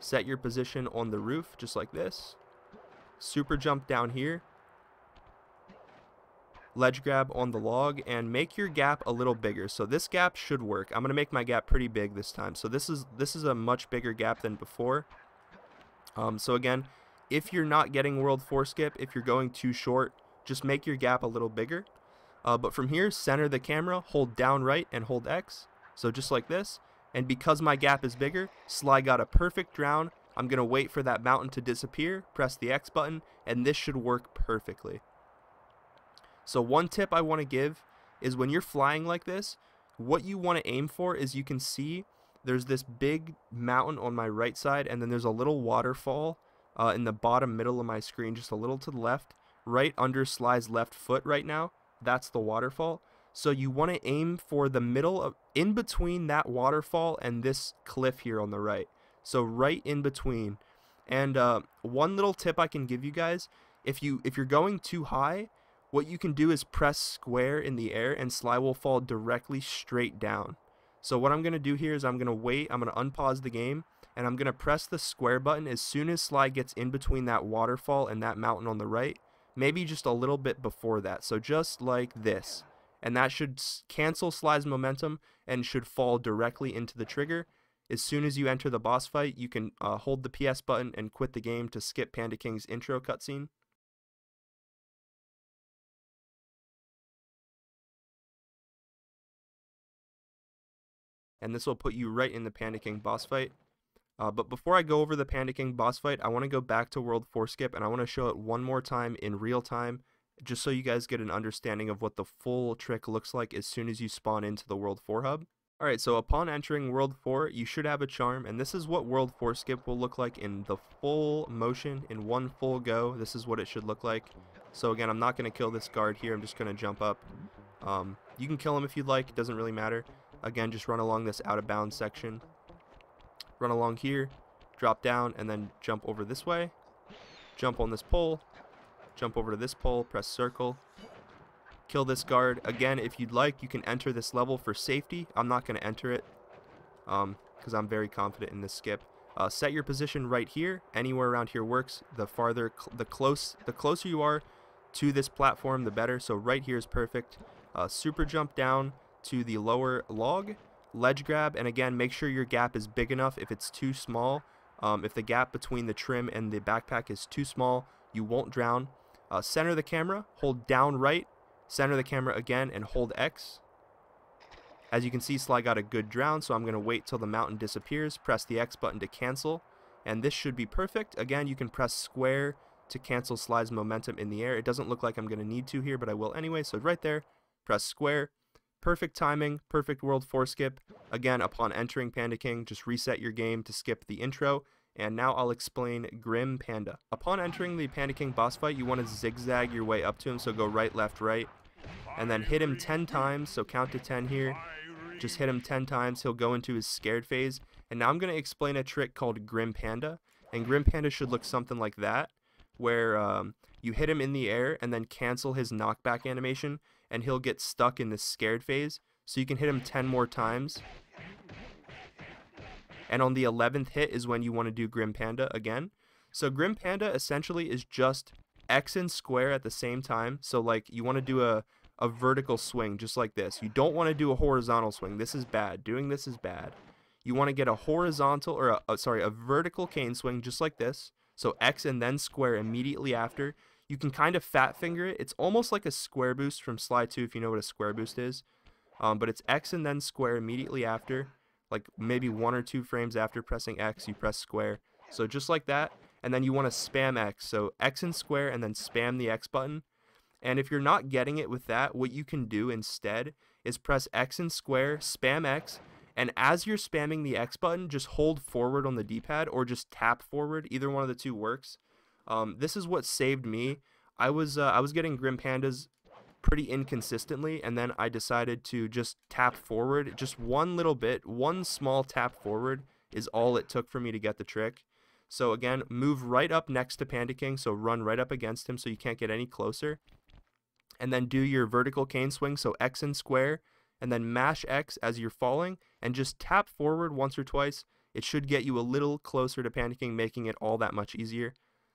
[SPEAKER 1] set your position on the roof just like this, super jump down here, ledge grab on the log, and make your gap a little bigger. So this gap should work. I'm going to make my gap pretty big this time. So this is a much bigger gap than before. So again, if you're not getting World 4 skip, if you're going too short, just make your gap a little bigger. But from here, center the camera, hold down right and hold X. So just like this. And because my gap is bigger, Sly got a perfect drown. I'm going to wait for that mountain to disappear, press the X button, and this should work perfectly. So one tip I want to give is when you're flying like this, what you want to aim for is, you can see there's this big mountain on my right side, and then there's a little waterfall in the bottom middle of my screen, just a little to the left, right under Sly's left foot right now. That's the waterfall. So you want to aim for the middle of, in between that waterfall and this cliff here on the right. So right in between. And one little tip I can give you guys, if you're going too high, what you can do is press square in the air and Sly will fall directly straight down. So what I'm going to do here is I'm going to wait, I'm going to unpause the game, and I'm going to press the square button as soon as Sly gets in between that waterfall and that mountain on the right, maybe just a little bit before that. So just like this. And that should cancel Sly's momentum and should fall directly into the trigger. As soon as you enter the boss fight, you can hold the PS button and quit the game to skip Panda King's intro cutscene. And this will put you right in the Panda King boss fight. But before I go over the Panda King boss fight, I want to go back to World 4 skip, and I want to show it one more time in real time, just so you guys get an understanding of what the full trick looks like as soon as you spawn into the World 4 hub. Alright, so upon entering World 4, you should have a charm, and this is what World 4 skip will look like in the full motion, in one full go. This is what it should look like. So again, I'm not going to kill this guard here, I'm just going to jump up. You can kill him if you'd like, it doesn't really matter. Again, just run along this out of bounds section. Run along here, drop down, and then jump over this way. Jump on this pole, jump over to this pole, press circle. Kill this guard. Again, if you'd like, you can enter this level for safety. I'm not going to enter it because I'm very confident in this skip. Set your position right here. Anywhere around here works. The farther, the closer you are to this platform, the better. So right here is perfect. Super jump down to the lower log, ledge grab, and again, make sure your gap is big enough. If it's too small, if the gap between the trim and the backpack is too small, you won't drown. Center the camera, hold down right, center the camera again, and hold X. As you can see, Sly got a good drown, so I'm going to wait till the mountain disappears, press the X button to cancel, and this should be perfect. Again, you can press square to cancel Sly's momentum in the air. It doesn't look like I'm going to need to here, but I will anyway, so right there, press square. Perfect timing, perfect World 4 skip. Again, upon entering Panda King, just reset your game to skip the intro. And now I'll explain Grim Panda. Upon entering the Panda King boss fight, you want to zigzag your way up to him, so go right, left, right. And then hit him 10 times, so count to 10 here. Just hit him 10 times, he'll go into his scared phase. And now I'm going to explain a trick called Grim Panda. And Grim Panda should look something like that, where you hit him in the air and then cancel his knockback animation, and he'll get stuck in this scared phase. So you can hit him 10 more times. And on the 11th hit is when you want to do Grim Panda again. So Grim Panda essentially is just X and square at the same time. So like you want to do a vertical swing just like this. You don't want to do a horizontal swing. This is bad. Doing this is bad. You want to get a horizontal, or a vertical cane swing just like this. So X and then square immediately after. You can kind of fat finger it. It's almost like a square boost from Sly 2 if you know what a square boost is. but it's X and then square immediately after, like maybe 1 or 2 frames after pressing X, you press square. So just like that, and then you want to spam X, so X and square and then spam the X button. And if you're not getting it with that, what you can do instead is press X and square, spam X, and as you're spamming the X button, just hold forward on the D-pad or just tap forward. Either one of the two works. This is what saved me. I was getting Grim Pandas pretty inconsistently, and then I decided to just tap forward. Just one little bit, one small tap forward is all it took for me to get the trick. So again, move right up next to Panda King, so run right up against him so you can't get any closer. And then do your vertical cane swing, so X and square, and then mash X as you're falling, and just tap forward once or twice. It should get you a little closer to Panda King, making it all that much easier.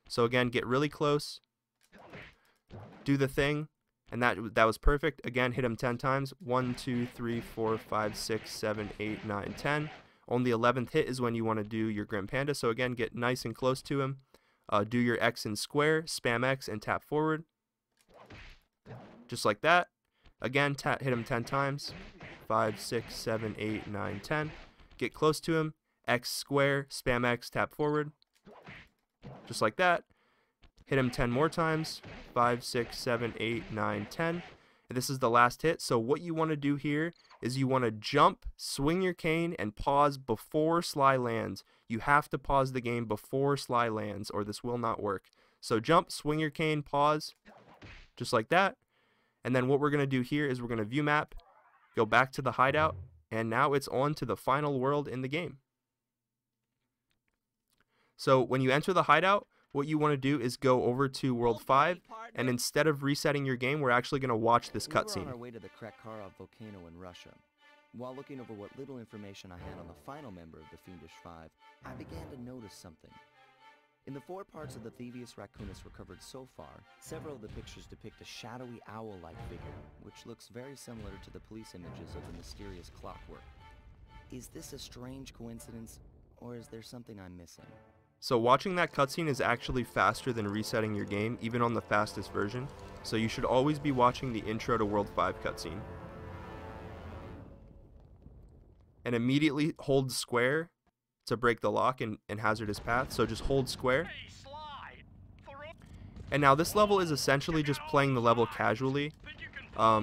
[SPEAKER 1] So again, get really close, do the thing, and that was perfect. Again, hit him 10 times. 1, 2, 3, 4, 5, 6, 7, 8, 9, 10. On the 11th hit is when you want to do your Grim Panda. So again, get nice and close to him. Do your X and square, spam X, and tap forward. Just like that. Again, hit him 10 times. 5, 6, 7, 8, 9, 10. Get close to him. X square, spam X, tap forward. Just like that. Hit him 10 more times. 5, 6, 7, 8, 9, 10. And this is the last hit. So what you want to do here is you want to jump, swing your cane, and pause before Sly lands. You have to pause the game before Sly lands, or this will not work. So jump, swing your cane, pause. Just like that. And then what we're going to do here is we're going to view map, go back to the hideout, and now it's on to the final world in the game. So when you enter the hideout, what you want to do is go over to World 5, and instead of resetting your game, we're actually going to watch this cutscene.
[SPEAKER 5] We were on our way to the Krakkarov volcano in Russia. While looking over what little information I had on the final member of the Fiendish Five, I began to notice something. In the 4 parts of the Thievius Raccoonus recovered so far, several of the pictures depict a shadowy owl-like figure, which looks very similar to the police images of the mysterious Clockwerk. Is this a strange coincidence, or is there something I'm missing?
[SPEAKER 1] So watching that cutscene is actually faster than resetting your game, even on the fastest version. So you should always be watching the intro to World 5 cutscene. And immediately hold square to break the lock in Hazardous Path. So just hold square. And now this level is essentially just playing the level casually.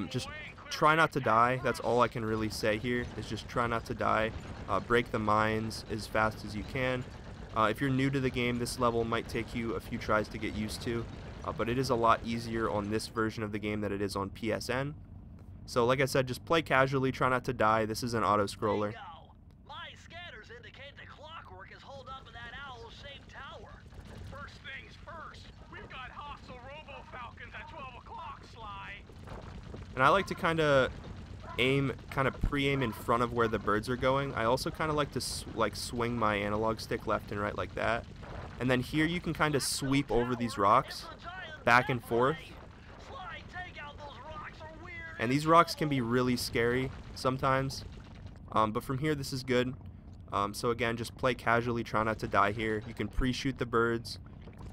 [SPEAKER 1] Just try not to die. That's all I can really say here, is just try not to die. Break the mines as fast as you can. If you're new to the game, this level might take you a few tries to get used to, but it is a lot easier on this version of the game than it is on PSN. So like I said, just play casually, try not to die. This is an auto-scroller.
[SPEAKER 2] My scanners indicate the Clockwerk is holed up in that owl-shaped tower.
[SPEAKER 4] First things first, we've got hostile robo-falcons at 12 o'clock, Sly.
[SPEAKER 1] And I like to kind of pre-aim in front of where the birds are going. I also kind of like to swing my analog stick left and right like that. And then here you can kind of sweep over these rocks back and forth. And these rocks can be really scary sometimes. But from here, this is good. So again, just play casually, try not to die here. You can pre-shoot the birds.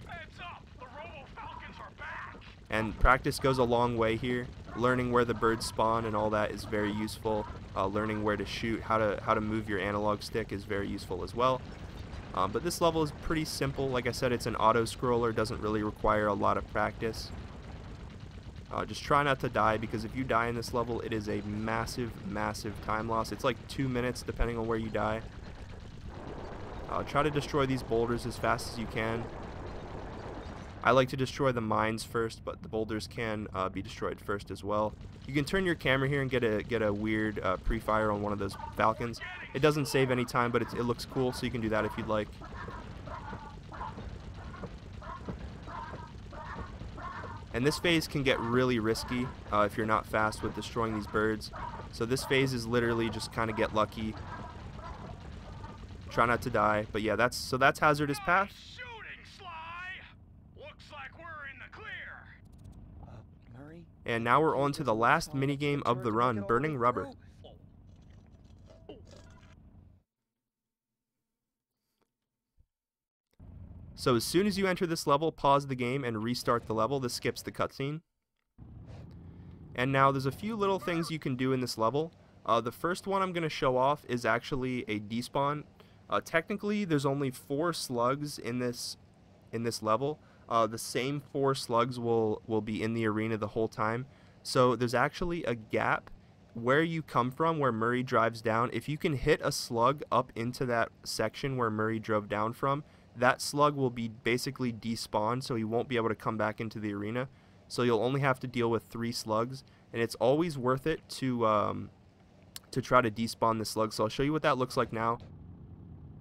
[SPEAKER 4] Heads up, the robo-falcons are back.
[SPEAKER 1] And practice goes a long way here. Learning where the birds spawn and all that is very useful. Learning where to shoot, how to move your analog stick is very useful as well. But this level is pretty simple. Like I said, it's an auto-scroller, doesn't really require a lot of practice. Just try not to die, because if you die in this level, it is a massive, massive time loss. It's like 2 minutes depending on where you die. Try to destroy these boulders as fast as you can. I like to destroy the mines first, but the boulders can be destroyed first as well. You can turn your camera here and get a weird pre-fire on one of those falcons. It doesn't save any time, but it looks cool, so you can do that if you'd like. And this phase can get really risky if you're not fast with destroying these birds. So this phase is literally just kind of get lucky. Try not to die. But yeah, that's Hazardous Path. And now we're on to the last minigame of the run, Burning Rubber. So as soon as you enter this level, pause the game and restart the level. This skips the cutscene. And now there's a few little things you can do in this level. The first one I'm going to show off is actually a despawn. Technically, there's only 4 slugs in this level. The same 4 slugs will be in the arena the whole time. So there's actually a gap where you come from, where Murray drives down. If you can hit a slug up into that section where Murray drove down from, that slug will be basically despawned, so he won't be able to come back into the arena. So you'll only have to deal with 3 slugs, and it's always worth it to try to despawn the slug. So I'll show you what that looks like now.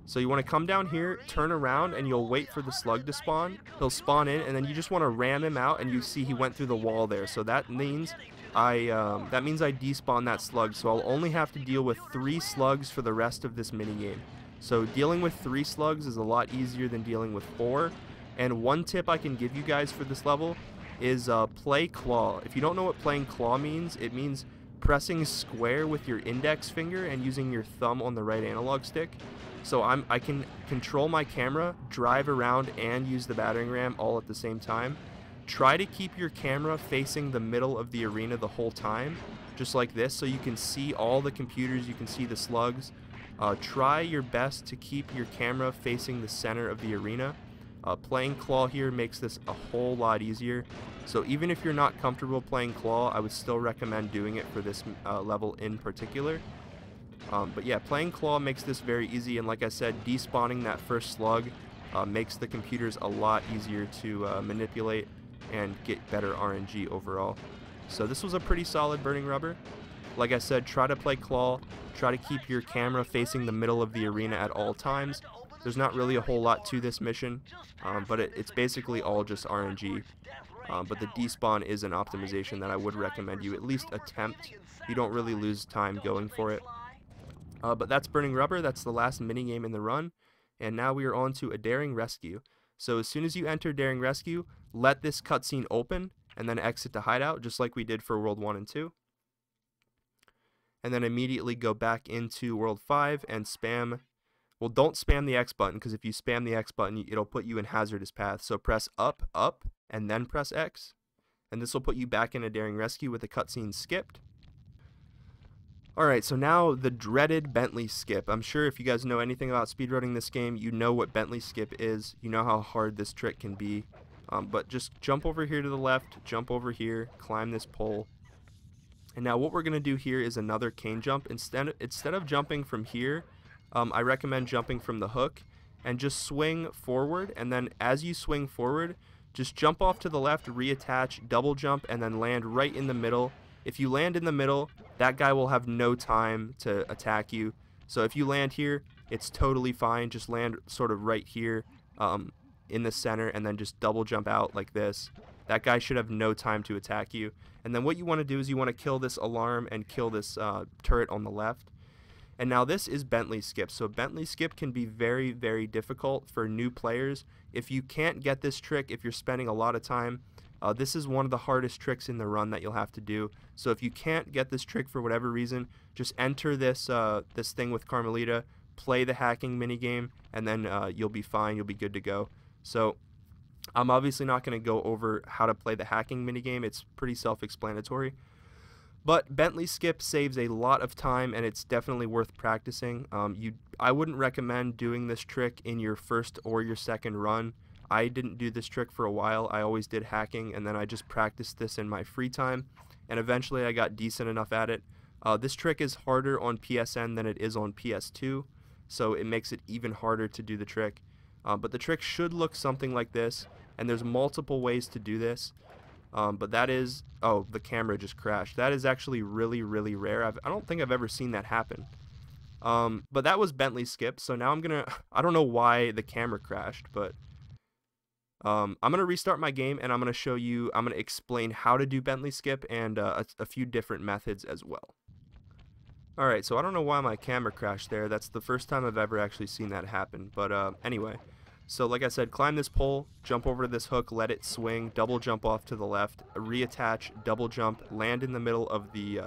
[SPEAKER 1] So you want to come down here, turn around, and you'll wait for the slug to spawn. He'll spawn in, and then you just want to ram him out, and you see he went through the wall there. So that means I despawn that slug. So I'll only have to deal with 3 slugs for the rest of this minigame. So dealing with 3 slugs is a lot easier than dealing with 4. And one tip I can give you guys for this level is play claw. If you don't know what playing claw means, it means pressing square with your index finger and using your thumb on the right analog stick. So I can control my camera, drive around, and use the battering ram all at the same time. Try to keep your camera facing the middle of the arena the whole time, just like this, so you can see all the computers, you can see the slugs. Try your best to keep your camera facing the center of the arena. Playing claw here makes this a whole lot easier. So even if you're not comfortable playing claw, I would still recommend doing it for this level in particular. But yeah, playing claw makes this very easy, and like I said, despawning that first slug makes the computers a lot easier to manipulate and get better RNG overall. So this was a pretty solid burning rubber. Like I said, try to play claw, try to keep your camera facing the middle of the arena at all times. There's not really a whole lot to this mission, but it's basically all just RNG. But the despawn is an optimization that I would recommend you at least attempt. You don't really lose time going for it. But that's Burning Rubber. That's the last minigame in the run. And now we are on to a Daring Rescue. So as soon as you enter Daring Rescue, let this cutscene open and then exit to Hideout, just like we did for World 1 and 2. And then immediately go back into World 5 and spam. Well, don't spam the X button, because if you spam the X button, it'll put you in Hazardous Path. So press up, up, and then press X. And this will put you back in a Daring Rescue with the cutscene skipped. Alright, so now the dreaded Bentley Skip. I'm sure if you guys know anything about speedrunning this game, you know what Bentley Skip is. You know how hard this trick can be. But just jump over here to the left, jump over here, climb this pole. And now what we're going to do here is another cane jump. Instead of jumping from here, I recommend jumping from the hook and just swing forward. And then as you swing forward, just jump off to the left, reattach, double jump, and then land right in the middle. If you land in the middle, that guy will have no time to attack you. So if you land here, it's totally fine. Just land sort of right here in the center and then just double jump out like this. That guy should have no time to attack you. And then what you want to do is you want to kill this alarm and kill this turret on the left. And now this is Bentley Skip. So Bentley Skip can be very, very difficult for new players. If you can't get this trick, if you're spending a lot of time, this is one of the hardest tricks in the run that you'll have to do. So if you can't get this trick for whatever reason, just enter this this thing with Carmelita, play the hacking minigame, and then you'll be fine, you'll be good to go. So I'm obviously not going to go over how to play the hacking minigame, it's pretty self-explanatory. But Bentley Skip saves a lot of time, and it's definitely worth practicing. I wouldn't recommend doing this trick in your first or your second run. I didn't do this trick for a while. I always did hacking, and then I just practiced this in my free time, and eventually I got decent enough at it. This trick is harder on PSN than it is on PS2, so it makes it even harder to do the trick. But the trick should look something like this, and there's multiple ways to do this. But that is... Oh, the camera just crashed. That is actually really, really rare. I don't think I've ever seen that happen. But that was Bentley Skip, so now I'm gonna... I don't know why the camera crashed, but... I'm going to restart my game, and I'm going to show you... I'm going to explain how to do Bentley Skip and a few different methods as well. Alright, so I don't know why my camera crashed there. That's the first time I've ever actually seen that happen. But anyway... So like I said, climb this pole, jump over to this hook, let it swing, double jump off to the left, reattach, double jump, land in the middle of the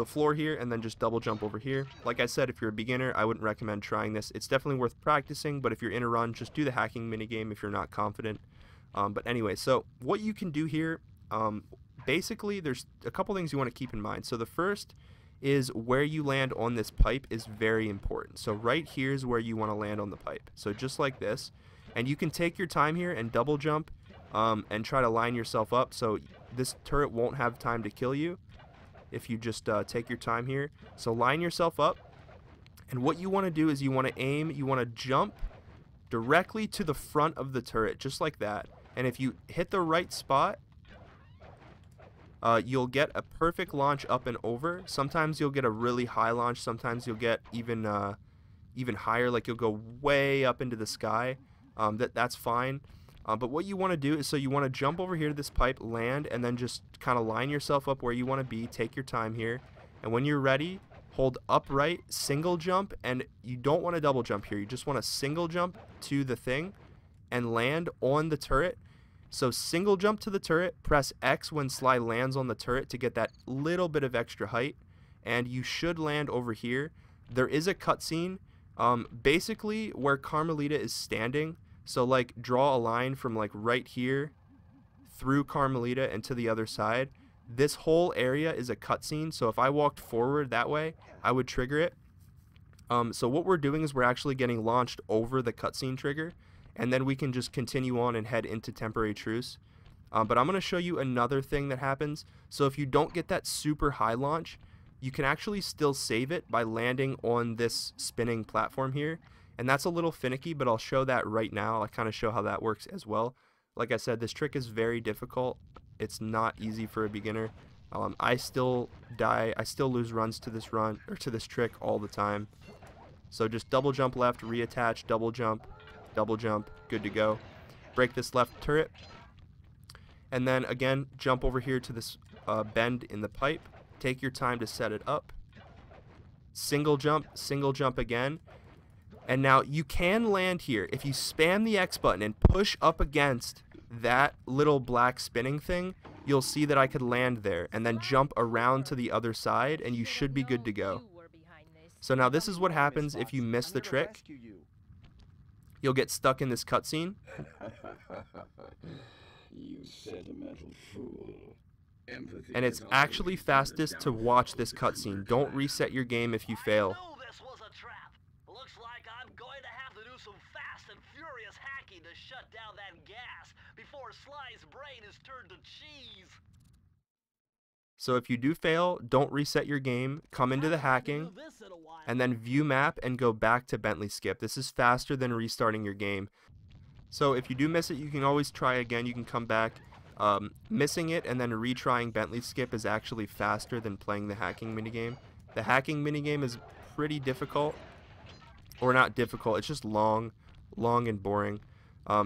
[SPEAKER 1] floor here, and then just double jump over here. Like I said, if you're a beginner, I wouldn't recommend trying this. It's definitely worth practicing, but if you're in a run, just do the hacking minigame if you're not confident. But anyway, so what you can do here, basically, there's a couple things you want to keep in mind. So the first is where you land on this pipe is very important. So right here is where you want to land on the pipe. So just like this. And you can take your time here and double jump and try to line yourself up. So this turret won't have time to kill you if you just take your time here. So line yourself up. And what you want to do is you want to aim, you want to jump directly to the front of the turret, just like that. And if you hit the right spot, you'll get a perfect launch up and over. Sometimes you'll get a really high launch. Sometimes you'll get even higher, like you'll go way up into the sky. That's fine. But what you want to do is, so you want to jump over here to this pipe, land, and then just kind of line yourself up where you want to be. Take your time here. And when you're ready, hold upright, single jump, and you don't want to double jump here. You just want to single jump to the thing and land on the turret. So single jump to the turret, press X when Sly lands on the turret to get that little bit of extra height, and you should land over here. There is a cutscene basically where Carmelita is standing. So like draw a line from like right here through Carmelita and to the other side. This whole area is a cutscene, so if I walked forward that way, I would trigger it. So what we're doing is we're actually getting launched over the cutscene trigger, and then we can just continue on and head into temporary truce. But I'm going to show you another thing that happens. So if you don't get that super high launch, you can actually still save it by landing on this spinning platform here. And that's a little finicky, but I'll show that right now. I'll kind of show how that works as well. Like I said, this trick is very difficult. It's not easy for a beginner. I still die. I still lose runs to this run or to this trick all the time. So just double jump left, reattach, double jump, good to go. Break this left turret, and then again jump over here to this bend in the pipe. Take your time to set it up. Single jump again. And now you can land here if you spam the X button and push up against that little black spinning thing. You'll see that I could land there and then jump around to the other side, and you should be good to go. So now this is what happens if you miss the trick. You'll get stuck in this cutscene.
[SPEAKER 6] You sentimental fool.
[SPEAKER 1] And it's actually fastest to watch this cutscene. Don't reset your game if you fail.
[SPEAKER 2] I knew this was a trap. Looks like I'm going to have to do some fast and furious hacking to shut down that gas before Sly's brain is turned to cheese.
[SPEAKER 1] So if you do fail, don't reset your game. Come into the hacking, and then view map and go back to Bentley Skip. This is faster than restarting your game. So if you do miss it, you can always try again. You can come back. Missing it and then retrying Bentley Skip is actually faster than playing the hacking minigame. The hacking minigame is pretty difficult. Or not difficult, it's just long and boring.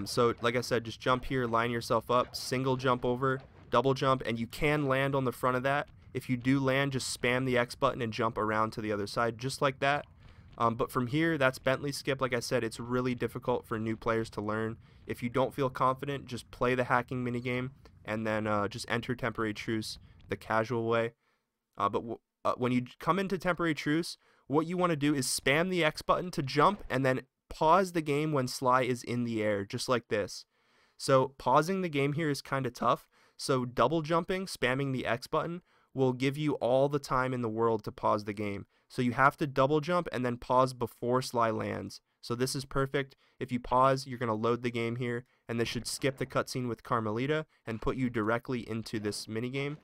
[SPEAKER 1] So like I said, just jump here, line yourself up, single jump over, double jump, and you can land on the front of that. If you do land, just spam the X button and jump around to the other side, just like that. But from here, that's Bentley Skip. Like I said, it's really difficult for new players to learn. If you don't feel confident, just play the hacking minigame and then just enter temporary truce the casual way. But when you come into temporary truce, what you want to do is spam the X button to jump and then pause the game when Sly is in the air, just like this. So pausing the game here is kind of tough. So double jumping, spamming the X button, will give you all the time in the world to pause the game. So you have to double jump and then pause before Sly lands. So this is perfect. If you pause, you're going to load the game here, and this should skip the cutscene with Carmelita and put you directly into this minigame.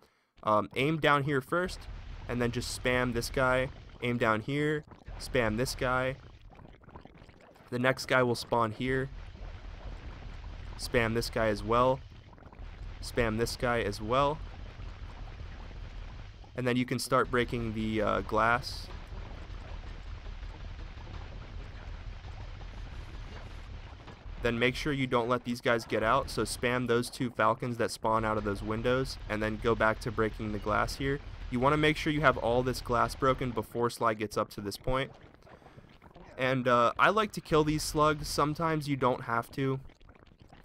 [SPEAKER 1] Aim down here first, and then just spam this guy. Aim down here, spam this guy. The next guy will spawn here. Spam this guy as well. Spam this guy as well. And then you can start breaking the glass. Then make sure you don't let these guys get out, so spam those two falcons that spawn out of those windows, and then go back to breaking the glass here. You want to make sure you have all this glass broken before Sly gets up to this point. And I like to kill these slugs. Sometimes you don't have to,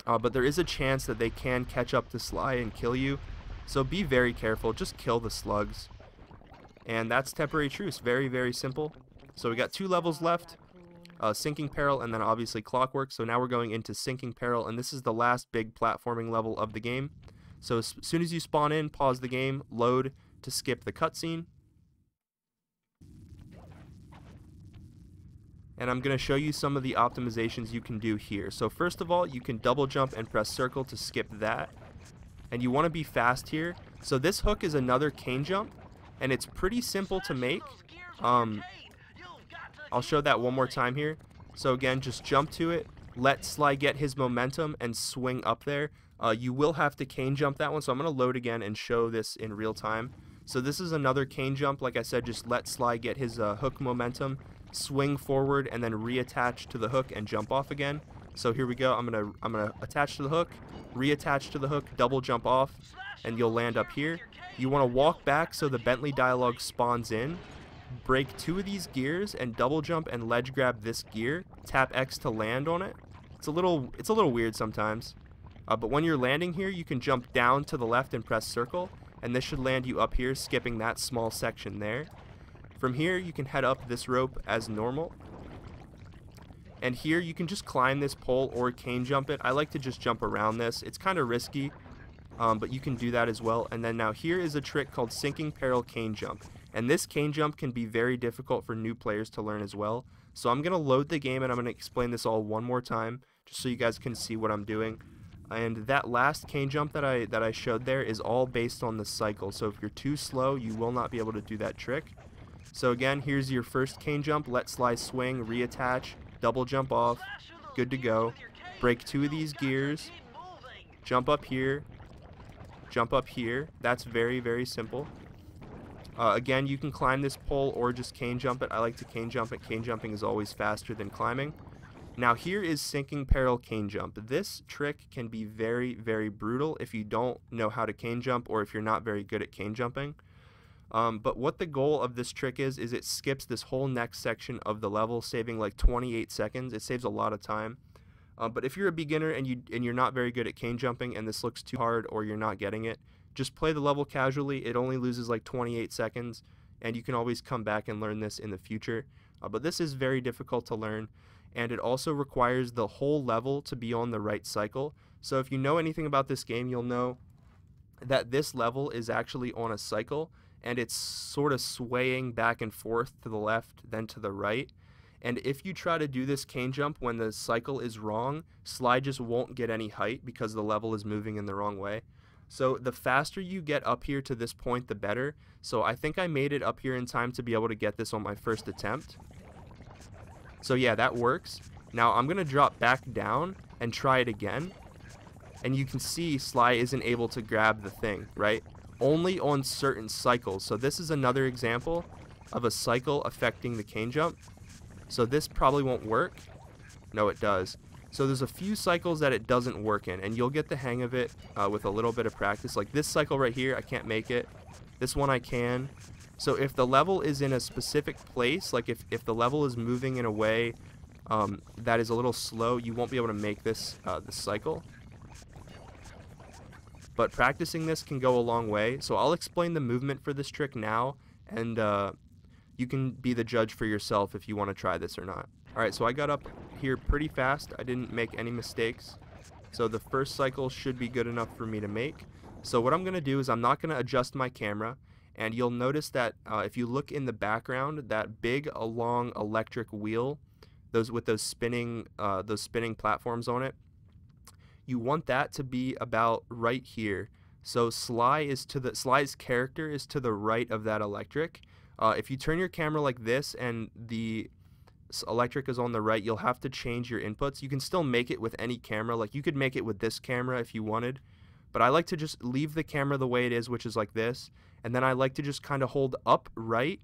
[SPEAKER 1] but there is a chance that they can catch up to Sly and kill you. So be very careful. Just kill the slugs. And that's temporary truce. Very, very simple. So we got 2 levels left. Sinking Peril and then obviously Clockwerk. So now we're going into Sinking Peril, and this is the last big platforming level of the game. So as soon as you spawn in, pause the game, load to skip the cutscene. And I'm going to show you some of the optimizations you can do here. So first of all, you can double jump and press circle to skip that. And you want to be fast here. So this hook is another cane jump, and it's pretty simple to make. I'll show that one more time here. So again, just jump to it, let Sly get his momentum, and swing up there. You will have to cane jump that one, so I'm going to load again and show this in real time. So this is another cane jump. Like I said, just let Sly get his hook momentum, swing forward, and then reattach to the hook and jump off again. So here we go. I'm gonna attach to the hook, reattach to the hook, double jump off, and you'll land up here. You want to walk back so the Bentley dialogue spawns in. Break 2 of these gears and double jump and ledge grab this gear. Tap X to land on it. It's a little weird sometimes. But when you're landing here, you can jump down to the left and press circle, and this should land you up here, skipping that small section there. From here, you can head up this rope as normal. And here, you can just climb this pole or cane jump it. I like to just jump around this. It's kind of risky, but you can do that as well. And then now here is a trick called Sinking Peril Cane Jump. And this cane jump can be very difficult for new players to learn as well. So I'm going to load the game and I'm going to explain this all one more time, just so you guys can see what I'm doing. And that last cane jump that I showed there is all based on the cycle. So if you're too slow, you will not be able to do that trick. So again, here's your first cane jump. Let Sly swing, reattach, double jump off, good to go. Break 2 of these gears, jump up here, jump up here. That's very, very simple. Again, you can climb this pole or just cane jump it. I like to cane jump it. Cane jumping is always faster than climbing. Now here is Sinking Peril Cane Jump. This trick can be very, very brutal if you don't know how to cane jump or if you're not very good at cane jumping. But what the goal of this trick is it skips this whole next section of the level, saving like 28 seconds. It saves a lot of time. But if you're a beginner and you're not very good at cane jumping and this looks too hard or you're not getting it, just play the level casually. It only loses like 28 seconds, and you can always come back and learn this in the future. But this is very difficult to learn, and it also requires the whole level to be on the right cycle. So if you know anything about this game, you'll know that this level is actually on a cycle, and it's sort of swaying back and forth to the left, then to the right. And if you try to do this cane jump when the cycle is wrong, Sly just won't get any height because the level is moving in the wrong way. So the faster you get up here to this point, the better. So I think I made it up here in time to be able to get this on my first attempt. So yeah, that works. Now I'm going to drop back down and try it again. And you can see Sly isn't able to grab the thing, right? Only on certain cycles. So this is another example of a cycle affecting the cane jump. So this probably won't work. No, it does. So there's a few cycles that it doesn't work in, and you'll get the hang of it with a little bit of practice. Like this cycle right here, I can't make it. This one I can. So if the level is in a specific place, like if the level is moving in a way that is a little slow, you won't be able to make this cycle. But practicing this can go a long way. So I'll explain the movement for this trick now, and you can be the judge for yourself if you want to try this or not. Alright, so I got up here pretty fast. I didn't make any mistakes. So the first cycle should be good enough for me to make. So what I'm going to do is I'm not going to adjust my camera. And you'll notice that if you look in the background, that big long electric wheel, with those spinning platforms on it, you want that to be about right here. So Sly's character is to the right of that electric. If you turn your camera like this and the electric is on the right, you'll have to change your inputs. You can still make it with any camera. Like you could make it with this camera if you wanted, but I like to just leave the camera the way it is, which is like this, and then I like to just kind of hold up right,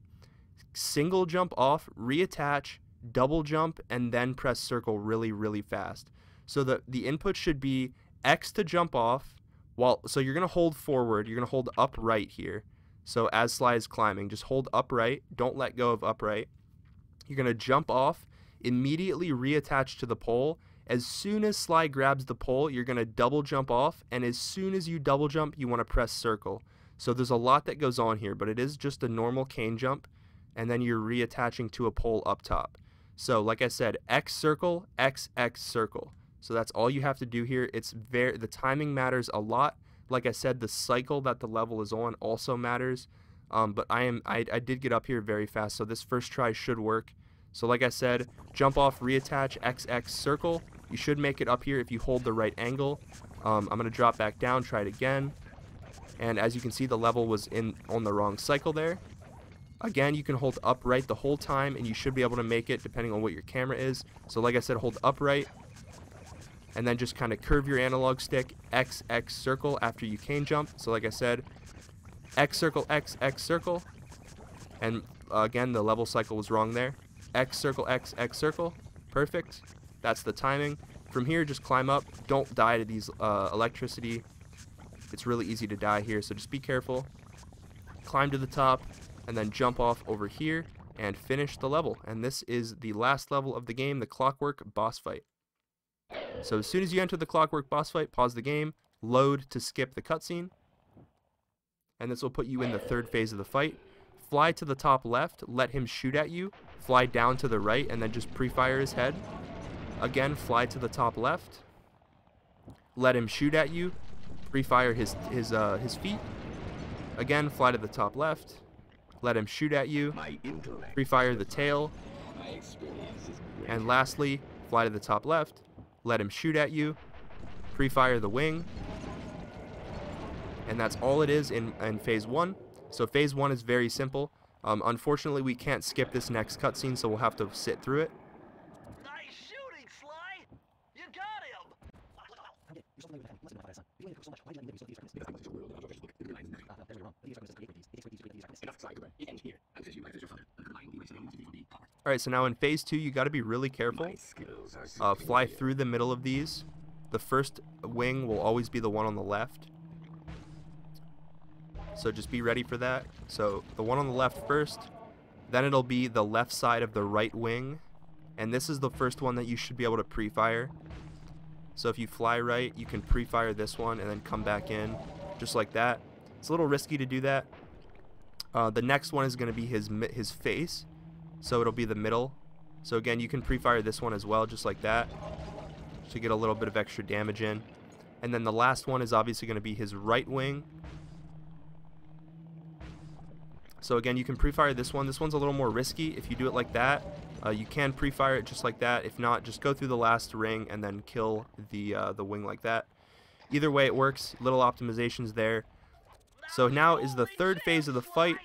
[SPEAKER 1] single jump off, reattach, double jump, and then press circle really, really fast. So the input should be X to jump off, so you're going to hold forward, you're going to hold upright here. So as Sly is climbing, just hold upright, don't let go of upright. You're going to jump off, immediately reattach to the pole. As soon as Sly grabs the pole, you're going to double jump off, and as soon as you double jump, you want to press circle. So there's a lot that goes on here, but it is just a normal cane jump, and then you're reattaching to a pole up top. So like I said, X circle, X, X circle. So that's all you have to do here. The timing matters a lot, Like I said, the cycle that the level is on also matters. But I did get up here very fast, so this first try should work. So like I said, jump off, reattach, XX, circle. You should make it up here if you hold the right angle. I'm going to drop back down, try it again. And as you can see, the level was on the wrong cycle there. Again, you can hold upright the whole time, and you should be able to make it depending on what your camera is. So like I said, hold upright, and then just kind of curve your analog stick, XX circle after you cane jump. So like I said, X circle, X, X circle. And again, the level cycle was wrong there. X circle, X, X circle. Perfect. That's the timing. From here, just climb up. Don't die to these electricity. It's really easy to die here, so just be careful. Climb to the top, and then jump off over here and finish the level. And this is the last level of the game, the Clockwerk boss fight. So as soon as you enter the Clockwerk boss fight, pause the game, load to skip the cutscene, and this will put you in the third phase of the fight. Fly to the top left, let him shoot at you, fly down to the right, and then just pre-fire his head. Again, fly to the top left, let him shoot at you, pre-fire his feet. Again, fly to the top left, let him shoot at you, pre-fire the tail, and lastly, fly to the top left, let him shoot at you, pre-fire the wing, and that's all it is in phase 1. So phase 1 is very simple. Unfortunately, we can't skip this next cutscene, so we'll have to sit through it.
[SPEAKER 2] Nice shooting, Sly! You got him!
[SPEAKER 1] Alright, so now in phase 2, you got to be really careful. Fly through the middle of these. The first wing will always be the one on the left. So just be ready for that. So the one on the left first, then it'll be the left side of the right wing, and this is the first one that you should be able to pre-fire. So if you fly right, you can pre-fire this one and then come back in just like that. It's a little risky to do that. The next one is going to be his face, so it'll be the middle. So again, you can pre-fire this one as well, just like that, to get a little bit of extra damage in. And then the last one is obviously going to be his right wing. So again, you can pre-fire this one. This one's a little more risky. If you do it like that, you can pre-fire it just like that. If not, just go through the last ring and then kill the wing like that. Either way, it works. Little optimizations there. So now is the third phase of the fight.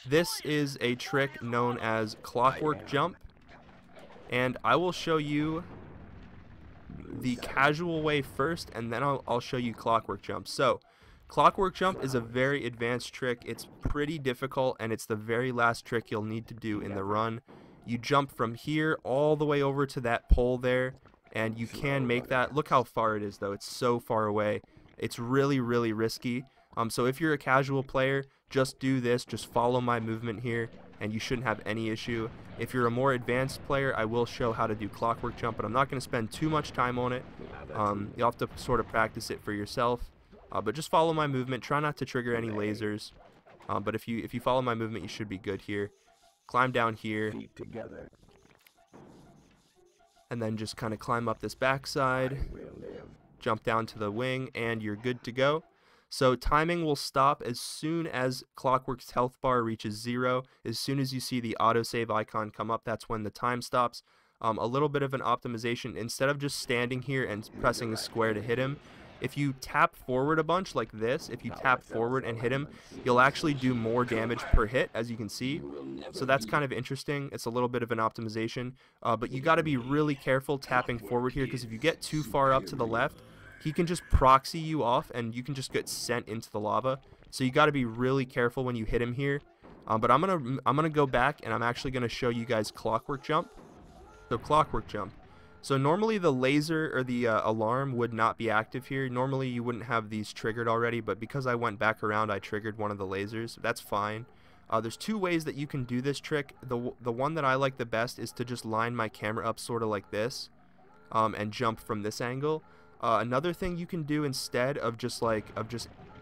[SPEAKER 1] This is a trick known as Clockwerk Jump, and I will show you the casual way first, and then I'll show you Clockwerk Jump. So Clockwerk Jump is a very advanced trick. It's pretty difficult, and it's the very last trick you'll need to do in the run. You jump from here all the way over to that pole there, and you can make that. Look how far it is, though. It's so far away. It's really, really risky. So if you're a casual player, just do this. Just follow my movement here, and you shouldn't have any issue. If you're a more advanced player, I will show how to do Clockwerk Jump, but I'm not going to spend too much time on it. You'll have to sort of practice it for yourself. But just follow my movement. Try not to trigger any lasers. But if you follow my movement, you should be good here. Climb down here. And then just kind of climb up this backside. Jump down to the wing, and you're good to go. So timing will stop as soon as Clockwerk's health bar reaches 0. As soon as you see the autosave icon come up, that's when the time stops. A little bit of an optimization. Instead of just standing here and pressing a square to hit him, if you tap forward a bunch like this, if you tap forward and hit him, you'll actually do more damage per hit, as you can see. So that's kind of interesting. It's a little bit of an optimization. But you got to be really careful tapping forward here, because if you get too far up to the left, he can just proxy you off, and you can just get sent into the lava. So you got to be really careful when you hit him here. But I'm gonna go back, and I'm actually gonna show you guys Clockwerk Jump. So Clockwerk Jump. So normally the laser or the alarm would not be active here. Normally you wouldn't have these triggered already, but because I went back around, I triggered one of the lasers. That's fine. There's two ways that you can do this trick. The one that I like the best is to just line my camera up sort of like this, and jump from this angle. Another thing you can do instead of just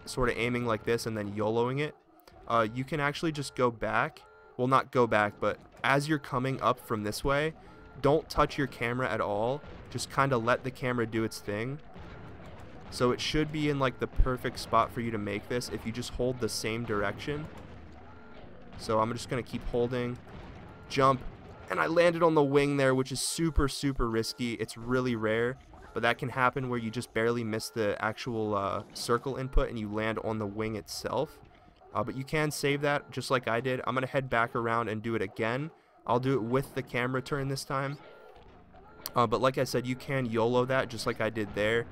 [SPEAKER 1] sort of aiming like this and then YOLOing it, you can actually just go back. Well, not go back, but as you're coming up from this way, don't touch your camera at all. Just kind of let the camera do its thing. So it should be in like the perfect spot for you to make this if you just hold the same direction. So I'm just going to keep holding, jump, and I landed on the wing there, which is super, super risky. It's really rare, but that can happen where you just barely miss the actual circle input and you land on the wing itself. But you can save that just like I did. I'm going to head back around and do it again. I'll do it with the camera turn this time. But like I said, you can YOLO that just like I did there.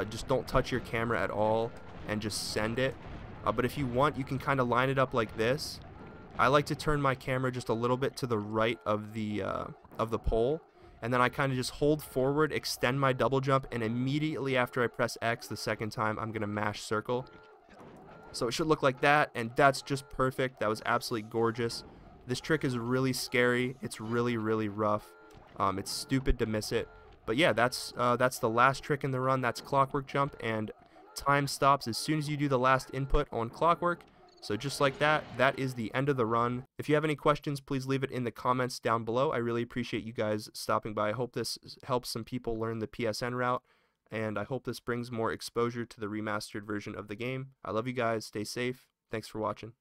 [SPEAKER 1] Just don't touch your camera at all and just send it. But if you want, you can kind of line it up like this. I like to turn my camera just a little bit to the right of the pole, and then I kind of just hold forward, extend my double jump, and immediately after I press X the second time, I'm going to mash circle. So it should look like that, and that's just perfect. That was absolutely gorgeous. This trick is really scary. It's really, really rough. It's stupid to miss it. But yeah, that's the last trick in the run. That's Clockwerk jump, and time stops as soon as you do the last input on Clockwerk. So just like that, that is the end of the run. If you have any questions, please leave it in the comments down below. I really appreciate you guys stopping by. I hope this helps some people learn the PSN route, and I hope this brings more exposure to the remastered version of the game. I love you guys. Stay safe. Thanks for watching.